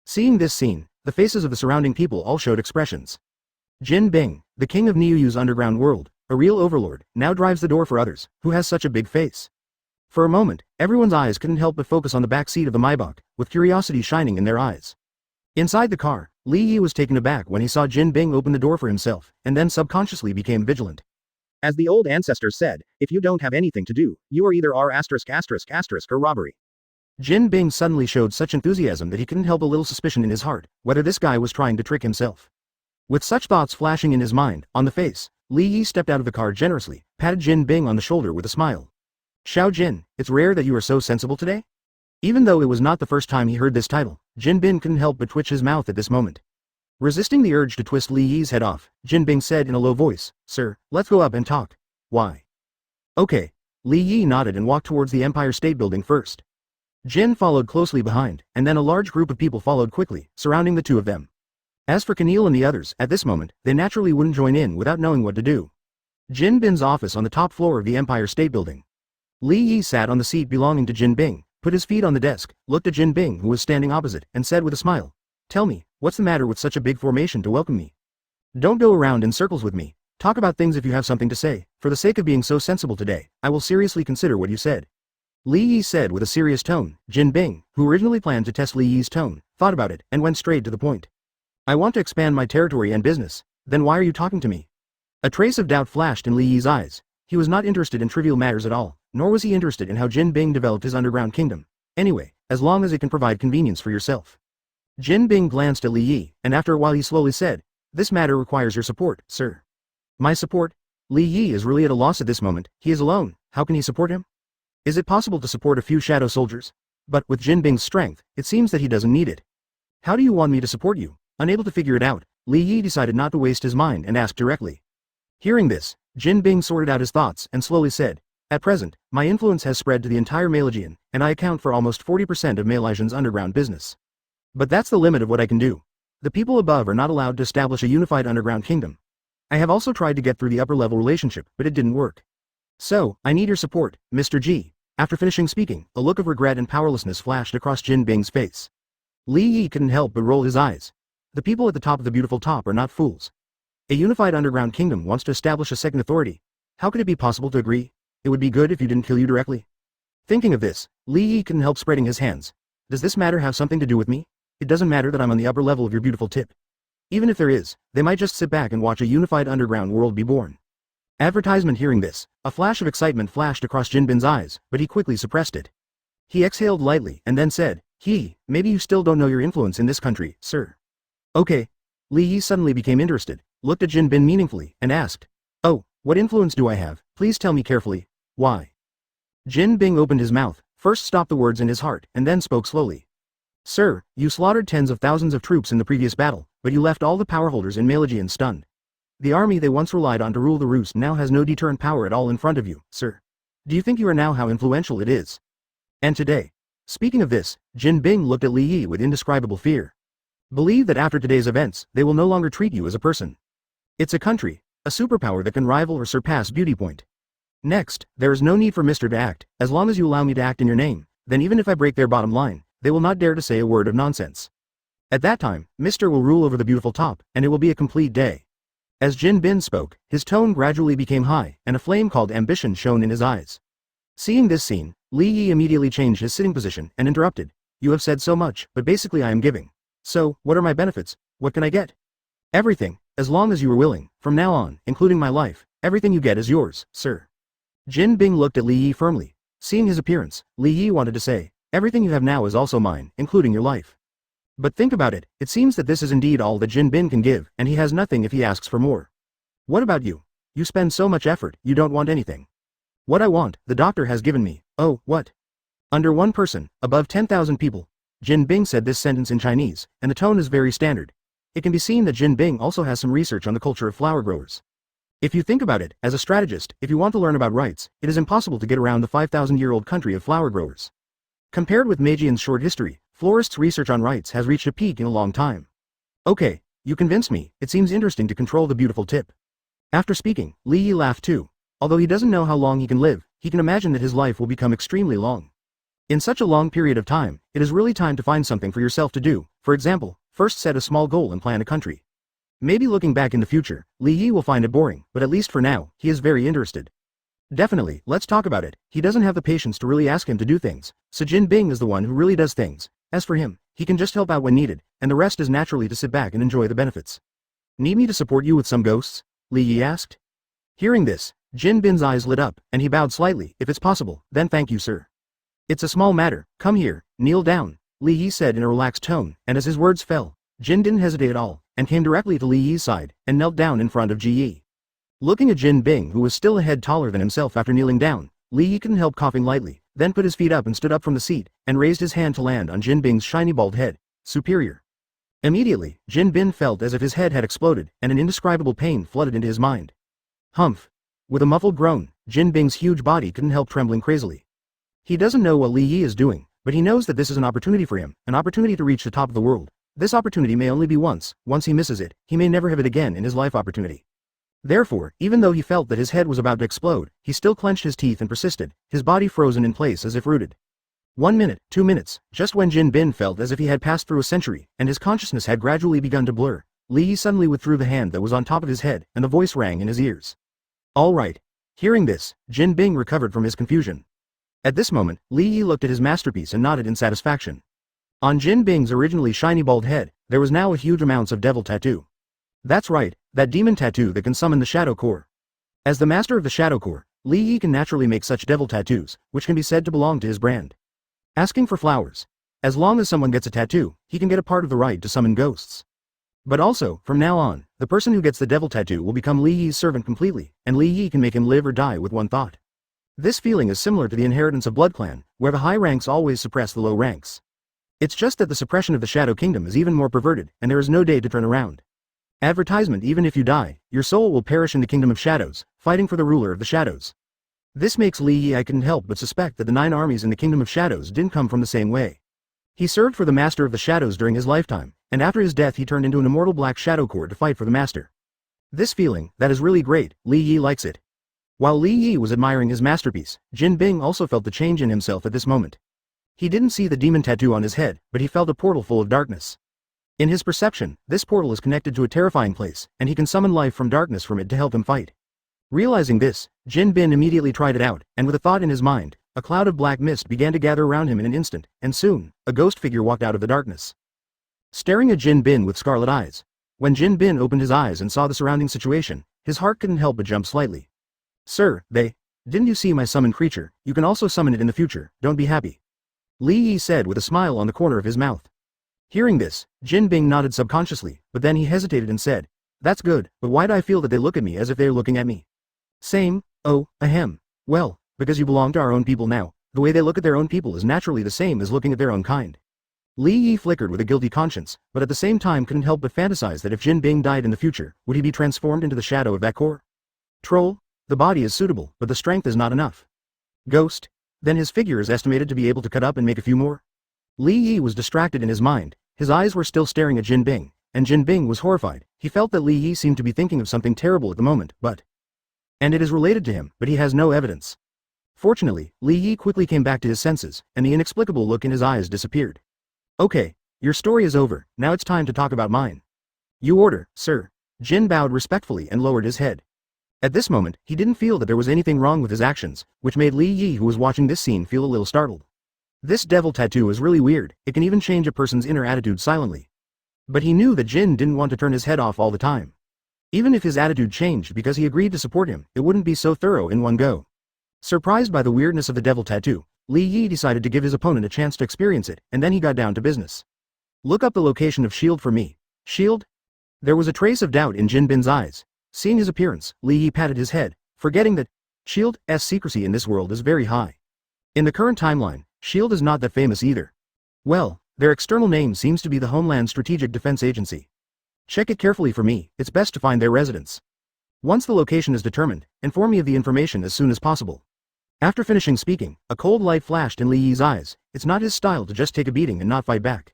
Seeing this scene, the faces of the surrounding people all showed expressions. Jin Bing, the king of Niu Yu's underground world, a real overlord, now drives the door for others, who has such a big face. For a moment, everyone's eyes couldn't help but focus on the back seat of the Maybach, with curiosity shining in their eyes. Inside the car, Li Yi was taken aback when he saw Jin Bing open the door for himself, and then subconsciously became vigilant. As the old ancestors said, if you don't have anything to do, you are either R***** or robbery. Jin Bing suddenly showed such enthusiasm that he couldn't help a little suspicion in his heart, whether this guy was trying to trick himself. With such thoughts flashing in his mind, on the face, Li Yi stepped out of the car generously, patted Jin Bing on the shoulder with a smile. Xiao Jin, it's rare that you are so sensible today? Even though it was not the first time he heard this title, Jin Bing couldn't help but twitch his mouth at this moment. Resisting the urge to twist Li Yi's head off, Jin Bing said in a low voice, Sir, let's go up and talk. Why? Okay. Li Yi nodded and walked towards the Empire State Building first. Jin followed closely behind, and then a large group of people followed quickly, surrounding the two of them. As for Keneal and the others, at this moment, they naturally wouldn't join in without knowing what to do. Jin Bin's office on the top floor of the Empire State Building. Li Yi sat on the seat belonging to Jin Bing, put his feet on the desk, looked at Jin Bing who was standing opposite, and said with a smile, Tell me, what's the matter with such a big formation to welcome me? Don't go around in circles with me, talk about things if you have something to say, for the sake of being so sensible today, I will seriously consider what you said. Li Yi said with a serious tone. Jin Bing, who originally planned to test Li Yi's tone, thought about it, and went straight to the point. I want to expand my territory and business, then why are you talking to me? A trace of doubt flashed in Li Yi's eyes. He was not interested in trivial matters at all, nor was he interested in how Jin Bing developed his underground kingdom. Anyway, as long as it can provide convenience for yourself. Jin Bing glanced at Li Yi, and after a while he slowly said, This matter requires your support, sir. My support? Li Yi is really at a loss at this moment. He is alone. How can he support him? Is it possible to support a few shadow soldiers? But with Jin Bing's strength, it seems that he doesn't need it. How do you want me to support you? Unable to figure it out, Li Yi decided not to waste his mind and asked directly. Hearing this, Jin Bing sorted out his thoughts and slowly said, at present, my influence has spread to the entire Malaysian, and I account for almost 40% of Malaysian's underground business. But that's the limit of what I can do. The people above are not allowed to establish a unified underground kingdom. I have also tried to get through the upper-level relationship, but it didn't work. So, I need your support, Mr. G. After finishing speaking, a look of regret and powerlessness flashed across Jin Bing's face. Li Yi couldn't help but roll his eyes. The people at the top of the beautiful top are not fools. A unified underground kingdom wants to establish a second authority. How could it be possible to agree? It would be good if you didn't kill you directly. Thinking of this, Li Yi couldn't help spreading his hands. Does this matter have something to do with me? It doesn't matter that I'm on the upper level of your beautiful tip. Even if there is, they might just sit back and watch a unified underground world be born. Advertisement. Hearing this, a flash of excitement flashed across Jin Bin's eyes, but he quickly suppressed it. He exhaled lightly and then said, maybe you still don't know your influence in this country, sir. Okay. Li Yi suddenly became interested, looked at Jin Bin meaningfully, and asked, oh, what influence do I have? Please tell me carefully. Why? Jin Bing opened his mouth, first stopped the words in his heart, and then spoke slowly. Sir, you slaughtered tens of thousands of troops in the previous battle, but you left all the powerholders in Malaysian stunned. The army they once relied on to rule the roost now has no deterrent power at all in front of you, sir. Do you think you are now how influential it is? And today. Speaking of this, Jin Bing looked at Li Yi with indescribable fear. Believe that after today's events, they will no longer treat you as a person. It's a country, a superpower that can rival or surpass Beauty Point. Next, there is no need for Mr. to act. As long as you allow me to act in your name, then even if I break their bottom line, they will not dare to say a word of nonsense. At that time, Mr. will rule over the beautiful top, and it will be a complete day. As Jin Bin spoke, his tone gradually became high, and a flame called ambition shone in his eyes. Seeing this scene, Li Yi immediately changed his sitting position and interrupted. You have said so much, but basically I am giving. So, what are my benefits? What can I get? Everything, as long as you are willing. From now on, including my life, everything you get is yours, sir. Jin Bing looked at Li Yi firmly. Seeing his appearance, Li Yi wanted to say, everything you have now is also mine, including your life. But think about it, it seems that this is indeed all that Jin Bin can give, and he has nothing if he asks for more. What about you? You spend so much effort, you don't want anything. What I want, the doctor has given me. Oh, what? Under one person, above 10,000 people. Jin Bing said this sentence in Chinese, and the tone is very standard. It can be seen that Jin Bing also has some research on the culture of flower growers. If you think about it, as a strategist, if you want to learn about rights, it is impossible to get around the 5,000-year-old country of flower growers. Compared with Meijian's short history, florists' research on rights has reached a peak in a long time. Okay, you convinced me. It seems interesting to control the beautiful tip. After speaking, Li Yi laughed too. Although he doesn't know how long he can live, he can imagine that his life will become extremely long. In such a long period of time, it is really time to find something for yourself to do. For example, first set a small goal and plan a country. Maybe looking back in the future, Li Yi will find it boring, but at least for now, he is very interested. Definitely, let's talk about it. He doesn't have the patience to really ask him to do things, so Jin Bing is the one who really does things. As for him, he can just help out when needed, and the rest is naturally to sit back and enjoy the benefits. Need me to support you with some ghosts? Li Yi asked. Hearing this, Jin Bin's eyes lit up, and he bowed slightly. If it's possible, then thank you, sir. It's a small matter. Come here, kneel down, Li Yi said in a relaxed tone, and as his words fell, Jin didn't hesitate at all, and came directly to Li Yi's side, and knelt down in front of Ji Yi. Looking at Jin Bing, who was still a head taller than himself after kneeling down, Li Yi couldn't help coughing lightly, then put his feet up and stood up from the seat, and raised his hand to land on Jin Bing's shiny bald head. Superior. Immediately, Jin Bin felt as if his head had exploded, and an indescribable pain flooded into his mind. Humph. With a muffled groan, Jin Bing's huge body couldn't help trembling crazily. He doesn't know what Li Yi is doing, but he knows that this is an opportunity for him, an opportunity to reach the top of the world. This opportunity may only be once he misses it, he may never have it again in his life opportunity. Therefore, even though he felt that his head was about to explode, he still clenched his teeth and persisted, his body frozen in place as if rooted. 1 minute, 2 minutes, just when Jin Bin felt as if he had passed through a century, and his consciousness had gradually begun to blur, Li Yi suddenly withdrew the hand that was on top of his head, and the voice rang in his ears. All right. Hearing this, Jin Bing recovered from his confusion. At this moment, Li Yi looked at his masterpiece and nodded in satisfaction. On Jin Bing's originally shiny bald head, there was now a huge amounts of devil tattoo. That's right, that demon tattoo that can summon the Shadow Core. As the master of the Shadow Core, Li Yi can naturally make such devil tattoos, which can be said to belong to his brand. Asking for flowers. As long as someone gets a tattoo, he can get a part of the right to summon ghosts. But also, from now on, the person who gets the devil tattoo will become Li Yi's servant completely, and Li Yi can make him live or die with one thought. This feeling is similar to the inheritance of Blood Clan, where the high ranks always suppress the low ranks. It's just that the suppression of the Shadow Kingdom is even more perverted, and there is no day to turn around. Advertisement: even if you die, your soul will perish in the Kingdom of Shadows, fighting for the ruler of the Shadows. This makes Li Yi. I couldn't help but suspect that the 9 armies in the Kingdom of Shadows didn't come from the same way. He served for the Master of the Shadows during his lifetime, and after his death he turned into an immortal Black Shadow Core to fight for the Master. This feeling, that is really great, Li Yi likes it. While Li Yi was admiring his masterpiece, Jin Bing also felt the change in himself at this moment. He didn't see the demon tattoo on his head, but he felt a portal full of darkness. In his perception, this portal is connected to a terrifying place, and he can summon life from darkness from it to help him fight. Realizing this, Jin Bin immediately tried it out, and with a thought in his mind, a cloud of black mist began to gather around him in an instant, and soon, a ghost figure walked out of the darkness. Staring at Jin Bin with scarlet eyes. When Jin Bin opened his eyes and saw the surrounding situation, his heart couldn't help but jump slightly. Sir, didn't you see my summoned creature? You can also summon it in the future, don't be happy. Li Yi said with a smile on the corner of his mouth. Hearing this, Jin Bing nodded subconsciously, but then he hesitated and said, that's good, but why do I feel that they look at me as if they are looking at me? Same, oh, ahem. Well, because you belong to our own people now, the way they look at their own people is naturally the same as looking at their own kind. Li Yi flickered with a guilty conscience, but at the same time couldn't help but fantasize that if Jin Bing died in the future, would he be transformed into the shadow of that core? Troll? The body is suitable, but the strength is not enough. Ghost? Then his figure is estimated to be able to cut up and make a few more? Li Yi was distracted in his mind, his eyes were still staring at Jin Bing, and Jin Bing was horrified. He felt that Li Yi seemed to be thinking of something terrible at the moment, and it is related to him, but he has no evidence. Fortunately, Li Yi quickly came back to his senses, and the inexplicable look in his eyes disappeared. Okay, your story is over, now it's time to talk about mine. You order, sir. Jin bowed respectfully and lowered his head. At this moment, he didn't feel that there was anything wrong with his actions, which made Li Yi, who was watching this scene, feel a little startled. This devil tattoo is really weird, it can even change a person's inner attitude silently. But he knew that Jin didn't want to turn his head off all the time. Even if his attitude changed because he agreed to support him, it wouldn't be so thorough in one go. Surprised by the weirdness of the devil tattoo, Li Yi decided to give his opponent a chance to experience it, and then he got down to business. Look up the location of Shield for me. Shield? There was a trace of doubt in Jin Bin's eyes. Seeing his appearance, Li Yi patted his head, forgetting that Shield's secrecy in this world is very high. In the current timeline, Shield is not that famous either. Well, their external name seems to be the Homeland Strategic Defense Agency. Check it carefully for me, it's best to find their residence. Once the location is determined, inform me of the information as soon as possible. After finishing speaking, a cold light flashed in Li Yi's eyes. It's not his style to just take a beating and not fight back.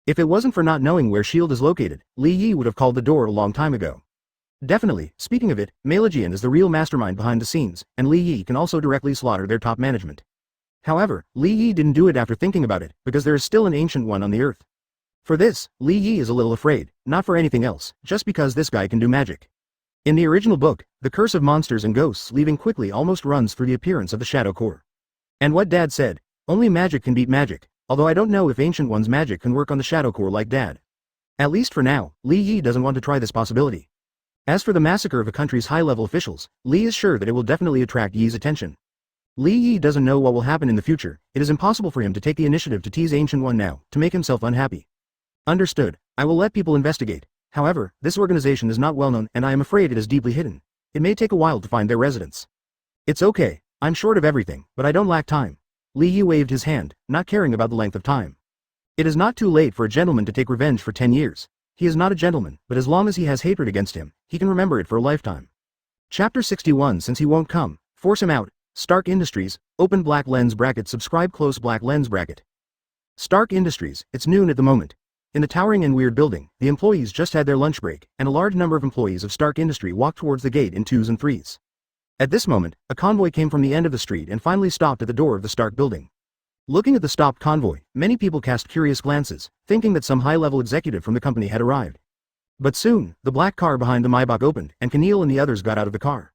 If it wasn't for not knowing where Shield is located, Li Yi would have called the door a long time ago. Definitely, speaking of it, Meilejian is the real mastermind behind the scenes, and Li Yi can also directly slaughter their top management. However, Li Yi didn't do it after thinking about it, because there is still an ancient one on the earth. For this, Li Yi is a little afraid, not for anything else, just because this guy can do magic. In the original book, the curse of monsters and ghosts leaving quickly almost runs through the appearance of the Shadow Core. And what Dad said, only magic can beat magic, although I don't know if Ancient One's magic can work on the Shadow Core like Dad. At least for now, Li Yi doesn't want to try this possibility. As for the massacre of a country's high-level officials, Li is sure that it will definitely attract Yi's attention. Li Yi doesn't know what will happen in the future, it is impossible for him to take the initiative to tease Ancient One now, to make himself unhappy. Understood, I will let people investigate. However, this organization is not well known and I am afraid it is deeply hidden. It may take a while to find their residence. It's okay, I'm short of everything, but I don't lack time. Li Yi waved his hand, not caring about the length of time. It is not too late for a gentleman to take revenge for 10 years. He is not a gentleman, but as long as he has hatred against him, he can remember it for a lifetime. Chapter 61. Since he won't come, force him out. Stark Industries, open black lens bracket, subscribe close black lens bracket. Stark Industries, it's noon at the moment. In the towering and weird building, the employees just had their lunch break, and a large number of employees of Stark Industry walked towards the gate in 2s and 3s. At this moment, a convoy came from the end of the street and finally stopped at the door of the Stark building. Looking at the stopped convoy, many people cast curious glances, thinking that some high-level executive from the company had arrived. But soon, the black car behind the Maybach opened, and Keneal and the others got out of the car.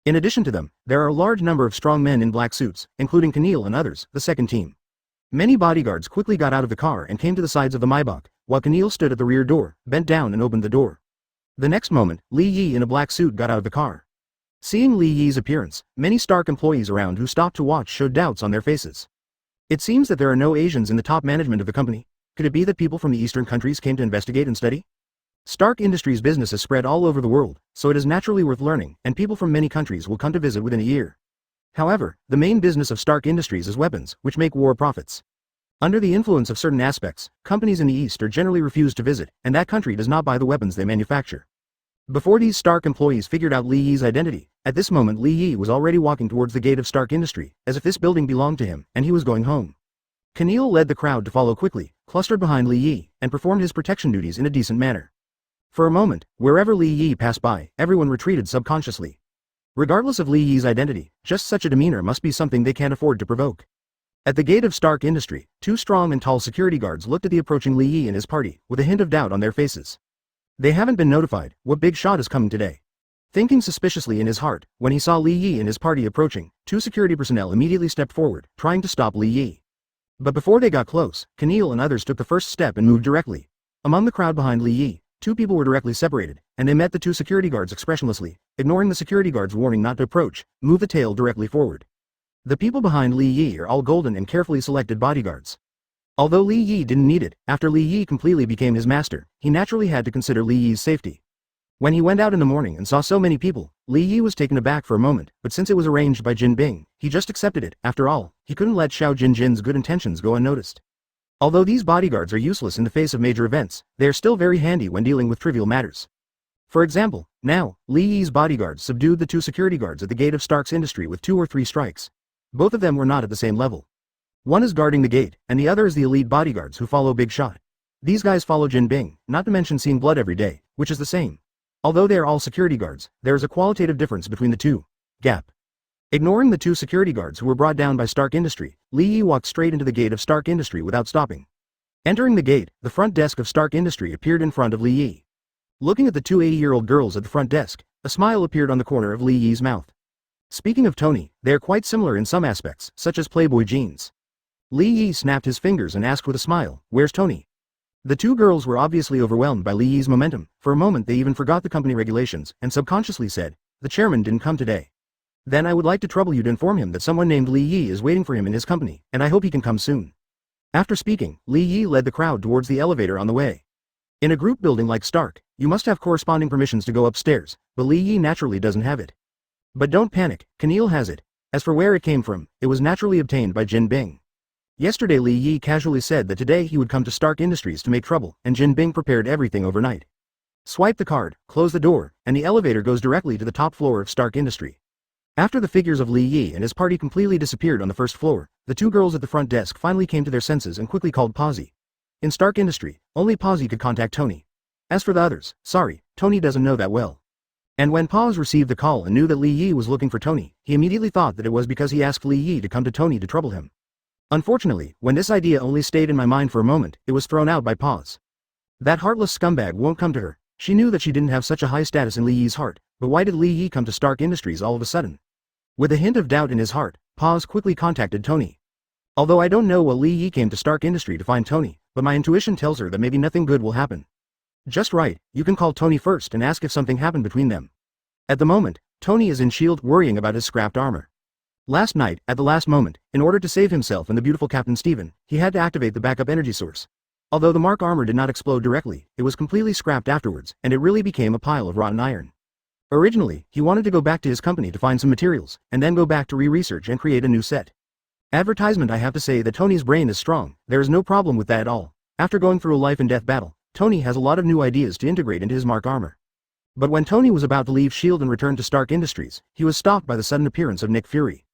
In addition to them, there are a large number of strong men in black suits, including Keneal and others, the second team. Many bodyguards quickly got out of the car and came to the sides of the Maybach, while Keneal stood at the rear door, bent down and opened the door. The next moment, Li Yi in a black suit got out of the car. Seeing Li Yi's appearance, many Stark employees around who stopped to watch showed doubts on their faces. It seems that there are no Asians in the top management of the company. Could it be that people from the eastern countries came to investigate and study? Stark Industries' business is spread all over the world, so it is naturally worth learning, and people from many countries will come to visit within a year. However, the main business of Stark Industries is weapons, which make war profits. Under the influence of certain aspects, companies in the East are generally refused to visit, and that country does not buy the weapons they manufacture. Before these Stark employees figured out Li Yi's identity, at this moment Li Yi was already walking towards the gate of Stark Industry, as if this building belonged to him, and he was going home. Keneal led the crowd to follow quickly, clustered behind Li Yi, and performed his protection duties in a decent manner. For a moment, wherever Li Yi passed by, everyone retreated subconsciously. Regardless of Li Yi's identity, just such a demeanor must be something they can't afford to provoke. At the gate of Stark Industry, two strong and tall security guards looked at the approaching Li Yi and his party, with a hint of doubt on their faces. They haven't been notified. What big shot is coming today? Thinking suspiciously in his heart, when he saw Li Yi and his party approaching, two security personnel immediately stepped forward, trying to stop Li Yi. But before they got close, Keneal and others took the first step and moved directly. Among the crowd behind Li Yi, two people were directly separated, and they met the two security guards expressionlessly, ignoring the security guard's warning not to approach, move the tail directly forward. The people behind Li Yi are all golden and carefully selected bodyguards. Although Li Yi didn't need it, after Li Yi completely became his master, he naturally had to consider Li Yi's safety. When he went out in the morning and saw so many people, Li Yi was taken aback for a moment, but since it was arranged by Jin Bing, he just accepted it. After all, he couldn't let Xiao Jin's good intentions go unnoticed. Although these bodyguards are useless in the face of major events, they are still very handy when dealing with trivial matters. For example, now, Li Yi's bodyguards subdued the two security guards at the gate of Stark's Industry with 2 or 3 strikes. Both of them were not at the same level. One is guarding the gate, and the other is the elite bodyguards who follow Big Shot. These guys follow Jin Bing, not to mention seeing blood every day, which is the same. Although they are all security guards, there is a qualitative difference between the two. Gap. Ignoring the two security guards who were brought down by Stark Industry, Li Yi walked straight into the gate of Stark Industry without stopping. Entering the gate, the front desk of Stark Industry appeared in front of Li Yi. Looking at the two 80-year-old girls at the front desk, a smile appeared on the corner of Li Yi's mouth. Speaking of Tony, they are quite similar in some aspects, such as Playboy jeans. Li Yi snapped his fingers and asked with a smile, "Where's Tony?" The two girls were obviously overwhelmed by Li Yi's momentum. For a moment they even forgot the company regulations, and subconsciously said, "The chairman didn't come today." "Then I would like to trouble you to inform him that someone named Li Yi is waiting for him in his company, and I hope he can come soon." After speaking, Li Yi led the crowd towards the elevator on the way. In a group building like Stark, you must have corresponding permissions to go upstairs, but Li Yi naturally doesn't have it. But don't panic, Keneal has it. As for where it came from, it was naturally obtained by Jin Bing. Yesterday Li Yi casually said that today he would come to Stark Industries to make trouble, and Jin Bing prepared everything overnight. Swipe the card, close the door, and the elevator goes directly to the top floor of Stark Industry. After the figures of Li Yi and his party completely disappeared on the first floor, the two girls at the front desk finally came to their senses and quickly called Posy. In Stark Industry, only Posy could contact Tony. As for the others, sorry, Tony doesn't know that well. And when Paz received the call and knew that Li Yi was looking for Tony, he immediately thought that it was because he asked Li Yi to come to Tony to trouble him. Unfortunately, when this idea only stayed in my mind for a moment, it was thrown out by Paz. That heartless scumbag won't come to her. She knew that she didn't have such a high status in Li Yi's heart, but why did Li Yi come to Stark Industries all of a sudden? With a hint of doubt in his heart, Paz quickly contacted Tony. Although I don't know what Li Yi came to Stark Industry to find Tony, but my intuition tells her that maybe nothing good will happen. Just right, you can call Tony first and ask if something happened between them. At the moment, Tony is in S.H.I.E.L.D. worrying about his scrapped armor. Last night, at the last moment, in order to save himself and the beautiful Captain Steven, he had to activate the backup energy source. Although the Mark armor did not explode directly, it was completely scrapped afterwards, and it really became a pile of rotten iron. Originally, he wanted to go back to his company to find some materials, and then go back to re-research and create a new set. Advertisement. I have to say that Tony's brain is strong, there is no problem with that at all. After going through a life and death battle, Tony has a lot of new ideas to integrate into his Mark armor. But when Tony was about to leave S.H.I.E.L.D. and return to Stark Industries, he was stopped by the sudden appearance of Nick Fury.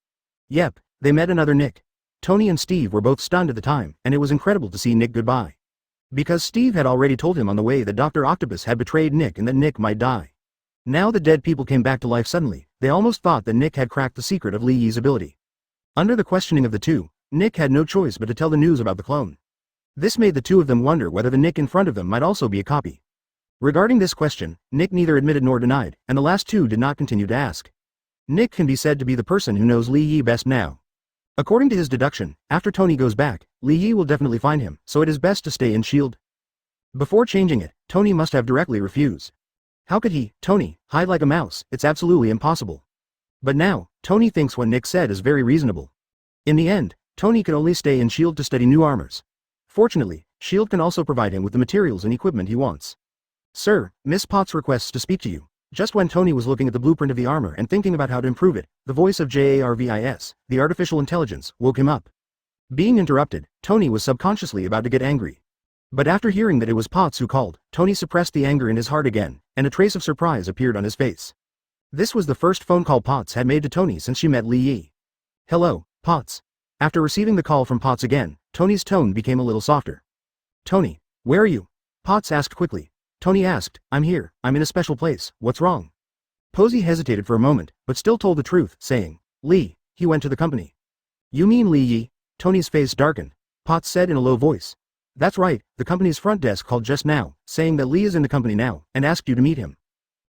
Yep, they met another Nick. Tony and Steve were both stunned at the time, and it was incredible to see Nick goodbye. Because Steve had already told him on the way that Dr. Octopus had betrayed Nick and that Nick might die. Now the dead people came back to life suddenly, they almost thought that Nick had cracked the secret of Li Yi's ability. Under the questioning of the two, Nick had no choice but to tell the news about the clone. This made the two of them wonder whether the Nick in front of them might also be a copy. Regarding this question, Nick neither admitted nor denied, and the last two did not continue to ask. Nick can be said to be the person who knows Li Yi best now. According to his deduction, after Tony goes back, Li Yi will definitely find him, so it is best to stay in S.H.I.E.L.D. Before changing it, Tony must have directly refused. How could he, Tony, hide like a mouse? It's absolutely impossible. But now, Tony thinks what Nick said is very reasonable. In the end, Tony can only stay in S.H.I.E.L.D. to study new armors. Fortunately, S.H.I.E.L.D. can also provide him with the materials and equipment he wants. Sir, Miss Potts requests to speak to you. Just when Tony was looking at the blueprint of the armor and thinking about how to improve it, the voice of JARVIS, the artificial intelligence, woke him up. Being interrupted, Tony was subconsciously about to get angry. But after hearing that it was Potts who called, Tony suppressed the anger in his heart again, and a trace of surprise appeared on his face. This was the first phone call Potts had made to Tony since she met Lei Yi. Hello, Potts. After receiving the call from Potts again, Tony's tone became a little softer. Tony, where are you? Potts asked quickly. Tony asked, I'm here, I'm in a special place, what's wrong? Posey hesitated for a moment, but still told the truth, saying, Lee, he went to the company. You mean Lei Yi? Tony's face darkened. Potts said in a low voice. That's right, the company's front desk called just now, saying that Lee is in the company now, and asked you to meet him.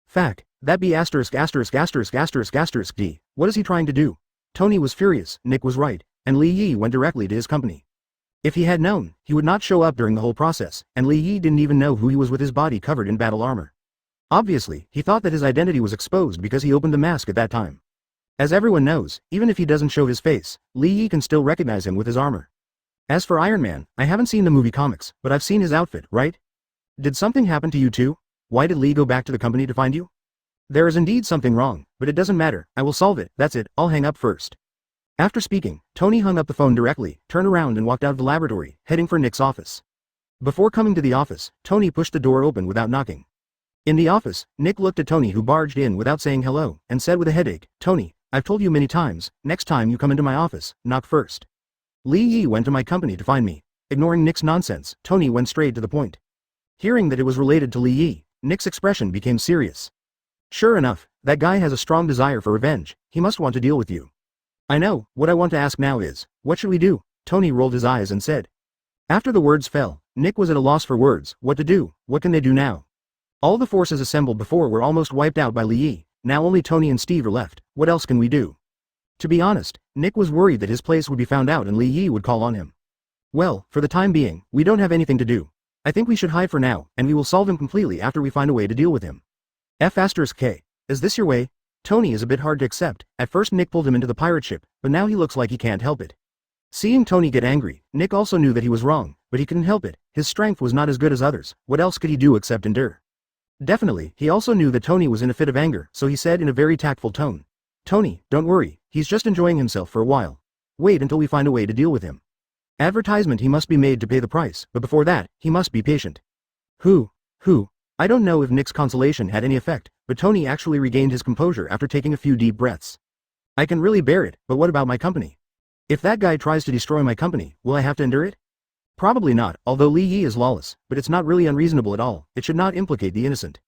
Fact, that be asterisk asterisk asterisk asterisk asterisk D, what is he trying to do? Tony was furious, Nick was right, and Lei Yi went directly to his company. If he had known, he would not show up during the whole process, and Lei Yi didn't even know who he was with his body covered in battle armor. Obviously, he thought that his identity was exposed because he opened the mask at that time. As everyone knows, even if he doesn't show his face, Lei Yi can still recognize him with his armor. As for Iron Man, I haven't seen the movie comics, but I've seen his outfit, right? Did something happen to you too? Why did Lee go back to the company to find you? There is indeed something wrong, but it doesn't matter, I will solve it, that's it, I'll hang up first. After speaking, Tony hung up the phone directly, turned around and walked out of the laboratory, heading for Nick's office. Before coming to the office, Tony pushed the door open without knocking. In the office, Nick looked at Tony who barged in without saying hello, and said with a headache, Tony, I've told you many times, next time you come into my office, knock first. Lei Yi went to my company to find me. Ignoring Nick's nonsense, Tony went straight to the point. Hearing that it was related to Lei Yi, Nick's expression became serious. Sure enough, that guy has a strong desire for revenge, he must want to deal with you. I know, what I want to ask now is, what should we do? Tony rolled his eyes and said. After the words fell, Nick was at a loss for words, what to do, what can they do now? All the forces assembled before were almost wiped out by Lei Yi, now only Tony and Steve are left, what else can we do? To be honest, Nick was worried that his place would be found out and Lei Yi would call on him. Well, for the time being, we don't have anything to do. I think we should hide for now, and we will solve him completely after we find a way to deal with him. F*K. Is this your way? Tony is a bit hard to accept. At first Nick pulled him into the pirate ship, but now he looks like he can't help it. Seeing Tony get angry, Nick also knew that he was wrong, but he couldn't help it. His strength was not as good as others, what else could he do except endure? Definitely, he also knew that Tony was in a fit of anger, so he said in a very tactful tone. Tony, don't worry, he's just enjoying himself for a while. Wait until we find a way to deal with him. Advertisement he must be made to pay the price, but before that, he must be patient. Who? I don't know if Nick's consolation had any effect, but Tony actually regained his composure after taking a few deep breaths. I can really bear it, but what about my company? If that guy tries to destroy my company, will I have to endure it? Probably not, although Lei Yi is lawless, but it's not really unreasonable at all, it should not implicate the innocent.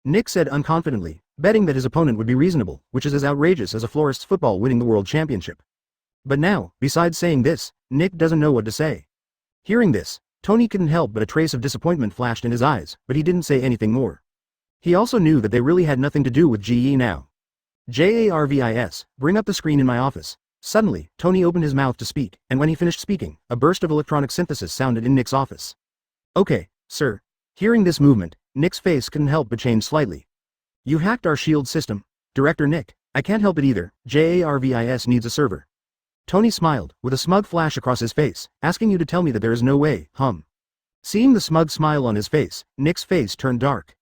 Nick said unconfidently, betting that his opponent would be reasonable, which is as outrageous as a florist's football winning the world championship. But now, besides saying this, Nick doesn't know what to say. Hearing this, Tony couldn't help but a trace of disappointment flashed in his eyes, but he didn't say anything more. He also knew that they really had nothing to do with GE now. JARVIS, bring up the screen in my office. Suddenly, Tony opened his mouth to speak, and when he finished speaking, a burst of electronic synthesis sounded in Nick's office. Okay, sir. Hearing this movement, Nick's face couldn't help but change slightly. You hacked our shield system. Director Nick, I can't help it either, JARVIS needs a server. Tony smiled, with a smug flash across his face, asking you to tell me that there is no way, Seeing the smug smile on his face, Nick's face turned dark.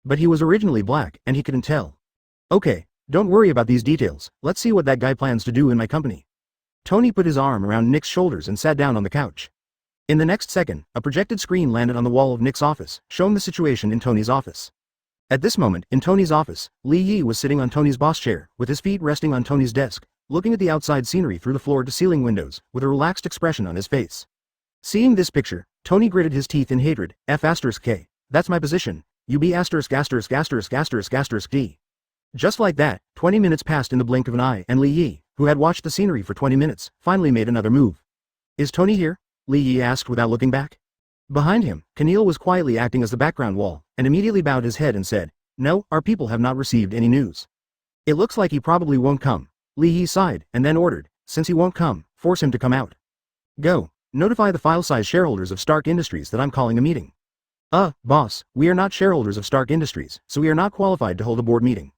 But he was originally black, and he couldn't tell. Okay, don't worry about these details, let's see what that guy plans to do in my company. Tony put his arm around Nick's shoulders and sat down on the couch. In the next second, a projected screen landed on the wall of Nick's office, showing the situation in Tony's office. At this moment, in Tony's office, Lei Yi was sitting on Tony's boss chair, with his feet resting on Tony's desk, looking at the outside scenery through the floor-to-ceiling windows, with a relaxed expression on his face. Seeing this picture, Tony gritted his teeth in hatred. F*K. That's my position. You be **************** D. Just like that, 20 minutes passed in the blink of an eye, and Lei Yi, who had watched the scenery for 20 minutes, finally made another move. Is Tony here? Lei Yi asked without looking back. Behind him, Keneal was quietly acting as the background wall, and immediately bowed his head and said, No, our people have not received any news. It looks like he probably won't come. Lei Yi sighed, and then ordered, since he won't come, force him to come out. Go, notify the file-size shareholders of Stark Industries that I'm calling a meeting. Boss, we are not shareholders of Stark Industries, so we are not qualified to hold a board meeting.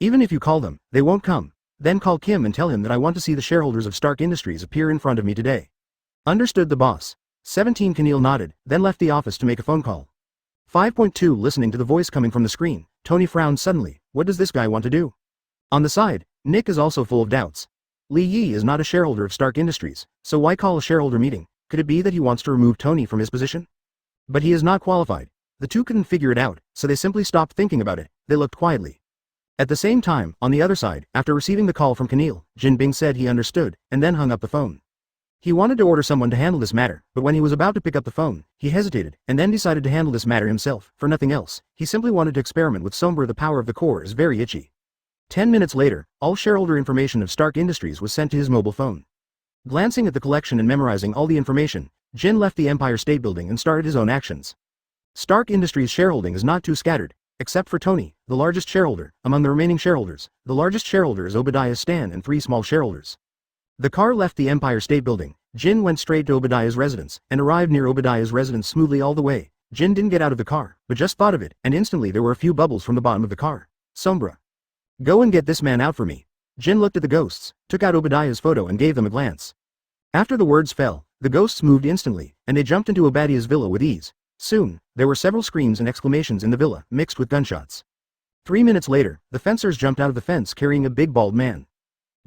Even if you call them, they won't come. Then call Kim and tell him that I want to see the shareholders of Stark Industries appear in front of me today. Understood the boss. 17 Keneal nodded, then left the office to make a phone call. 5.2 Listening to the voice coming from the screen, Tony frowned suddenly. What does this guy want to do? On the side, Nick is also full of doubts. Li Yi is not a shareholder of Stark Industries, so why call a shareholder meeting? Could it be that he wants to remove Tony from his position? But he is not qualified. The two couldn't figure it out, so they simply stopped thinking about it. They looked quietly. At the same time, on the other side, after receiving the call from Keneal, Jin Bing said he understood, and then hung up the phone. He wanted to order someone to handle this matter, but when he was about to pick up the phone, he hesitated, and then decided to handle this matter himself, for nothing else. He simply wanted to experiment with Sombra. The power of the core is very itchy. 10 minutes later, all shareholder information of Stark Industries was sent to his mobile phone. Glancing at the collection and memorizing all the information, Jin left the Empire State Building and started his own actions. Stark Industries' shareholding is not too scattered, except for Tony, the largest shareholder. Among the remaining shareholders, the largest shareholder is Obadiah Stan and 3 small shareholders. The car left the Empire State Building. Jin went straight to Obadiah's residence, and arrived near Obadiah's residence smoothly all the way. Jin didn't get out of the car, but just thought of it, and instantly there were a few bubbles from the bottom of the car. Sombra. Go and get this man out for me. Jin looked at the ghosts, took out Obadiah's photo and gave them a glance. After the words fell, the ghosts moved instantly, and they jumped into Obadiah's villa with ease. Soon, there were several screams and exclamations in the villa, mixed with gunshots. 3 minutes later, the fencers jumped out of the fence carrying a big bald man.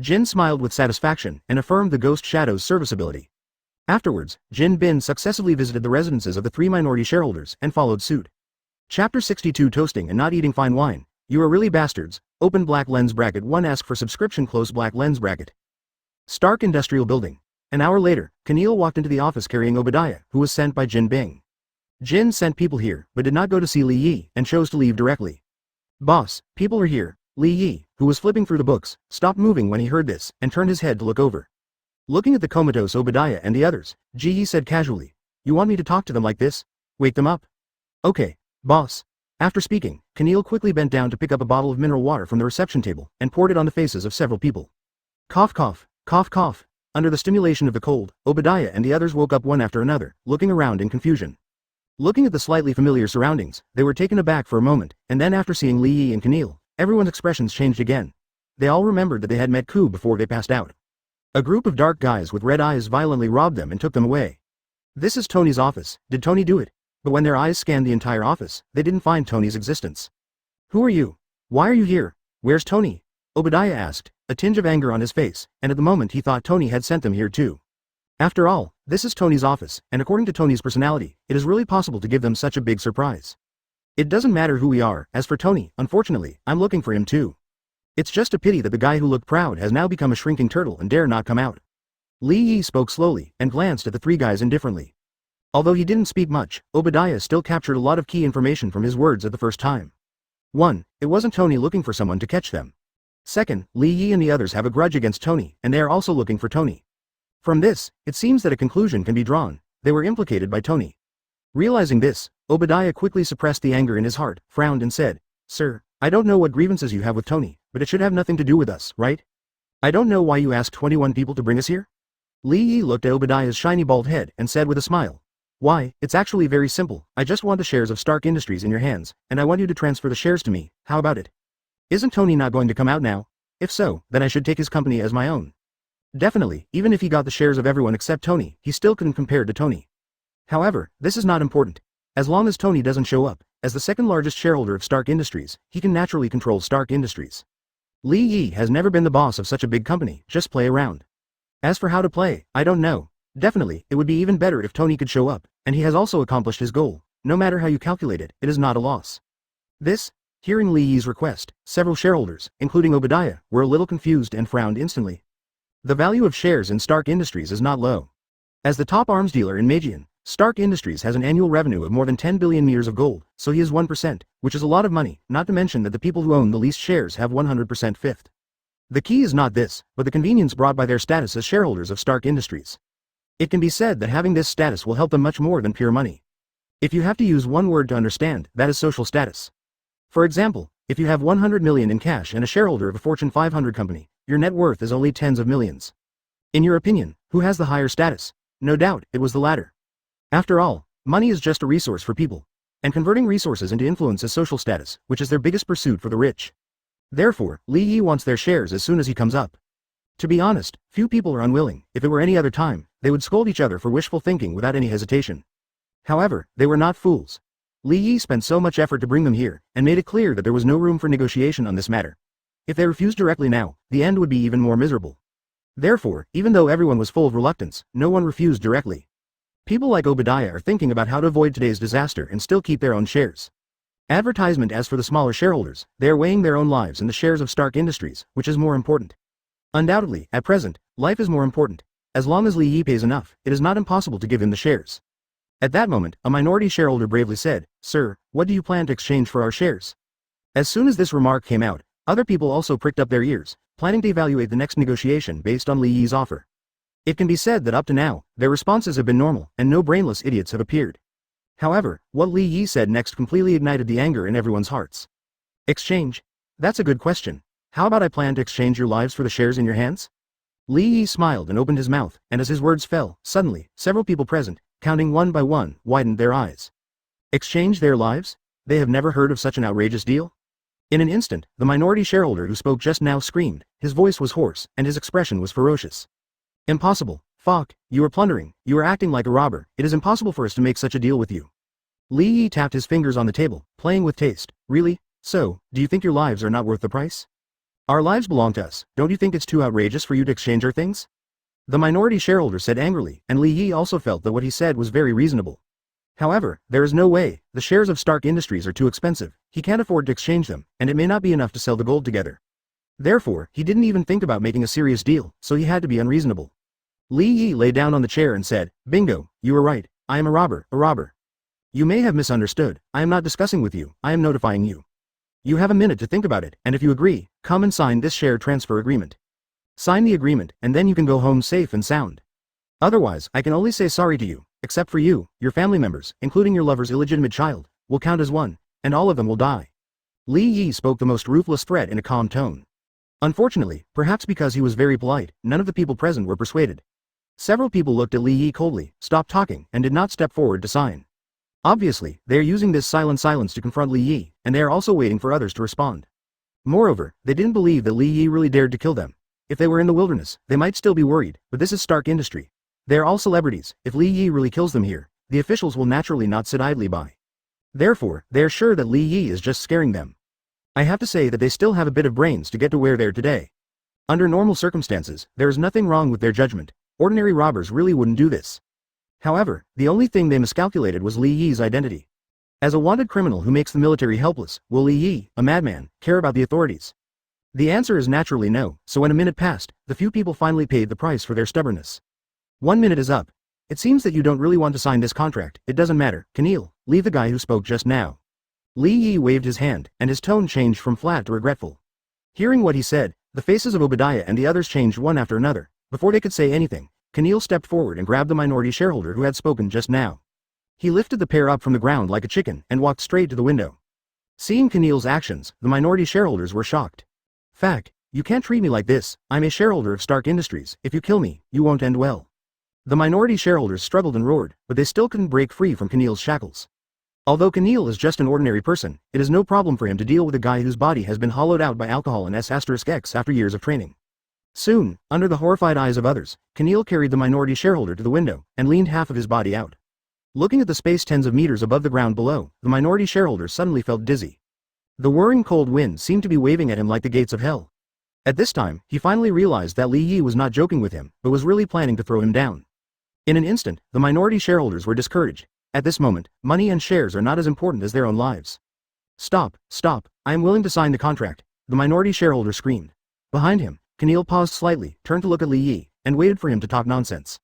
Jin smiled with satisfaction and affirmed the ghost shadow's serviceability. Afterwards, Jin Bin successively visited the residences of the 3 minority shareholders and followed suit. Chapter 62 Toasting and Not Eating Fine Wine. You are really bastards. Open black lens bracket 1. Ask for subscription. Close black lens bracket. Stark Industrial Building. An hour later, Keneal walked into the office carrying Obadiah, who was sent by Jin Bing. Jin sent people here, but did not go to see Li Yi, and chose to leave directly. Boss, people are here. Li Yi, who was flipping through the books, stopped moving when he heard this, and turned his head to look over. Looking at the comatose Obadiah and the others, Ji Yi said casually, "You want me to talk to them like this? Wake them up." "Okay, boss." After speaking, Keneal quickly bent down to pick up a bottle of mineral water from the reception table, and poured it on the faces of several people. Cough cough, cough cough. Under the stimulation of the cold, Obadiah and the others woke up one after another, looking around in confusion. Looking at the slightly familiar surroundings, they were taken aback for a moment, and then after seeing Li Yi and Keneal, everyone's expressions changed again. They all remembered that they had met Ku before they passed out. A group of dark guys with red eyes violently robbed them and took them away. This is Tony's office. Did Tony do it? But when their eyes scanned the entire office, they didn't find Tony's existence. Who are you? Why are you here? Where's Tony? Obadiah asked, a tinge of anger on his face, and at the moment he thought Tony had sent them here too. After all, this is Tony's office, and according to Tony's personality, it is really possible to give them such a big surprise. It doesn't matter who we are. As for Tony, unfortunately, I'm looking for him too. It's just a pity that the guy who looked proud has now become a shrinking turtle and dare not come out. Li Yi spoke slowly, and glanced at the 3 guys indifferently. Although he didn't speak much, Obadiah still captured a lot of key information from his words at the first time. 1. It wasn't Tony looking for someone to catch them. 2. Li Yi and the others have a grudge against Tony, and they are also looking for Tony. From this, it seems that a conclusion can be drawn. They were implicated by Tony. Realizing this, Obadiah quickly suppressed the anger in his heart, frowned and said, "Sir, I don't know what grievances you have with Tony, but it should have nothing to do with us, right? I don't know why you asked 21 people to bring us here?" Li Yi looked at Obadiah's shiny bald head and said with a smile, "Why, it's actually very simple. I just want the shares of Stark Industries in your hands, and I want you to transfer the shares to me. How about it? Isn't Tony not going to come out now? If so, then I should take his company as my own." Definitely, even if he got the shares of everyone except Tony, he still couldn't compare to Tony. However, this is not important. As long as Tony doesn't show up, as the second largest shareholder of Stark Industries, he can naturally control Stark Industries. Li Yi has never been the boss of such a big company. Just play around. As for how to play, I don't know. Definitely, it would be even better if Tony could show up, and he has also accomplished his goal. No matter how you calculate it, it is not a loss. Hearing Li Yi's request, several shareholders, including Obadiah, were a little confused and frowned instantly. The value of shares in Stark Industries is not low. As the top arms dealer in Magian, Stark Industries has an annual revenue of more than 10 billion meters of gold, so he is 1%, which is a lot of money, not to mention that the people who own the least shares have 100% fifth. The key is not this, but the convenience brought by their status as shareholders of Stark Industries. It can be said that having this status will help them much more than pure money. If you have to use one word to understand, that is social status. For example, if you have 100 million in cash and a shareholder of a Fortune 500 company, your net worth is only tens of millions. In your opinion, who has the higher status? No doubt, it was the latter. After all, money is just a resource for people. And converting resources into influence is social status, which is their biggest pursuit for the rich. Therefore, Li Yi wants their shares as soon as he comes up. To be honest, few people are unwilling. If it were any other time, they would scold each other for wishful thinking without any hesitation. However, they were not fools. Li Yi spent so much effort to bring them here, and made it clear that there was no room for negotiation on this matter. If they refused directly now, the end would be even more miserable. Therefore, even though everyone was full of reluctance, no one refused directly. People like Obadiah are thinking about how to avoid today's disaster and still keep their own shares. Advertisement. As for the smaller shareholders, they are weighing their own lives and the shares of Stark Industries, which is more important. Undoubtedly, at present, life is more important. As long as Li Yi pays enough, it is not impossible to give him the shares. At that moment, a minority shareholder bravely said, "Sir, what do you plan to exchange for our shares?" As soon as this remark came out, other people also pricked up their ears, planning to evaluate the next negotiation based on Li Yi's offer. It can be said that up to now, their responses have been normal, and no brainless idiots have appeared. However, what Li Yi said next completely ignited the anger in everyone's hearts. Exchange? That's a good question. How about I plan to exchange your lives for the shares in your hands? Li Yi smiled and opened his mouth, and as his words fell, suddenly, several people present, counting one by one, widened their eyes. Exchange their lives? They have never heard of such an outrageous deal? In an instant, the minority shareholder who spoke just now screamed, his voice was hoarse, and his expression was ferocious. Impossible. Fuck, you are plundering, you are acting like a robber, it is impossible for us to make such a deal with you. Li Yi tapped his fingers on the table, playing with taste. Really? So, do you think your lives are not worth the price? Our lives belong to us, don't you think it's too outrageous for you to exchange our things? The minority shareholder said angrily, and Li Yi also felt that what he said was very reasonable. However, there is no way, the shares of Stark Industries are too expensive, he can't afford to exchange them, and it may not be enough to sell the gold together. Therefore, he didn't even think about making a serious deal, so he had to be unreasonable. Li Yi lay down on the chair and said, "Bingo, you were right, I am a robber, a robber. You may have misunderstood, I am not discussing with you, I am notifying you. You have a minute to think about it, and if you agree, come and sign this share transfer agreement. Sign the agreement, and then you can go home safe and sound. Otherwise, I can only say sorry to you, except for you, your family members, including your lover's illegitimate child, will count as one, and all of them will die." Li Yi spoke the most ruthless threat in a calm tone. Unfortunately, perhaps because he was very polite, none of the people present were persuaded. Several people looked at Li Yi coldly, stopped talking, and did not step forward to sign. Obviously, they are using this silence to confront Li Yi, and they are also waiting for others to respond. Moreover, they didn't believe that Li Yi really dared to kill them. If they were in the wilderness, they might still be worried, but this is Stark Industry. They are all celebrities, if Li Yi really kills them here, the officials will naturally not sit idly by. Therefore, they are sure that Li Yi is just scaring them. I have to say that they still have a bit of brains to get to where they are today. Under normal circumstances, there is nothing wrong with their judgment. Ordinary robbers really wouldn't do this. However, the only thing they miscalculated was Li Yi's identity. As a wanted criminal who makes the military helpless, will Li Yi, a madman, care about the authorities? The answer is naturally no, so when a minute passed, the few people finally paid the price for their stubbornness. 1 minute is up. It seems that you don't really want to sign this contract, it doesn't matter, Keneal, leave the guy who spoke just now. Li Yi waved his hand, and his tone changed from flat to regretful. Hearing what he said, the faces of Obadiah and the others changed one after another. Before they could say anything, Keneal stepped forward and grabbed the minority shareholder who had spoken just now. He lifted the pair up from the ground like a chicken and walked straight to the window. Seeing Keneal's actions, the minority shareholders were shocked. "Fact, you can't treat me like this, I'm a shareholder of Stark Industries, if you kill me, you won't end well." The minority shareholders struggled and roared, but they still couldn't break free from Keneal's shackles. Although Keneal is just an ordinary person, it is no problem for him to deal with a guy whose body has been hollowed out by alcohol and S*X after years of training. Soon, under the horrified eyes of others, Keneal carried the minority shareholder to the window, and leaned half of his body out. Looking at the space tens of meters above the ground below, the minority shareholder suddenly felt dizzy. The whirring cold wind seemed to be waving at him like the gates of hell. At this time, he finally realized that Li Yi was not joking with him, but was really planning to throw him down. In an instant, the minority shareholders were discouraged. At this moment, money and shares are not as important as their own lives. "Stop, stop, I am willing to sign the contract," the minority shareholder screamed. Behind him, Keneal paused slightly, turned to look at Li Yi, and waited for him to talk nonsense.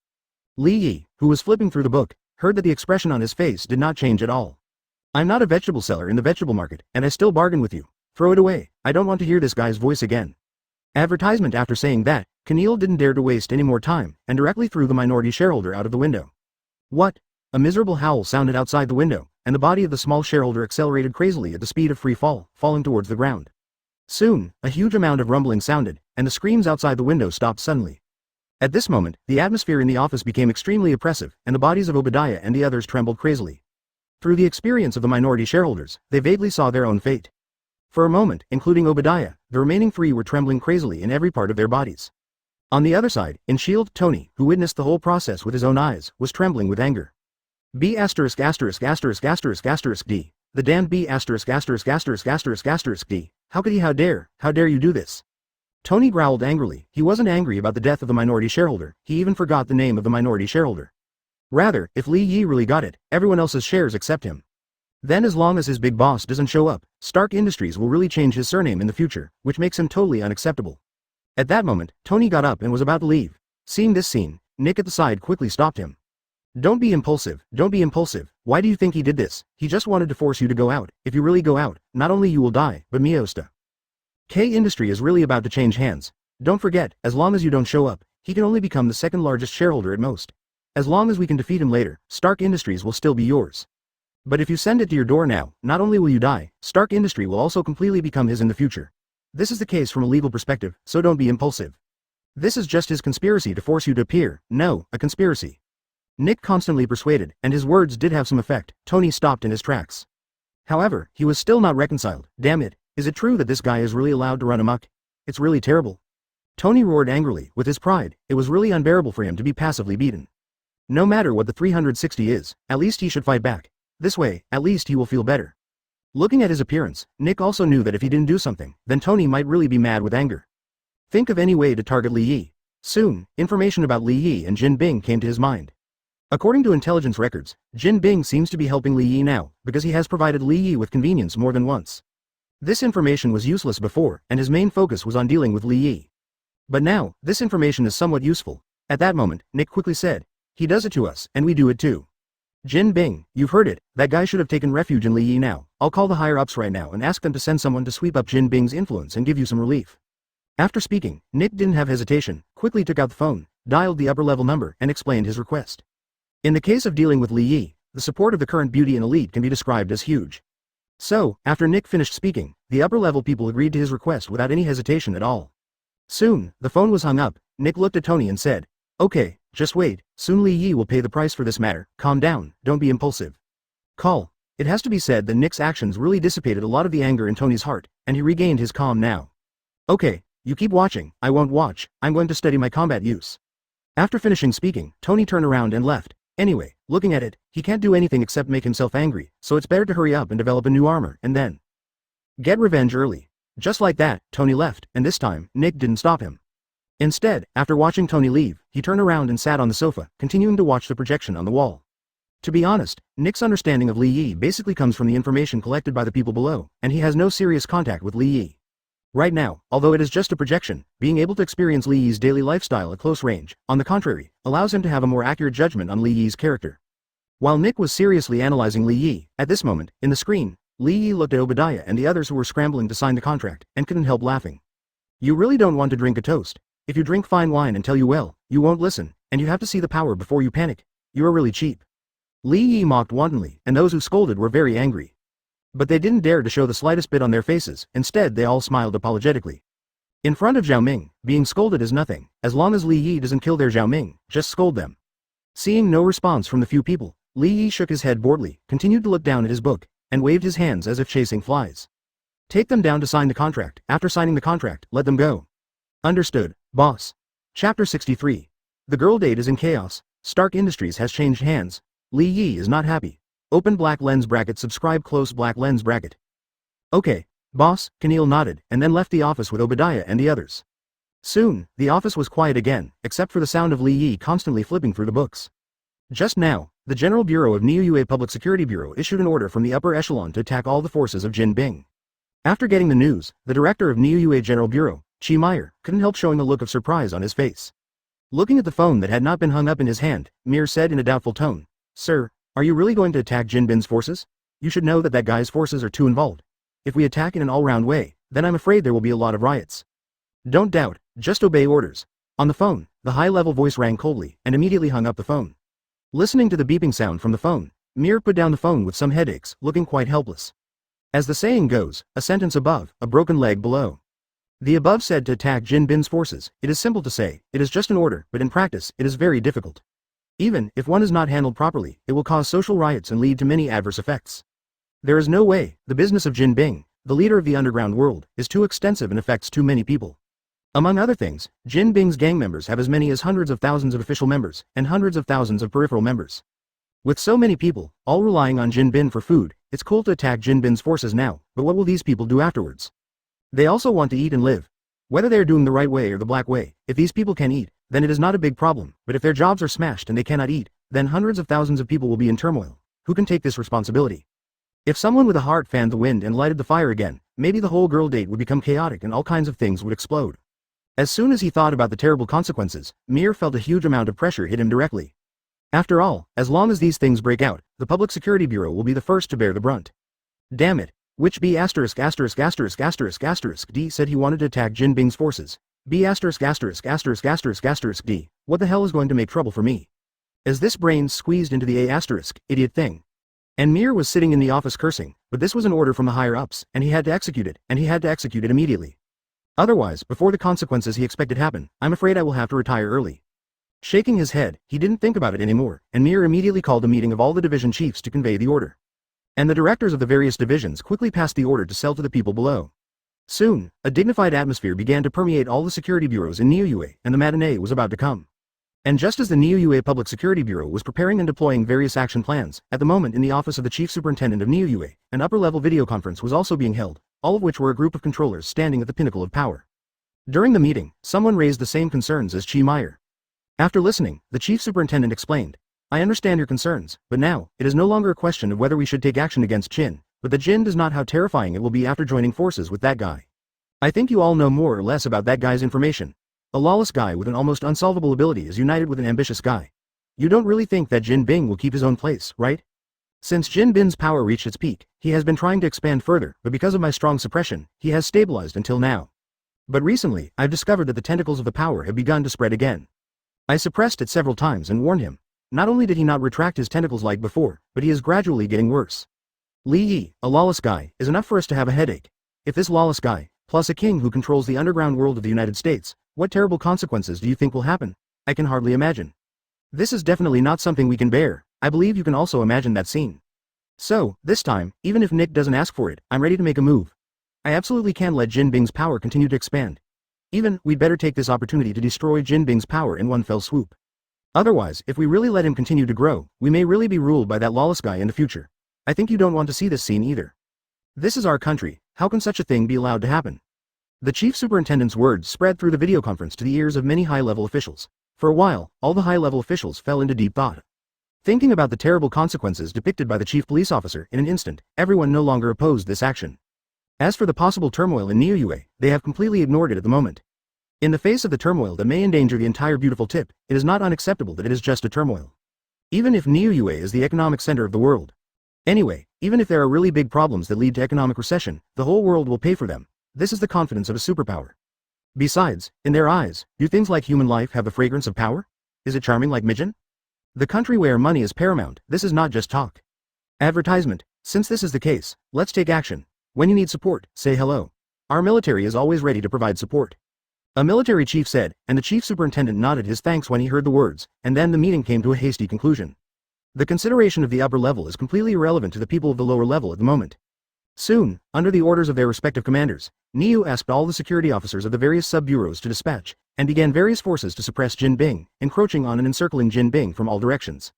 Li Yi, who was flipping through the book, heard that the expression on his face did not change at all. "I'm not a vegetable seller in the vegetable market, and I still bargain with you. Throw it away, I don't want to hear this guy's voice again." Advertisement. After saying that, Keneal didn't dare to waste any more time, and directly threw the minority shareholder out of the window. "What?" A miserable howl sounded outside the window, and the body of the small shareholder accelerated crazily at the speed of free fall, falling towards the ground. Soon, a huge amount of rumbling sounded, and the screams outside the window stopped suddenly. At this moment, the atmosphere in the office became extremely oppressive, and the bodies of Obadiah and the others trembled crazily. Through the experience of the minority shareholders, they vaguely saw their own fate. For a moment, including Obadiah, the remaining 3 were trembling crazily in every part of their bodies. On the other side, in S.H.I.E.L.D., Tony, who witnessed the whole process with his own eyes, was trembling with anger. B asterisk asterisk asterisk asterisk asterisk D. The damned B asterisk asterisk asterisk asterisk asterisk D. How could he how dare you do this? Tony growled angrily. He wasn't angry about the death of the minority shareholder, he even forgot the name of the minority shareholder. Rather, if Li Yi really got it, everyone else's shares except him. Then as long as his big boss doesn't show up, Stark Industries will really change his surname in the future, which makes him totally unacceptable. At that moment, Tony got up and was about to leave. Seeing this scene, Nick at the side quickly stopped him. Don't be impulsive, don't be impulsive. Why do you think he did this? He just wanted to force you to go out. If you really go out, not only you will die, but Miosta. K Industry is really about to change hands. Don't forget, as long as you don't show up, he can only become the second largest shareholder at most. As long as we can defeat him later, Stark Industries will still be yours. But if you send it to your door now, not only will you die, Stark Industry will also completely become his in the future. This is the case from a legal perspective, so don't be impulsive. This is just his conspiracy to force you to appear. No, a conspiracy. Nick constantly persuaded, and his words did have some effect. Tony stopped in his tracks. However, he was still not reconciled. Damn it, is it true that this guy is really allowed to run amok? It's really terrible. Tony roared angrily. With his pride, it was really unbearable for him to be passively beaten. No matter what the 360 is, at least he should fight back. This way, at least he will feel better. Looking at his appearance, Nick also knew that if he didn't do something, then Tony might really be mad with anger. Think of any way to target Li Yi. Soon, information about Li Yi and Jin Bing came to his mind. According to intelligence records, Jin Bing seems to be helping Li Yi now, because he has provided Li Yi with convenience more than once. This information was useless before, and his main focus was on dealing with Li Yi. But now, this information is somewhat useful. At that moment, Nick quickly said, he does it to us, and we do it too. Jin Bing, you've heard it, that guy should have taken refuge in Li Yi now. I'll call the higher-ups right now and ask them to send someone to sweep up Jin Bing's influence and give you some relief. After speaking, Nick didn't have hesitation, quickly took out the phone, dialed the upper-level number and explained his request. In the case of dealing with Li Yi, the support of the current beauty and elite can be described as huge. So, after Nick finished speaking, the upper-level people agreed to his request without any hesitation at all. Soon, the phone was hung up. Nick looked at Tony and said, okay, just wait, soon Li Yi will pay the price for this matter. Calm down, don't be impulsive. Call. It has to be said that Nick's actions really dissipated a lot of the anger in Tony's heart, and he regained his calm now. Okay, you keep watching, I won't watch, I'm going to study my combat use. After finishing speaking, Tony turned around and left. Anyway, looking at it, he can't do anything except make himself angry, so it's better to hurry up and develop a new armor, and then get revenge early. Just like that, Tony left, and this time, Nick didn't stop him. Instead, after watching Tony leave, he turned around and sat on the sofa, continuing to watch the projection on the wall. To be honest, Nick's understanding of Li Yi basically comes from the information collected by the people below, and he has no serious contact with Li Yi. Right now, although it is just a projection, being able to experience Li Yi's daily lifestyle at close range, on the contrary, allows him to have a more accurate judgment on Li Yi's character. While Nick was seriously analyzing Li Yi, at this moment, in the screen, Li Yi looked at Obadiah and the others who were scrambling to sign the contract, and couldn't help laughing. You really don't want to drink a toast. If you drink fine wine and tell you well, you won't listen, and you have to see the power before you panic. You are really cheap. Li Yi mocked wantonly, and those who scolded were very angry. But they didn't dare to show the slightest bit on their faces, instead they all smiled apologetically. In front of Zhao Ming, being scolded is nothing, as long as Li Yi doesn't kill their Zhao Ming, just scold them. Seeing no response from the few people, Li Yi shook his head boredly, continued to look down at his book, and waved his hands as if chasing flies. Take them down to sign the contract. After signing the contract, let them go. Understood, boss. Chapter 63. The girl date is in chaos. Stark Industries has changed hands. Li Yi is not happy. Open black lens bracket, subscribe close black lens bracket. Okay, boss, Keneal nodded, and then left the office with Obadiah and the others. Soon, the office was quiet again, except for the sound of Li Yi constantly flipping through the books. Just now, the General Bureau of Niuyue Public Security Bureau issued an order from the upper echelon to attack all the forces of Jin Bing. After getting the news, the director of Niuyue General Bureau, Chi Meyer, couldn't help showing a look of surprise on his face. Looking at the phone that had not been hung up in his hand, Mir said in a doubtful tone, Sir, are you really going to attack Jin Bing's forces? You should know that that guy's forces are too involved. If we attack in an all-round way, then I'm afraid there will be a lot of riots. Don't doubt, just obey orders. On the phone, the high-level voice rang coldly, and immediately hung up the phone. Listening to the beeping sound from the phone, Mir put down the phone with some headaches, looking quite helpless. As the saying goes, a sentence above, a broken leg below. The above said to attack Jin Bing's forces. It is simple to say, it is just an order, but in practice, it is very difficult. Even if one is not handled properly, it will cause social riots and lead to many adverse effects. There is no way. The business of Jin Bing, the leader of the underground world, is too extensive and affects too many people. Among other things, Jin Bing's gang members have as many as hundreds of thousands of official members, and hundreds of thousands of peripheral members. With so many people, all relying on Jin Bin for food, it's cool to attack Jin Bin's forces now, but what will these people do afterwards? They also want to eat and live. Whether they are doing the right way or the black way, if these people can eat, then it is not a big problem, but if their jobs are smashed and they cannot eat, then hundreds of thousands of people will be in turmoil. Who can take this responsibility? If someone with a heart fanned the wind and lighted the fire again, maybe the whole girl date would become chaotic and all kinds of things would explode. As soon as he thought about the terrible consequences, Mir felt a huge amount of pressure hit him directly. After all, as long as these things break out, the Public Security Bureau will be the first to bear the brunt. Damn it. Which B**************** D said he wanted to attack Jin Bing's forces. B*************** D. What the hell is going to make trouble for me? As this brain squeezed into the idiot thing. And Mir was sitting in the office cursing, but this was an order from the higher ups, and he had to execute it, immediately. Otherwise, before the consequences he expected happen, I'm afraid I will have to retire early. Shaking his head, he didn't think about it anymore, and Mir immediately called a meeting of all the division chiefs to convey the order. And the directors of the various divisions quickly passed the order to sell to the people below. Soon, a dignified atmosphere began to permeate all the security bureaus in Niuyue, and the matinee was about to come. And just as the Niuyue Public Security Bureau was preparing and deploying various action plans, at the moment in the office of the chief superintendent of Niuyue, an upper-level video conference was also being held, all of which were a group of controllers standing at the pinnacle of power. During the meeting, someone raised the same concerns as Chi Meyer. After listening, the chief superintendent explained, I understand your concerns, but now, it is no longer a question of whether we should take action against Jin, but the Jin does not how terrifying it will be after joining forces with that guy. I think you all know more or less about that guy's information. A lawless guy with an almost unsolvable ability is united with an ambitious guy. You don't really think that Jin Bing will keep his own place, right? Since Jin Bin's power reached its peak, he has been trying to expand further, but because of my strong suppression, he has stabilized until now. But recently, I've discovered that the tentacles of the power have begun to spread again. I suppressed it several times and warned him. Not only did he not retract his tentacles like before, but he is gradually getting worse. Li Yi, a lawless guy, is enough for us to have a headache. If this lawless guy, plus a king who controls the underground world of the United States, what terrible consequences do you think will happen? I can hardly imagine. This is definitely not something we can bear. I believe you can also imagine that scene. So, this time, even if Nick doesn't ask for it, I'm ready to make a move. I absolutely can't let Jin Bing's power continue to expand. We'd better take this opportunity to destroy Jin Bing's power in one fell swoop. Otherwise, if we really let him continue to grow, we may really be ruled by that lawless guy in the future. I think you don't want to see this scene either. This is our country, how can such a thing be allowed to happen? The chief superintendent's words spread through the video conference to the ears of many high-level officials. For a while, all the high-level officials fell into deep thought. Thinking about the terrible consequences depicted by the chief police officer in an instant, everyone no longer opposed this action. As for the possible turmoil in Niuyue, they have completely ignored it at the moment. In the face of the turmoil that may endanger the entire beautiful tip, it is not unacceptable that it is just a turmoil. Even if Niuyue is the economic center of the world. Anyway, even if there are really big problems that lead to economic recession, the whole world will pay for them. This is the confidence of a superpower. Besides, in their eyes, do things like human life have the fragrance of power? Is it charming like Mijin? The country where money is paramount, this is not just talk. Advertisement. Since this is the case, let's take action. When you need support, say hello. Our military is always ready to provide support. A military chief said, and the chief superintendent nodded his thanks when he heard the words, and then the meeting came to a hasty conclusion. The consideration of the upper level is completely irrelevant to the people of the lower level at the moment. Soon, under the orders of their respective commanders, Niu asked all the security officers of the various sub-bureaus to dispatch, and began various forces to suppress Jin Bing, encroaching on and encircling Jin Bing from all directions.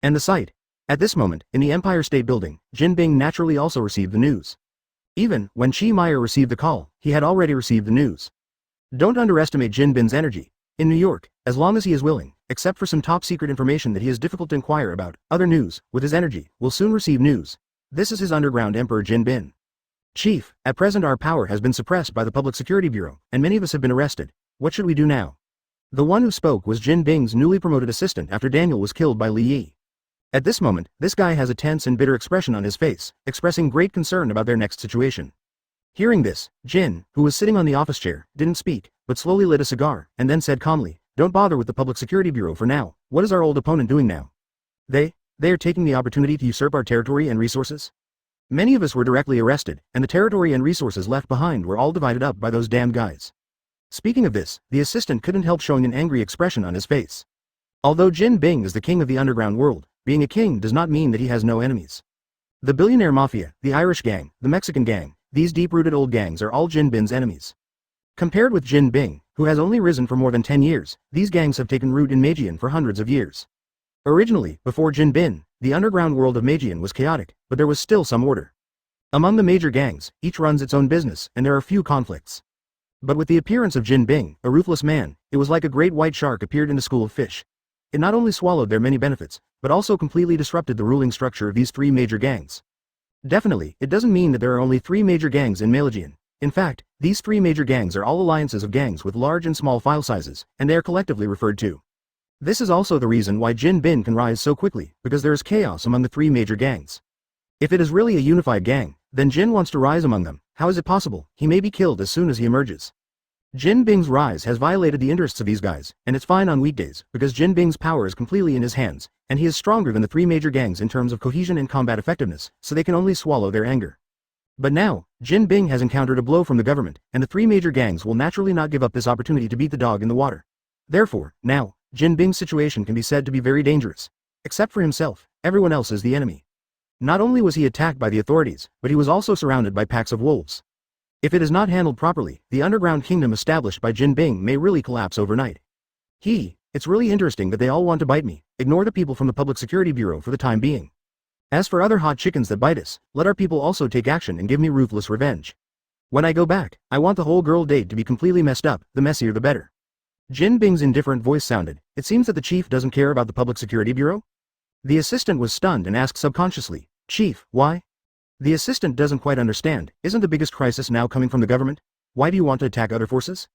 And the sight. At this moment, in the Empire State Building, Jin Bing naturally also received the news. Even when Chi Meyer received the call, he had already received the news. Don't underestimate Jin Bin's energy. In New York, as long as he is willing, except for some top-secret information that he is difficult to inquire about, other news, with his energy, will soon receive news. This is his underground Emperor Jin Bin. Chief, at present our power has been suppressed by the Public Security Bureau, and many of us have been arrested. What should we do now? The one who spoke was Jin Bing's newly promoted assistant after Daniel was killed by Li Yi. At this moment, this guy has a tense and bitter expression on his face, expressing great concern about their next situation. Hearing this, Jin, who was sitting on the office chair, didn't speak, but slowly lit a cigar, and then said calmly, don't bother with the Public Security Bureau for now. What is our old opponent doing now? They are taking the opportunity to usurp our territory and resources? Many of us were directly arrested, and the territory and resources left behind were all divided up by those damned guys. Speaking of this, the assistant couldn't help showing an angry expression on his face. Although Jin Bing is the king of the underground world, being a king does not mean that he has no enemies. The billionaire mafia, the Irish gang, the Mexican gang, these deep-rooted old gangs are all Jin Bin's enemies. Compared with Jin Bing, who has only risen for more than 10 years, these gangs have taken root in Meijian for hundreds of years. Originally, before Jin Bin, The underground world of Magian was chaotic, but there was still some order. Among the major gangs, each runs its own business, and there are few conflicts. But with the appearance of Jin Bing, a ruthless man, it was like a great white shark appeared in a school of fish. It not only swallowed their many benefits, but also completely disrupted the ruling structure of these three major gangs. Definitely, it doesn't mean that there are only three major gangs in Magian. In fact, these three major gangs are all alliances of gangs with large and small file sizes, and they are collectively referred to. This is also the reason why Jin Bin can rise so quickly, because there is chaos among the three major gangs. If it is really a unified gang, then Jin wants to rise among them. How is it possible? He may be killed as soon as he emerges. Jin Bing's rise has violated the interests of these guys, and it's fine on weekdays, because Jin Bing's power is completely in his hands, and he is stronger than the three major gangs in terms of cohesion and combat effectiveness, so they can only swallow their anger. But now, Jin Bing has encountered a blow from the government, and the three major gangs will naturally not give up this opportunity to beat the dog in the water. Therefore, now, Jin Bing's situation can be said to be very dangerous. Except for himself, everyone else is the enemy. Not only was he attacked by the authorities, but he was also surrounded by packs of wolves. If it is not handled properly, the underground kingdom established by Jin Bing may really collapse overnight. It's really interesting that they all want to bite me. Ignore the people from the Public Security Bureau for the time being. As for other hot chickens that bite us, let our people also take action and give me ruthless revenge. When I go back, I want the whole girl date to be completely messed up, the messier the better. Jin Bing's indifferent voice sounded. It seems that the chief doesn't care about the Public Security Bureau? The assistant was stunned and asked subconsciously, "Chief, why?" The assistant doesn't quite understand. Isn't the biggest crisis now coming from the government? Why do you want to attack other forces?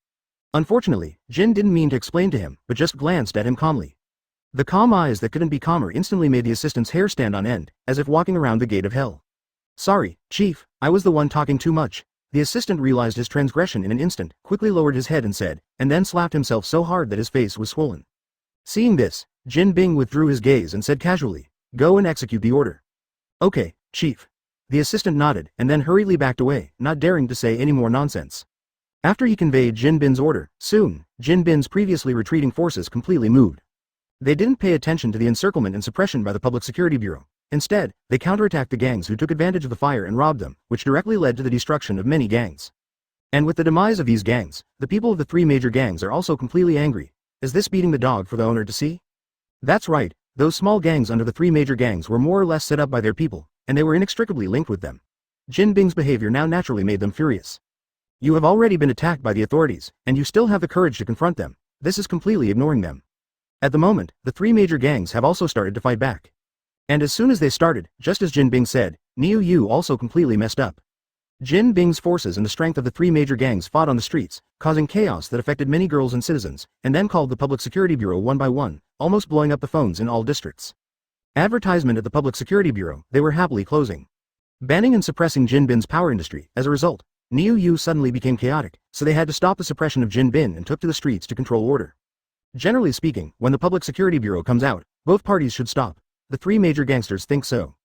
Unfortunately, Jin didn't mean to explain to him, but just glanced at him calmly. The calm eyes that couldn't be calmer instantly made the assistant's hair stand on end, as if walking around the gate of hell. "Sorry, Chief, I was the one talking too much." The assistant realized his transgression in an instant, quickly lowered his head and said, and then slapped himself so hard that his face was swollen. Seeing this, Jin Bing withdrew his gaze and said casually, "Go and execute the order." "Okay, Chief." The assistant nodded, and then hurriedly backed away, not daring to say any more nonsense. After he conveyed Jin Bin's order, soon, Jin Bin's previously retreating forces completely moved. They didn't pay attention to the encirclement and suppression by the Public Security Bureau. Instead, they counterattacked the gangs who took advantage of the fire and robbed them, which directly led to the destruction of many gangs. And with the demise of these gangs, the people of the three major gangs are also completely angry. Is this beating the dog for the owner to see? That's right, those small gangs under the three major gangs were more or less set up by their people, and they were inextricably linked with them. Jin Bing's behavior now naturally made them furious. You have already been attacked by the authorities, and you still have the courage to confront them. This is completely ignoring them. At the moment, the three major gangs have also started to fight back. And as soon as they started, just as Jin Bing said, Niu Yu also completely messed up. Jin Bing's forces and the strength of the three major gangs fought on the streets, causing chaos that affected many girls and citizens, and then called the Public Security Bureau one by one, almost blowing up the phones in all districts. Advertisement at the Public Security Bureau, they were happily closing. Banning and suppressing Jin Bin's power industry. As a result, Niu Yu suddenly became chaotic, so they had to stop the suppression of Jin Bin and took to the streets to control order. Generally speaking, when the Public Security Bureau comes out, both parties should stop. The three major gangsters think so.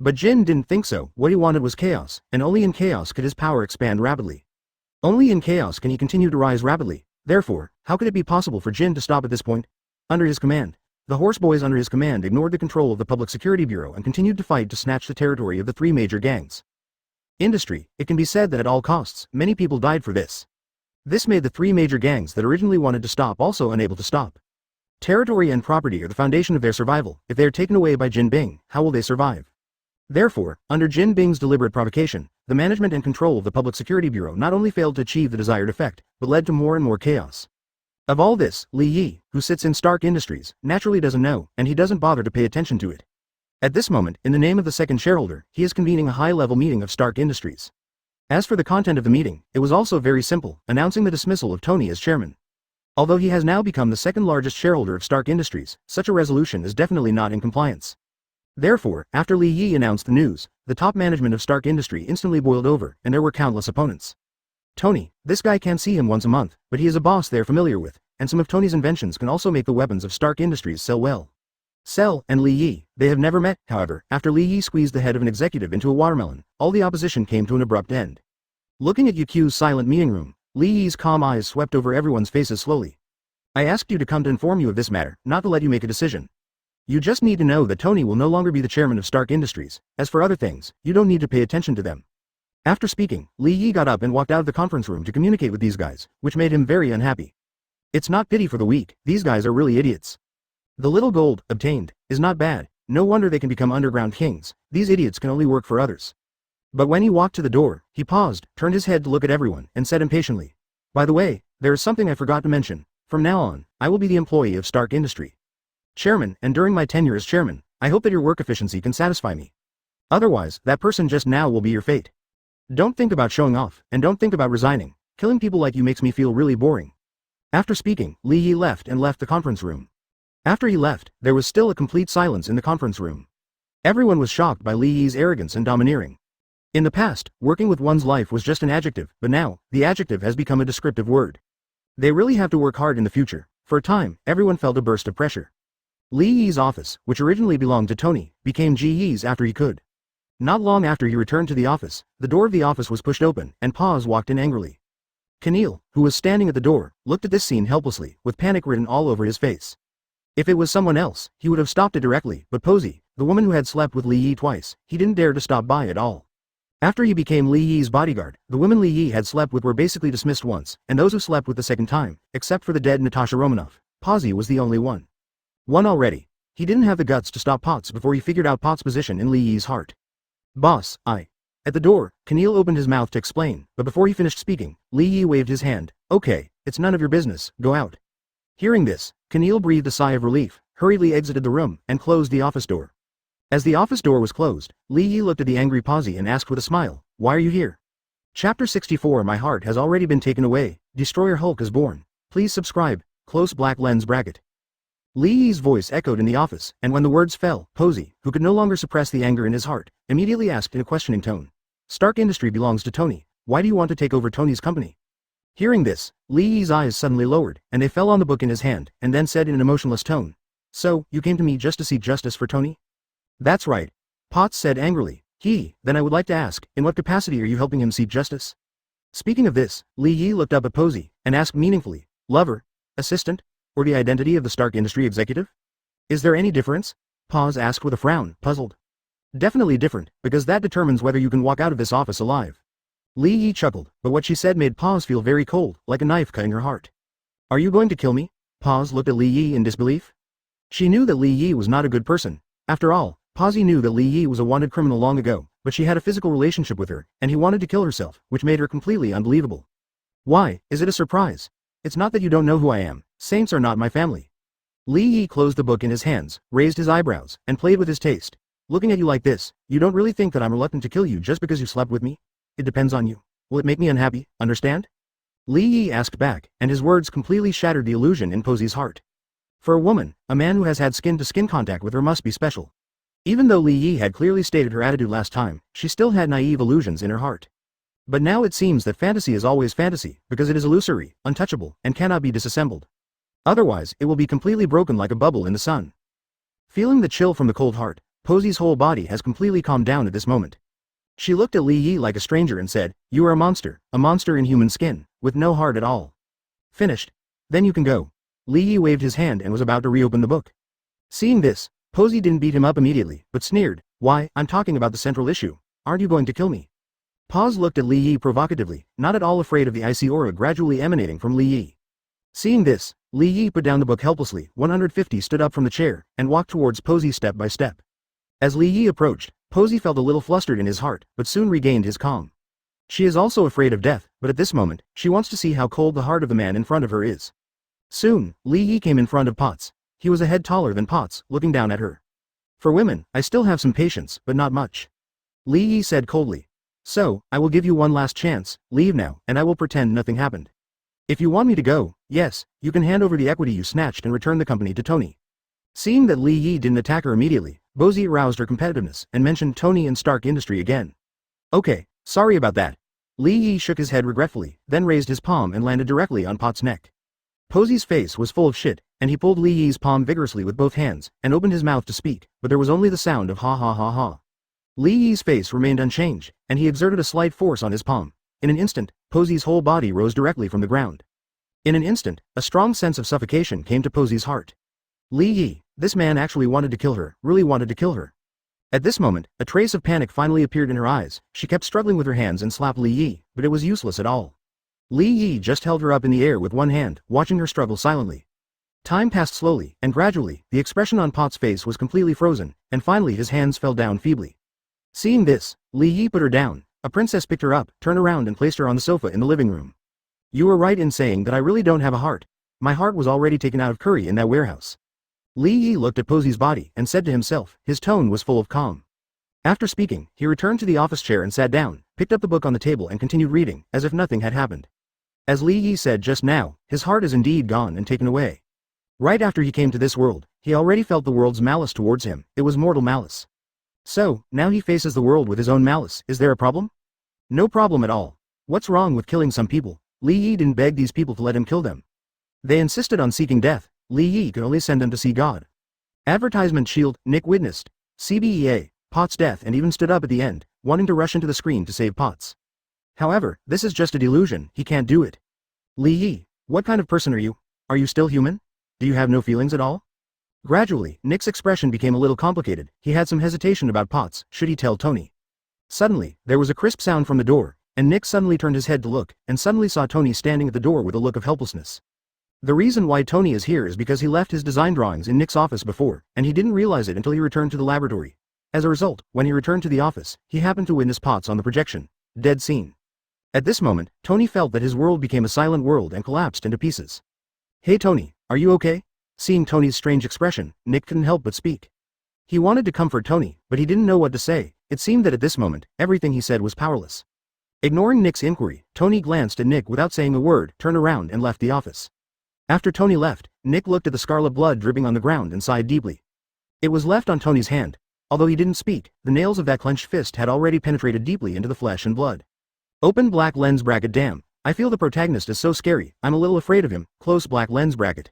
But Jin didn't think so. What he wanted was chaos, and only in chaos could his power expand rapidly. Only in chaos can he continue to rise rapidly. Therefore, how could it be possible for Jin to stop at this point? Under his command, the horse boys under his command ignored the control of the Public Security Bureau and continued to fight to snatch the territory of the three major gangs. Industry, it can be said that at all costs, many people died for this. This made the three major gangs that originally wanted to stop also unable to stop. Territory and property are the foundation of their survival. If they are taken away by Jin Bing, how will they survive? Therefore, under Jin Bing's deliberate provocation, the management and control of the Public Security Bureau not only failed to achieve the desired effect, but led to more and more chaos. Of all this, Li Yi, who sits in Stark Industries, naturally doesn't know, and he doesn't bother to pay attention to it. At this moment, in the name of the second shareholder, he is convening a high-level meeting of Stark Industries. As for the content of the meeting, it was also very simple, announcing the dismissal of Tony as chairman. Although he has now become the second largest shareholder of Stark Industries, such a resolution is definitely not in compliance. Therefore, after Li Yi announced the news, the top management of Stark Industry instantly boiled over, and there were countless opponents. Tony, this guy can't see him once a month, but he is a boss they're familiar with, and some of Tony's inventions can also make the weapons of Stark Industries sell well. Cell and Li Yi, they have never met. However, after Li Yi squeezed the head of an executive into a watermelon, all the opposition came to an abrupt end. Looking at Yukyu's silent meeting room, Li Yi's calm eyes swept over everyone's faces slowly. I asked you to come to inform you of this matter, not to let you make a decision. You just need to know that Tony will no longer be the chairman of Stark Industries. As for other things, you don't need to pay attention to them. After speaking, Li Yi got up and walked out of the conference room to communicate with these guys, which made him very unhappy. It's not pity for the weak, these guys are really idiots. The little gold, obtained, is not bad. no wonder they can become underground kings, these idiots can only work for others. But when he walked to the door, he paused, turned his head to look at everyone, and said impatiently, "By the way, there is something I forgot to mention. From now on, I will be the employee of Stark Industry. Chairman, and during my tenure as chairman, I hope that your work efficiency can satisfy me. Otherwise, that person just now will be your fate. Don't think about showing off, and don't think about resigning. Killing people like you makes me feel really boring." After speaking, Li Yi left the conference room. After he left, there was still a complete silence in the conference room. Everyone was shocked by Li Yi's arrogance and domineering. In the past, working with one's life was just an adjective, but now, the adjective has become a descriptive word. They really have to work hard in the future. For a time, everyone felt a burst of pressure. Li Yi's office, which originally belonged to Tony, became Ji Yi's after he could. Not long after he returned to the office, the door of the office was pushed open, and Paz walked in angrily. Camille, who was standing at the door, looked at this scene helplessly, with panic written all over his face. If it was someone else, he would have stopped it directly, but Posey, the woman who had slept with Li Yi twice, he didn't dare to stop by at all. After he became Li Yi's bodyguard, the women Li Yi had slept with were basically dismissed once, and those who slept with the second time, except for the dead Natasha Romanoff, Posey was the only one. One already. He didn't have the guts to stop Potts before he figured out Potts' position in Li Yi's heart. "Boss, I..." At the door, Camille opened his mouth to explain, but before he finished speaking, Li Yi waved his hand. "Okay, it's none of your business, go out." Hearing this, Camille breathed a sigh of relief, hurriedly exited the room, and closed the office door. As the office door was closed, Li Yi looked at the angry Posey and asked with a smile, "Why are you here?" Chapter 64. My heart has already been taken away, Destroyer Hulk is born. Please subscribe, close black lens bracket. Li Yi's voice echoed in the office, and when the words fell, Posey, who could no longer suppress the anger in his heart, immediately asked in a questioning tone. "Stark Industry belongs to Tony. Why do you want to take over Tony's company?" Hearing this, Li Yi's eyes suddenly lowered, and they fell on the book in his hand, and then said in an emotionless tone, "So, you came to me just to seek justice for Tony?" "That's right," Potts said angrily. Then I would like to ask, in what capacity are you helping him seek justice?" Speaking of this, Li Yi looked up at Posey, and asked meaningfully, "Lover? Assistant? Or the identity of the Stark Industry executive? Is there any difference?" Paz asked with a frown, puzzled. "Definitely different, because that determines whether you can walk out of this office alive." Li Yi chuckled, but what she said made Paz feel very cold, like a knife cutting her heart. "Are you going to kill me?" Paz looked at Li Yi in disbelief. She knew that Li Yi was not a good person. After all, Posey knew that Li Yi was a wanted criminal long ago, but she had a physical relationship with her, and he wanted to kill herself, which made her completely unbelievable. "Why, is it a surprise? It's not that you don't know who I am. Saints are not my family." Li Yi closed the book in his hands, raised his eyebrows, and played with his taste. "Looking at you like this, you don't really think that I'm reluctant to kill you just because you slept with me? It depends on you. Will it make me unhappy, understand?" Li Yi asked back, and his words completely shattered the illusion in Posey's heart. For a woman, a man who has had skin-to-skin contact with her must be special. Even though Li Yi had clearly stated her attitude last time, she still had naive illusions in her heart. But now it seems that fantasy is always fantasy, because it is illusory, untouchable, and cannot be disassembled. Otherwise, it will be completely broken like a bubble in the sun. Feeling the chill from the cold heart, Posey's whole body has completely calmed down at this moment. She looked at Li Yi like a stranger and said, "You are a monster in human skin, with no heart at all." "Finished? Then you can go." Li Yi waved his hand and was about to reopen the book. Seeing this, Posey didn't beat him up immediately, but sneered, "Why, I'm talking about the central issue. Aren't you going to kill me?" Paz looked at Li Yi provocatively, not at all afraid of the icy aura gradually emanating from Li Yi. Seeing this, Li Yi put down the book helplessly. 150 stood up from the chair, and walked towards Posey step by step. As Li Yi approached, Posey felt a little flustered in his heart, but soon regained his calm. She is also afraid of death, but at this moment, she wants to see how cold the heart of the man in front of her is. Soon, Li Yi came in front of Potts. He was a head taller than Potts, looking down at her. "For women, I still have some patience, but not much," Li Yi said coldly. "So, I will give you one last chance. Leave now, and I will pretend nothing happened. If you want me to go, yes, you can hand over the equity you snatched and return the company to Tony." Seeing that Li Yi didn't attack her immediately, Posey roused her competitiveness and mentioned Tony and Stark Industry again. "Okay, sorry about that." Li Yi shook his head regretfully, then raised his palm and landed directly on Potts' neck. Posey's face was full of shit, and he pulled Li Yi's palm vigorously with both hands, and opened his mouth to speak, but there was only the sound of ha ha ha ha. Li Yi's face remained unchanged, and he exerted a slight force on his palm. In an instant, Posey's whole body rose directly from the ground. In an instant, a strong sense of suffocation came to Posey's heart. Li Yi, this man actually wanted to kill her, really wanted to kill her. At this moment, a trace of panic finally appeared in her eyes. She kept struggling with her hands and slapped Li Yi, but it was useless at all. Li Yi just held her up in the air with one hand, watching her struggle silently. Time passed slowly, and gradually, the expression on Pot's face was completely frozen, and finally his hands fell down feebly. Seeing this, Li Yi put her down. A princess picked her up, turned around and placed her on the sofa in the living room. You were right in saying that I really don't have a heart. My heart was already taken out of curry in that warehouse. Li Yi looked at Posey's body and said to himself, his tone was full of calm. After speaking, he returned to the office chair and sat down, picked up the book on the table and continued reading, as if nothing had happened. As Li Yi said just now, his heart is indeed gone and taken away. Right after he came to this world, he already felt the world's malice towards him. It was mortal malice. So, now he faces the world with his own malice. Is there a problem? No problem at all. What's wrong with killing some people? Li Yi didn't beg these people to let him kill them. They insisted on seeking death. Li Yi could only send them to see God. Advertisement shield. Nick witnessed CBEA, Pot's death and even stood up at the end, wanting to rush into the screen to save Potts. However, this is just a delusion. He can't do it. Li Yi, what kind of person are you? Are you still human? Do you have no feelings at all? Gradually, Nick's expression became a little complicated. He had some hesitation about Potts. Should he tell Tony? Suddenly, there was a crisp sound from the door, and Nick suddenly turned his head to look, and suddenly saw Tony standing at the door with a look of helplessness. The reason why Tony is here is because he left his design drawings in Nick's office before, and he didn't realize it until he returned to the laboratory. As a result, when he returned to the office, he happened to witness Potts on the projection. Dead scene. At this moment, Tony felt that his world became a silent world and collapsed into pieces. Hey Tony, are you okay? Seeing Tony's strange expression, Nick couldn't help but speak. He wanted to comfort Tony, but he didn't know what to say. It seemed that at this moment, everything he said was powerless. Ignoring Nick's inquiry, Tony glanced at Nick without saying a word, turned around and left the office. After Tony left, Nick looked at the scarlet blood dripping on the ground and sighed deeply. It was left on Tony's hand. Although he didn't speak, the nails of that clenched fist had already penetrated deeply into the flesh and blood. Open black lens bracket. Damn, I feel the protagonist is so scary, I'm a little afraid of him. Close black lens bracket.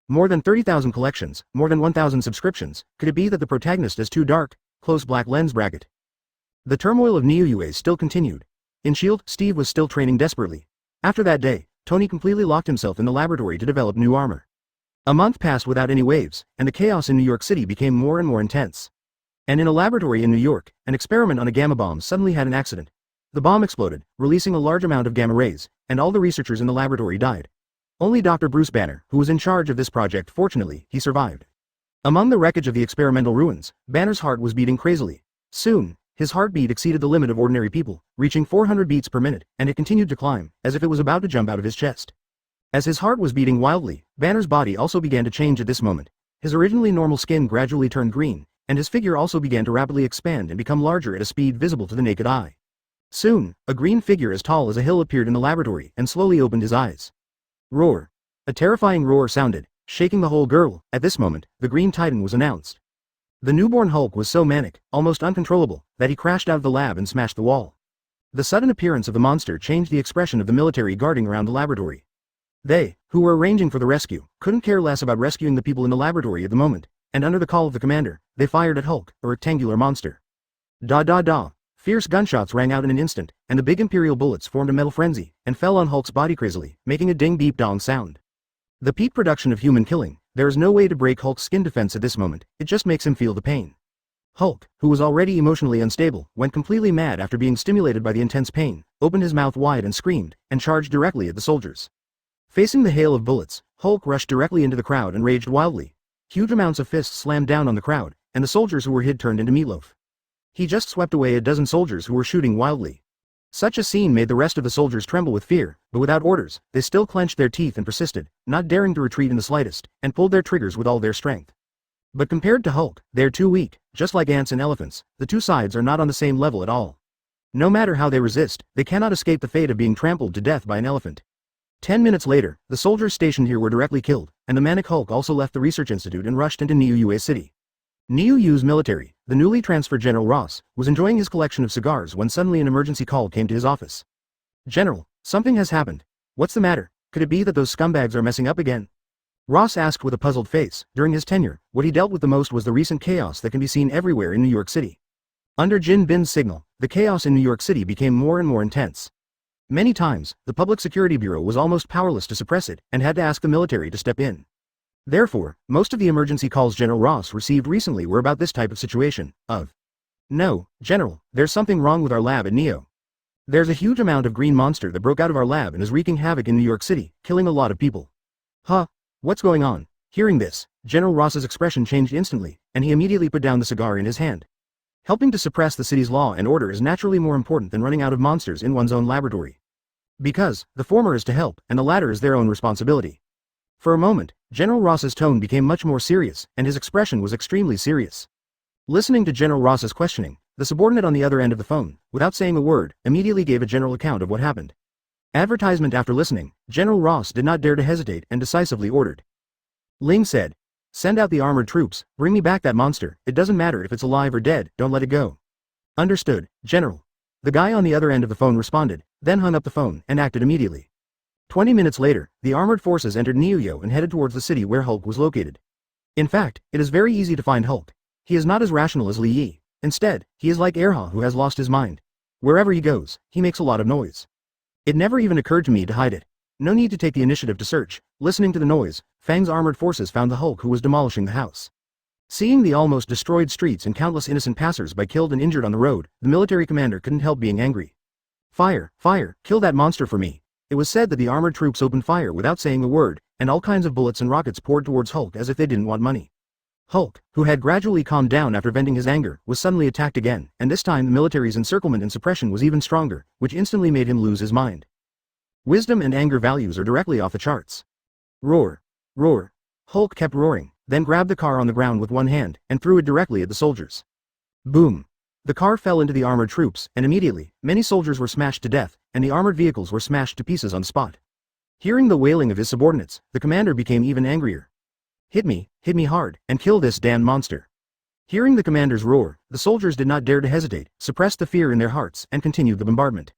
More than 30,000 collections, more than 1,000 subscriptions. Could it be that the protagonist is too dark? Close black lens bracket. The turmoil of NeoUA still continued. In S.H.I.E.L.D., Steve was still training desperately. After that day, Tony completely locked himself in the laboratory to develop new armor. A month passed without any waves, and the chaos in New York City became more and more intense. And in a laboratory in New York, an experiment on a gamma bomb suddenly had an accident. The bomb exploded, releasing a large amount of gamma rays, and all the researchers in the laboratory died. Only Dr. Bruce Banner, who was in charge of this project, fortunately, he survived. Among the wreckage of the experimental ruins, Banner's heart was beating crazily. Soon, his heartbeat exceeded the limit of ordinary people, reaching 400 beats per minute, and it continued to climb, as if it was about to jump out of his chest. As his heart was beating wildly, Banner's body also began to change at this moment. His originally normal skin gradually turned green, and his figure also began to rapidly expand and become larger at a speed visible to the naked eye. Soon, a green figure as tall as a hill appeared in the laboratory and slowly opened his eyes. Roar. A terrifying roar sounded, shaking the whole girl. At this moment, the Green Titan was announced. The newborn Hulk was so manic, almost uncontrollable, that he crashed out of the lab and smashed the wall. The sudden appearance of the monster changed the expression of the military guarding around the laboratory. They, who were arranging for the rescue, couldn't care less about rescuing the people in the laboratory at the moment, and under the call of the commander, they fired at Hulk, a rectangular monster. Da da da. Fierce gunshots rang out in an instant, and the big Imperial bullets formed a metal frenzy, and fell on Hulk's body crazily, making a ding-beep-dong sound. The peak production of human killing. There is no way to break Hulk's skin defense at this moment, it just makes him feel the pain. Hulk, who was already emotionally unstable, went completely mad after being stimulated by the intense pain, opened his mouth wide and screamed, and charged directly at the soldiers. Facing the hail of bullets, Hulk rushed directly into the crowd and raged wildly. Huge amounts of fists slammed down on the crowd, and the soldiers who were hid turned into meatloaf. He just swept away a dozen soldiers who were shooting wildly. Such a scene made the rest of the soldiers tremble with fear, but without orders, they still clenched their teeth and persisted, not daring to retreat in the slightest, and pulled their triggers with all their strength. But compared to Hulk, they're too weak. Just like ants and elephants, the two sides are not on the same level at all. No matter how they resist, they cannot escape the fate of being trampled to death by an elephant. 10 minutes later, the soldiers stationed here were directly killed, and the manic Hulk also left the research institute and rushed into NeoUA City. NeoU's military, the newly transferred General Ross, was enjoying his collection of cigars when suddenly an emergency call came to his office. General, something has happened. What's the matter? Could it be that those scumbags are messing up again? Ross asked with a puzzled face. During his tenure, what he dealt with the most was the recent chaos that can be seen everywhere in New York City. Under Jin Bin's signal, the chaos in New York City became more and more intense. Many times, the Public Security Bureau was almost powerless to suppress it, and had to ask the military to step in. Therefore, most of the emergency calls General Ross received recently were about this type of situation, No, General, there's something wrong with our lab at Neo. There's a huge amount of green monster that broke out of our lab and is wreaking havoc in New York City, killing a lot of people. Huh? What's going on? Hearing this, General Ross's expression changed instantly, and he immediately put down the cigar in his hand. Helping to suppress the city's law and order is naturally more important than running out of monsters in one's own laboratory. Because, the former is to help, and the latter is their own responsibility. For a moment, General Ross's tone became much more serious, and his expression was extremely serious. Listening to General Ross's questioning, the subordinate on the other end of the phone, without saying a word, immediately gave a general account of what happened. Advertisement. After listening, General Ross did not dare to hesitate and decisively ordered. Ling said, "Send out the armored troops, bring me back that monster, it doesn't matter if it's alive or dead, don't let it go." "Understood, General." The guy on the other end of the phone responded, then hung up the phone and acted immediately. 20 minutes later, the armored forces entered Niuyo and headed towards the city where Hulk was located. In fact, it is very easy to find Hulk. He is not as rational as Li Yi. Instead, he is like Erha who has lost his mind. Wherever he goes, he makes a lot of noise. It never even occurred to me to hide it. No need to take the initiative to search. Listening to the noise, Fang's armored forces found the Hulk who was demolishing the house. Seeing the almost destroyed streets and countless innocent passers-by killed and injured on the road, the military commander couldn't help being angry. "Fire, fire, kill that monster for me." It was said that the armored troops opened fire without saying a word, and all kinds of bullets and rockets poured towards Hulk as if they didn't want money. Hulk, who had gradually calmed down after venting his anger, was suddenly attacked again, and this time the military's encirclement and suppression was even stronger, which instantly made him lose his mind. Wisdom and anger values are directly off the charts. Roar. Roar. Hulk kept roaring, then grabbed the car on the ground with one hand, and threw it directly at the soldiers. Boom. The car fell into the armored troops, and immediately, many soldiers were smashed to death, and the armored vehicles were smashed to pieces on the spot. Hearing the wailing of his subordinates, the commander became even angrier. Hit me hard, and kill this damn monster." Hearing the commander's roar, the soldiers did not dare to hesitate, suppressed the fear in their hearts, and continued the bombardment.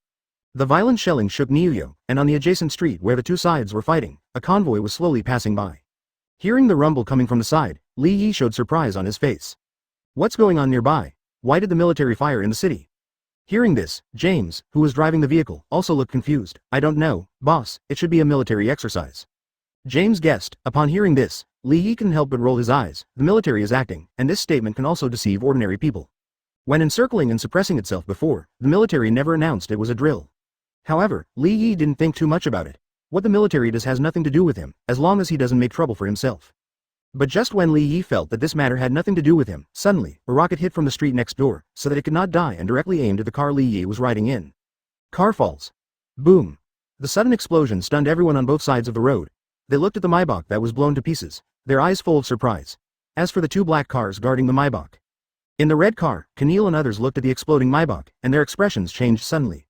The violent shelling shook Niuyo, and on the adjacent street where the two sides were fighting, a convoy was slowly passing by. Hearing the rumble coming from the side, Li Yi showed surprise on his face. "What's going on nearby? Why did the military fire in the city?" Hearing this, James, who was driving the vehicle, also looked confused. "I don't know, boss, it should be a military exercise." James guessed. Upon hearing this, Li Yi couldn't help but roll his eyes. The military is acting, and this statement can also deceive ordinary people. When encircling and suppressing itself before, the military never announced it was a drill. However, Li Yi didn't think too much about it. What the military does has nothing to do with him, as long as he doesn't make trouble for himself. But just when Li Yi felt that this matter had nothing to do with him, suddenly, a rocket hit from the street next door, so that it could not die and directly aimed at the car Li Yi was riding in. Car falls. Boom. The sudden explosion stunned everyone on both sides of the road. They looked at the Maybach that was blown to pieces, their eyes full of surprise. As for the two black cars guarding the Maybach. In the red car, Keneal and others looked at the exploding Maybach, and their expressions changed suddenly.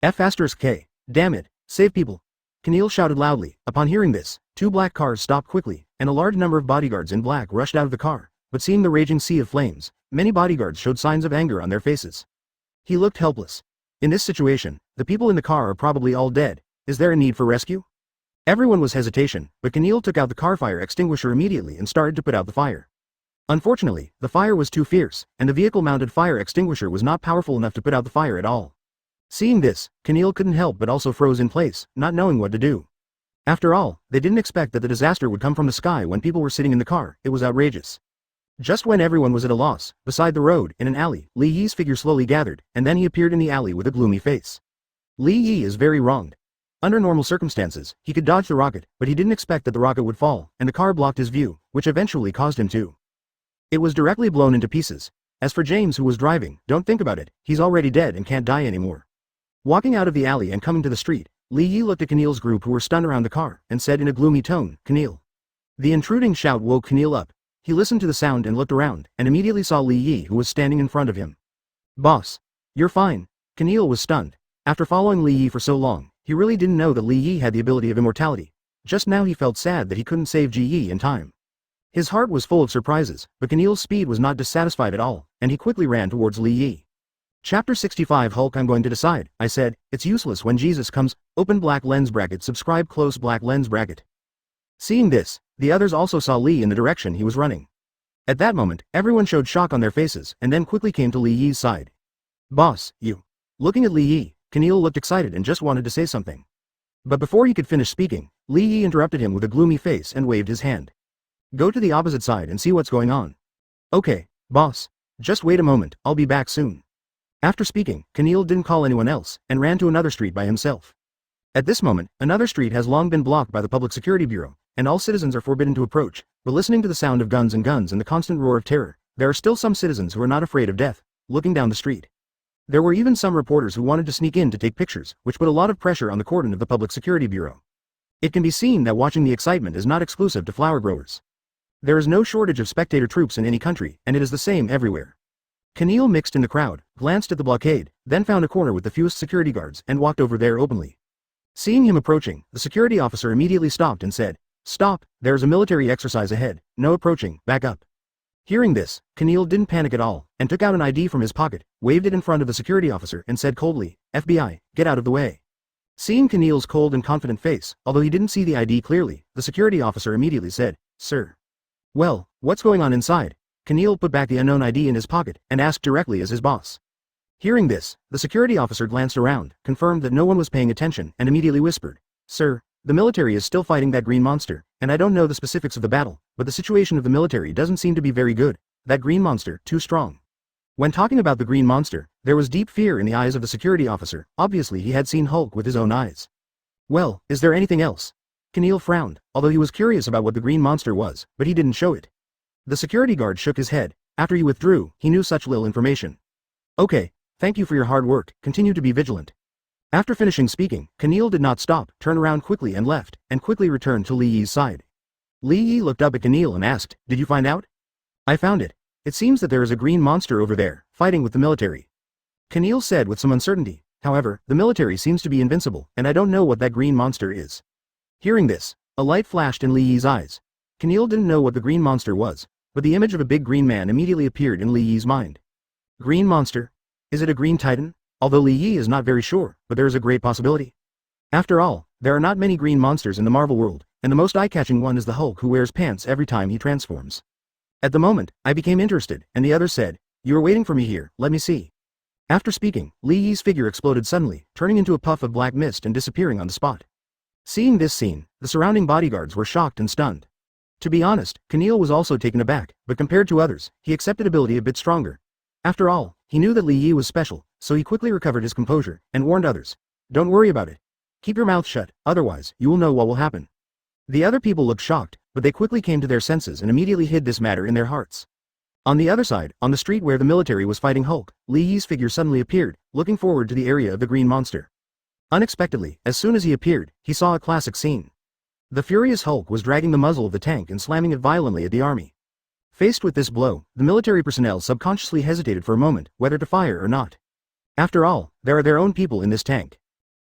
F***K. Damn it, save people. Keneal shouted loudly. Upon hearing this, two black cars stopped quickly, and a large number of bodyguards in black rushed out of the car, but seeing the raging sea of flames, many bodyguards showed signs of anger on their faces. He looked helpless. In this situation, the people in the car are probably all dead. Is there a need for rescue? Everyone was hesitation, but Keneal took out the car fire extinguisher immediately and started to put out the fire. Unfortunately, the fire was too fierce, and the vehicle-mounted fire extinguisher was not powerful enough to put out the fire at all. Seeing this, Keneal couldn't help but also froze in place, not knowing what to do. After all, they didn't expect that the disaster would come from the sky when people were sitting in the car. It was outrageous. Just when everyone was at a loss, beside the road, in an alley, Li Yi's figure slowly gathered, and then he appeared in the alley with a gloomy face. Li Yi is very wronged. Under normal circumstances, he could dodge the rocket, but he didn't expect that the rocket would fall, and the car blocked his view, which eventually caused him to. It was directly blown into pieces. As for James who was driving, don't think about it, he's already dead and can't die anymore. Walking out of the alley and coming to the street, Li Yi looked at Keneal's group who were stunned around the car, and said in a gloomy tone, "Keneal." The intruding shout woke Keneal up. He listened to the sound and looked around, and immediately saw Li Yi who was standing in front of him. "Boss. You're fine." Keneal was stunned. After following Li Yi for so long, he really didn't know that Li Yi had the ability of immortality. Just now he felt sad that he couldn't save Ji Yi in time. His heart was full of surprises, but Keneal's speed was not dissatisfied at all, and he quickly ran towards Li Yi. Chapter 65 Hulk. I'm going to decide, I said, it's useless when Jesus comes, open black lens bracket, subscribe close black lens bracket. Seeing this, the others also saw Li in the direction he was running. At that moment, everyone showed shock on their faces and then quickly came to Li Yi's side. "Boss, you." Looking at Li Yi, Keneal looked excited and just wanted to say something. But before he could finish speaking, Li Yi interrupted him with a gloomy face and waved his hand. "Go to the opposite side and see what's going on." "Okay, boss. Just wait a moment, I'll be back soon." After speaking, Keneal didn't call anyone else, and ran to another street by himself. At this moment, another street has long been blocked by the Public Security Bureau, and all citizens are forbidden to approach, But listening to the sound of guns and the constant roar of terror, there are still some citizens who are not afraid of death, looking down the street. There were even some reporters who wanted to sneak in to take pictures, which put a lot of pressure on the cordon of the Public Security Bureau. It can be seen that watching the excitement is not exclusive to flower growers. There is no shortage of spectator troops in any country, and it is the same everywhere. Keneal mixed in the crowd, glanced at the blockade, then found a corner with the fewest security guards and walked over there openly. Seeing him approaching, the security officer immediately stopped and said, "Stop, there is a military exercise ahead, no approaching, back up." Hearing this, Keneal didn't panic at all, and took out an ID from his pocket, waved it in front of the security officer and said coldly, "FBI, get out of the way." Seeing Keneal's cold and confident face, although he didn't see the ID clearly, the security officer immediately said, "Sir." "Well, what's going on inside?" Keneal put back the unknown ID in his pocket and asked directly as his boss. Hearing this, the security officer glanced around, confirmed that no one was paying attention, and immediately whispered, "Sir, the military is still fighting that green monster, and I don't know the specifics of the battle, but the situation of the military doesn't seem to be very good. That green monster, too strong." When talking about the green monster, there was deep fear in the eyes of the security officer. Obviously he had seen Hulk with his own eyes. "Well, is there anything else?" Keneal frowned, although he was curious about what the green monster was, but he didn't show it. The security guard shook his head. After he withdrew, he knew such little information. "Okay, thank you for your hard work, continue to be vigilant." After finishing speaking, Keneal did not stop, turned around quickly and left, and quickly returned to Li Yi's side. Li Yi looked up at Keneal and asked, "Did you find out?" "I found it. It seems that there is a green monster over there, fighting with the military." Keneal said with some uncertainty, "However, the military seems to be invincible, and I don't know what that green monster is." Hearing this, a light flashed in Li Yi's eyes. Keneal didn't know what the green monster was, but the image of a big green man immediately appeared in Li Yi's mind. Green monster? Is it a green titan? Although Li Yi is not very sure, but there is a great possibility. After all, there are not many green monsters in the Marvel world, and the most eye-catching one is the Hulk who wears pants every time he transforms. At the moment, I became interested, and the other said, "You are waiting for me here, let me see." After speaking, Li Yi's figure exploded suddenly, turning into a puff of black mist and disappearing on the spot. Seeing this scene, the surrounding bodyguards were shocked and stunned. To be honest, Keneal was also taken aback, but compared to others, he accepted ability a bit stronger. After all, he knew that Li Yi was special, so he quickly recovered his composure, and warned others, "Don't worry about it. Keep your mouth shut, otherwise, you will know what will happen." The other people looked shocked, but they quickly came to their senses and immediately hid this matter in their hearts. On the other side, on the street where the military was fighting Hulk, Li Yi's figure suddenly appeared, looking forward to the area of the green monster. Unexpectedly, as soon as he appeared, he saw a classic scene. The furious Hulk was dragging the muzzle of the tank and slamming it violently at the army. Faced with this blow, the military personnel subconsciously hesitated for a moment, whether to fire or not. After all, there are their own people in this tank.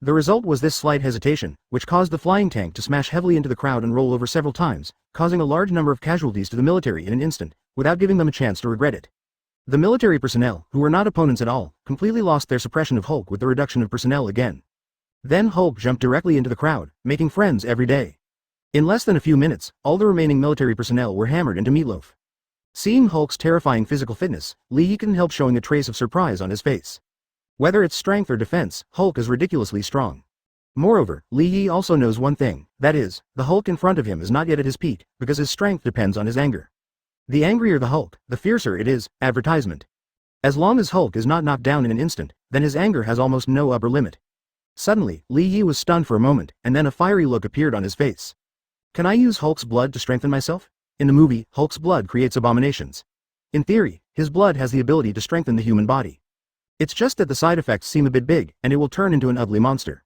The result was this slight hesitation, which caused the flying tank to smash heavily into the crowd and roll over several times, causing a large number of casualties to the military in an instant, without giving them a chance to regret it. The military personnel, who were not opponents at all, completely lost their suppression of Hulk with the reduction of personnel again. Then Hulk jumped directly into the crowd, making friends every day. In less than a few minutes, all the remaining military personnel were hammered into meatloaf. Seeing Hulk's terrifying physical fitness, Li Yi couldn't help showing a trace of surprise on his face. Whether it's strength or defense, Hulk is ridiculously strong. Moreover, Li Yi also knows one thing, that is, the Hulk in front of him is not yet at his peak, because his strength depends on his anger. The angrier the Hulk, the fiercer it is, advertisement. As long as Hulk is not knocked down in an instant, then his anger has almost no upper limit. Suddenly, Li Yi was stunned for a moment, and then a fiery look appeared on his face. Can I use Hulk's blood to strengthen myself? In the movie, Hulk's blood creates abominations. In theory, his blood has the ability to strengthen the human body. It's just that the side effects seem a bit big, and it will turn into an ugly monster.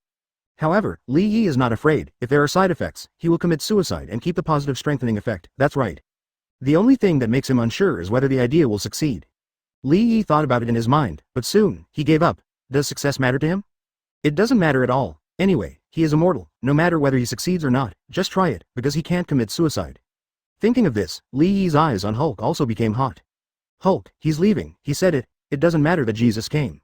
However, Li Yi is not afraid. If there are side effects, he will commit suicide and keep the positive strengthening effect, that's right. The only thing that makes him unsure is whether the idea will succeed. Li Yi thought about it in his mind, but soon, he gave up. Does success matter to him? It doesn't matter at all. Anyway, he is immortal, no matter whether he succeeds or not, just try it, because he can't commit suicide. Thinking of this, Li Yi's eyes on Hulk also became hot. Hulk, he's leaving, he said it doesn't matter that Jesus came.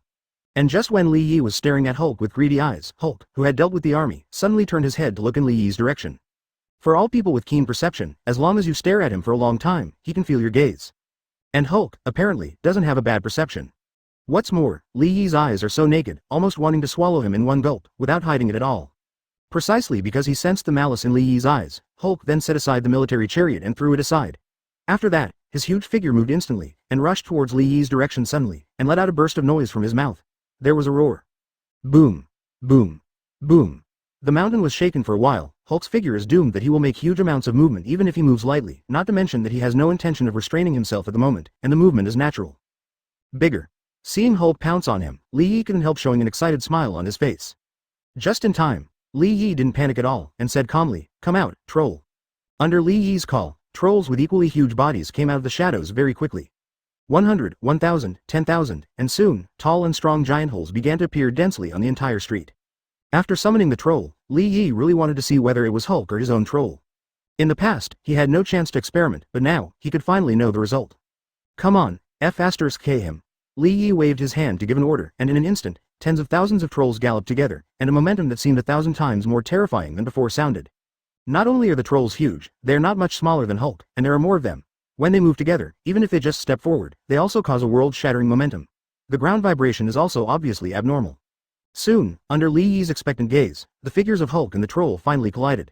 And just when Li Yi was staring at Hulk with greedy eyes, Hulk, who had dealt with the army, suddenly turned his head to look in Li Yi's direction. For all people with keen perception, as long as you stare at him for a long time, he can feel your gaze. And Hulk, apparently, doesn't have a bad perception. What's more, Li Yi's eyes are so naked, almost wanting to swallow him in one gulp, without hiding it at all. Precisely because he sensed the malice in Li Yi's eyes, Hulk then set aside the military chariot and threw it aside. After that, his huge figure moved instantly, and rushed towards Li Yi's direction suddenly, and let out a burst of noise from his mouth. There was a roar. Boom. Boom. Boom. The mountain was shaken for a while. Hulk's figure is doomed that he will make huge amounts of movement even if he moves lightly, not to mention that he has no intention of restraining himself at the moment, and the movement is natural. Bigger. Seeing Hulk pounce on him, Li Yi couldn't help showing an excited smile on his face. Just in time. Li Yi didn't panic at all, and said calmly, "Come out, troll." Under Li Yi's call, trolls with equally huge bodies came out of the shadows very quickly. 100, 1,000, 10,000, and soon, tall and strong giant holes began to appear densely on the entire street. After summoning the troll, Li Yi really wanted to see whether it was Hulk or his own troll. In the past, he had no chance to experiment, but now, he could finally know the result. "Come on, F***K him." Li Yi waved his hand to give an order, and in an instant, tens of thousands of trolls galloped together, and a momentum that seemed 1,000 times more terrifying than before sounded. Not only are the trolls huge, they are not much smaller than Hulk, and there are more of them. When they move together, even if they just step forward, they also cause a world-shattering momentum. The ground vibration is also obviously abnormal. Soon, under Li Yi's expectant gaze, the figures of Hulk and the troll finally collided.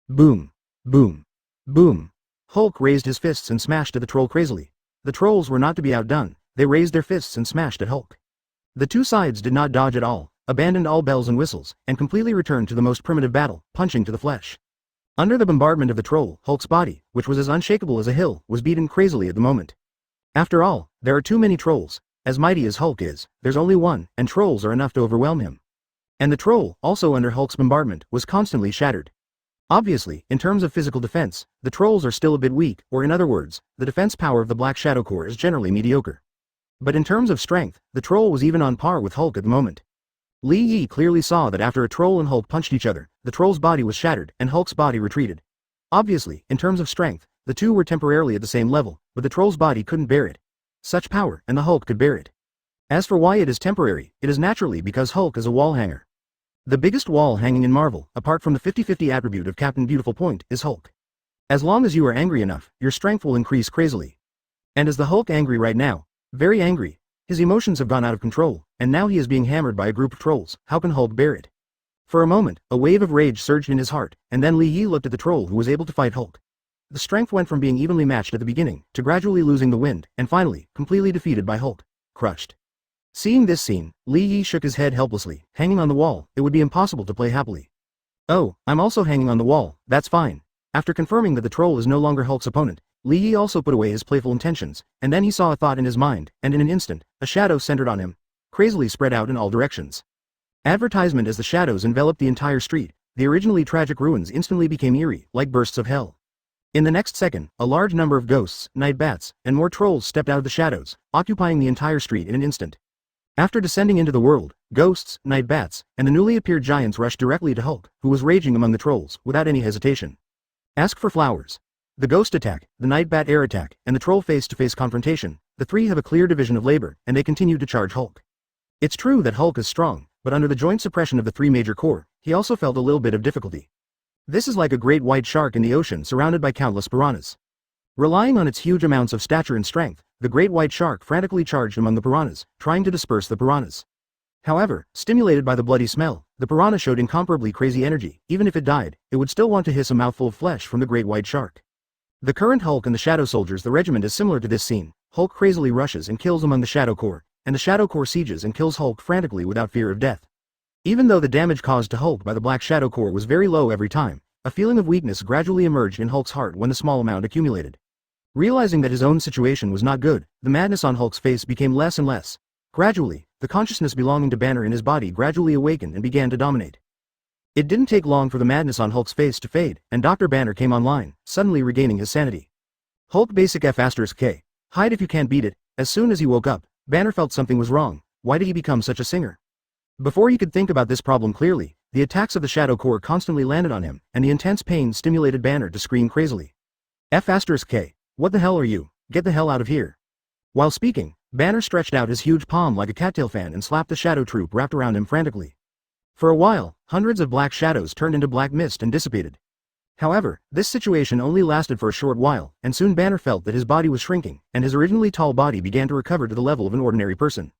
Boom. Boom. Boom. Hulk raised his fists and smashed at the troll crazily. The trolls were not to be outdone. They raised their fists and smashed at Hulk. The two sides did not dodge at all, abandoned all bells and whistles, and completely returned to the most primitive battle, punching to the flesh. Under the bombardment of the troll, Hulk's body, which was as unshakable as a hill, was beaten crazily at the moment. After all, there are too many trolls. As mighty as Hulk is, there's only one, and trolls are enough to overwhelm him. And the troll, also under Hulk's bombardment, was constantly shattered. Obviously, in terms of physical defense, the trolls are still a bit weak, or in other words, the defense power of the Black Shadow Corps is generally mediocre. But in terms of strength, the troll was even on par with Hulk at the moment. Li Yi clearly saw that after a troll and Hulk punched each other, the troll's body was shattered, and Hulk's body retreated. Obviously, in terms of strength, the two were temporarily at the same level, but the troll's body couldn't bear it. Such power, and the Hulk could bear it. As for why it is temporary, it is naturally because Hulk is a wall hanger. The biggest wall hanging in Marvel, apart from the 50-50 attribute of Captain Beautiful Point, is Hulk. As long as you are angry enough, your strength will increase crazily. And is the Hulk angry right now? Very angry. His emotions have gone out of control, and now he is being hammered by a group of trolls. How can Hulk bear it? For a moment, a wave of rage surged in his heart, and then Li Yi looked at the troll who was able to fight Hulk. The strength went from being evenly matched at the beginning, to gradually losing the wind, and finally, completely defeated by Hulk. Crushed. Seeing this scene, Li Yi shook his head helplessly. Hanging on the wall, it would be impossible to play happily. "Oh, I'm also hanging on the wall, that's fine." After confirming that the troll is no longer Hulk's opponent, Li Yi also put away his playful intentions, and then he saw a thought in his mind, and in an instant, a shadow centered on him, crazily spread out in all directions. Advertisement as the shadows enveloped the entire street, the originally tragic ruins instantly became eerie, like bursts of hell. In the next second, a large number of ghosts, night bats, and more trolls stepped out of the shadows, occupying the entire street in an instant. After descending into the world, ghosts, night bats, and the newly appeared giants rushed directly to Hulk, who was raging among the trolls, without any hesitation. Ask for flowers. The ghost attack, the night bat air attack, and the troll face-to-face confrontation, the three have a clear division of labor, and they continue to charge Hulk. It's true that Hulk is strong, but under the joint suppression of the three major corps, he also felt a little bit of difficulty. This is like a great white shark in the ocean surrounded by countless piranhas. Relying on its huge amounts of stature and strength, the great white shark frantically charged among the piranhas, trying to disperse the piranhas. However, stimulated by the bloody smell, the piranha showed incomparably crazy energy. Even if it died, it would still want to hiss a mouthful of flesh from the great white shark. The current Hulk and the Shadow Soldiers, the regiment, is similar to this scene. Hulk crazily rushes and kills among the Shadow Corps, and the Shadow Corps sieges and kills Hulk frantically without fear of death. Even though the damage caused to Hulk by the Black Shadow Corps was very low every time, a feeling of weakness gradually emerged in Hulk's heart when the small amount accumulated. Realizing that his own situation was not good, the madness on Hulk's face became less and less. Gradually, the consciousness belonging to Banner in his body gradually awakened and began to dominate. It didn't take long for the madness on Hulk's face to fade, and Dr. Banner came online, suddenly regaining his sanity. Hulk basic F***K. Hide if you can't beat it. As soon as he woke up, Banner felt something was wrong. Why did he become such a singer? Before he could think about this problem clearly, the attacks of the Shadow Corps constantly landed on him, and the intense pain stimulated Banner to scream crazily. F***K. What the hell are you? Get the hell out of here. While speaking, Banner stretched out his huge palm like a cattail fan and slapped the shadow troop wrapped around him frantically. For a while, hundreds of black shadows turned into black mist and dissipated. However, this situation only lasted for a short while, and soon Banner felt that his body was shrinking, and his originally tall body began to recover to the level of an ordinary person.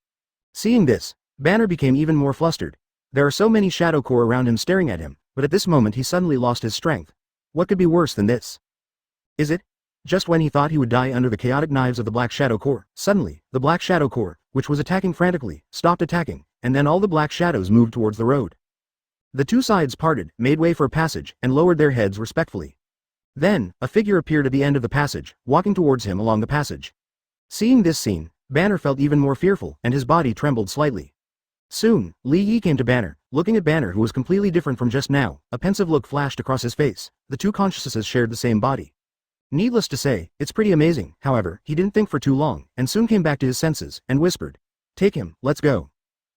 Seeing this, Banner became even more flustered. There are so many Shadow Corps around him staring at him, but at this moment he suddenly lost his strength. What could be worse than this? Is it? Just when he thought he would die under the chaotic knives of the Black Shadow Corps, suddenly, the Black Shadow Corps, which was attacking frantically, stopped attacking, and then all the black shadows moved towards the road. The two sides parted, made way for a passage, and lowered their heads respectfully. Then, a figure appeared at the end of the passage, walking towards him along the passage. Seeing this scene, Banner felt even more fearful, and his body trembled slightly. Soon, Li Yi came to Banner, looking at Banner who was completely different from just now. A pensive look flashed across his face. The two consciousnesses shared the same body. Needless to say, it's pretty amazing. However, he didn't think for too long, and soon came back to his senses, and whispered, "Take him, let's go."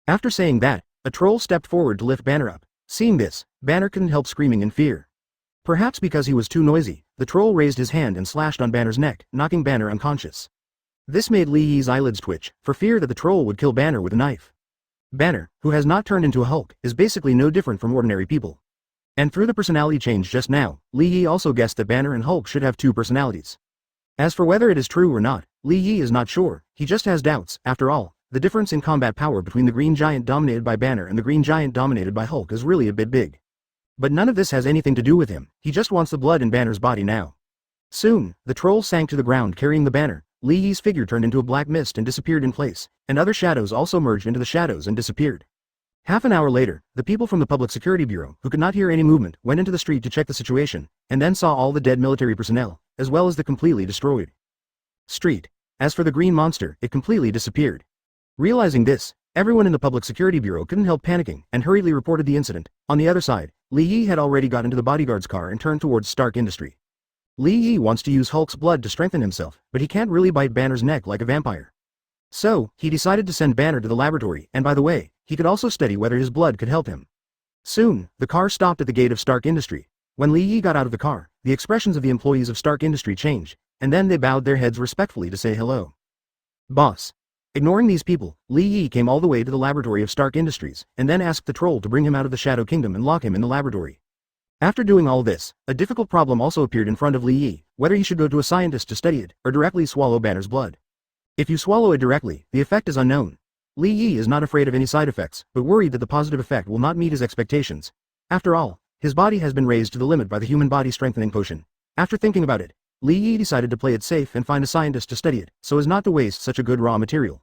After saying that, a troll stepped forward to lift Banner up. Seeing this, Banner couldn't help screaming in fear. Perhaps because he was too noisy, the troll raised his hand and slashed on Banner's neck, knocking Banner unconscious. This made Li Yi's eyelids twitch, for fear that the troll would kill Banner with a knife. Banner, who has not turned into a Hulk, is basically no different from ordinary people. And through the personality change just now, Li Yi also guessed that Banner and Hulk should have two personalities. As for whether it is true or not, Li Yi is not sure, he just has doubts. After all, the difference in combat power between the Green Giant dominated by Banner and the Green Giant dominated by Hulk is really a bit big. But none of this has anything to do with him, he just wants the blood in Banner's body now. Soon, the troll sank to the ground carrying the banner. Li Yi's figure turned into a black mist and disappeared in place, and other shadows also merged into the shadows and disappeared. Half an hour later, the people from the Public Security Bureau, who could not hear any movement, went into the street to check the situation, and then saw all the dead military personnel, as well as the completely destroyed street. As for the green monster, it completely disappeared. Realizing this, everyone in the Public Security Bureau couldn't help panicking, and hurriedly reported the incident. On the other side, Li Yi had already got into the bodyguard's car and turned towards Stark Industry. Li Yi wants to use Hulk's blood to strengthen himself, but he can't really bite Banner's neck like a vampire. So, he decided to send Banner to the laboratory, and by the way, he could also study whether his blood could help him. Soon, the car stopped at the gate of Stark Industry. When Li Yi got out of the car, the expressions of the employees of Stark Industry changed, and then they bowed their heads respectfully to say hello. Boss. Ignoring these people, Li Yi came all the way to the laboratory of Stark Industries, and then asked the troll to bring him out of the Shadow Kingdom and lock him in the laboratory. After doing all this, a difficult problem also appeared in front of Li Yi, whether he should go to a scientist to study it, or directly swallow Banner's blood. If you swallow it directly, the effect is unknown. Li Yi is not afraid of any side effects, but worried that the positive effect will not meet his expectations. After all, his body has been raised to the limit by the human body strengthening potion. After thinking about it, Li Yi decided to play it safe and find a scientist to study it, so as not to waste such a good raw material.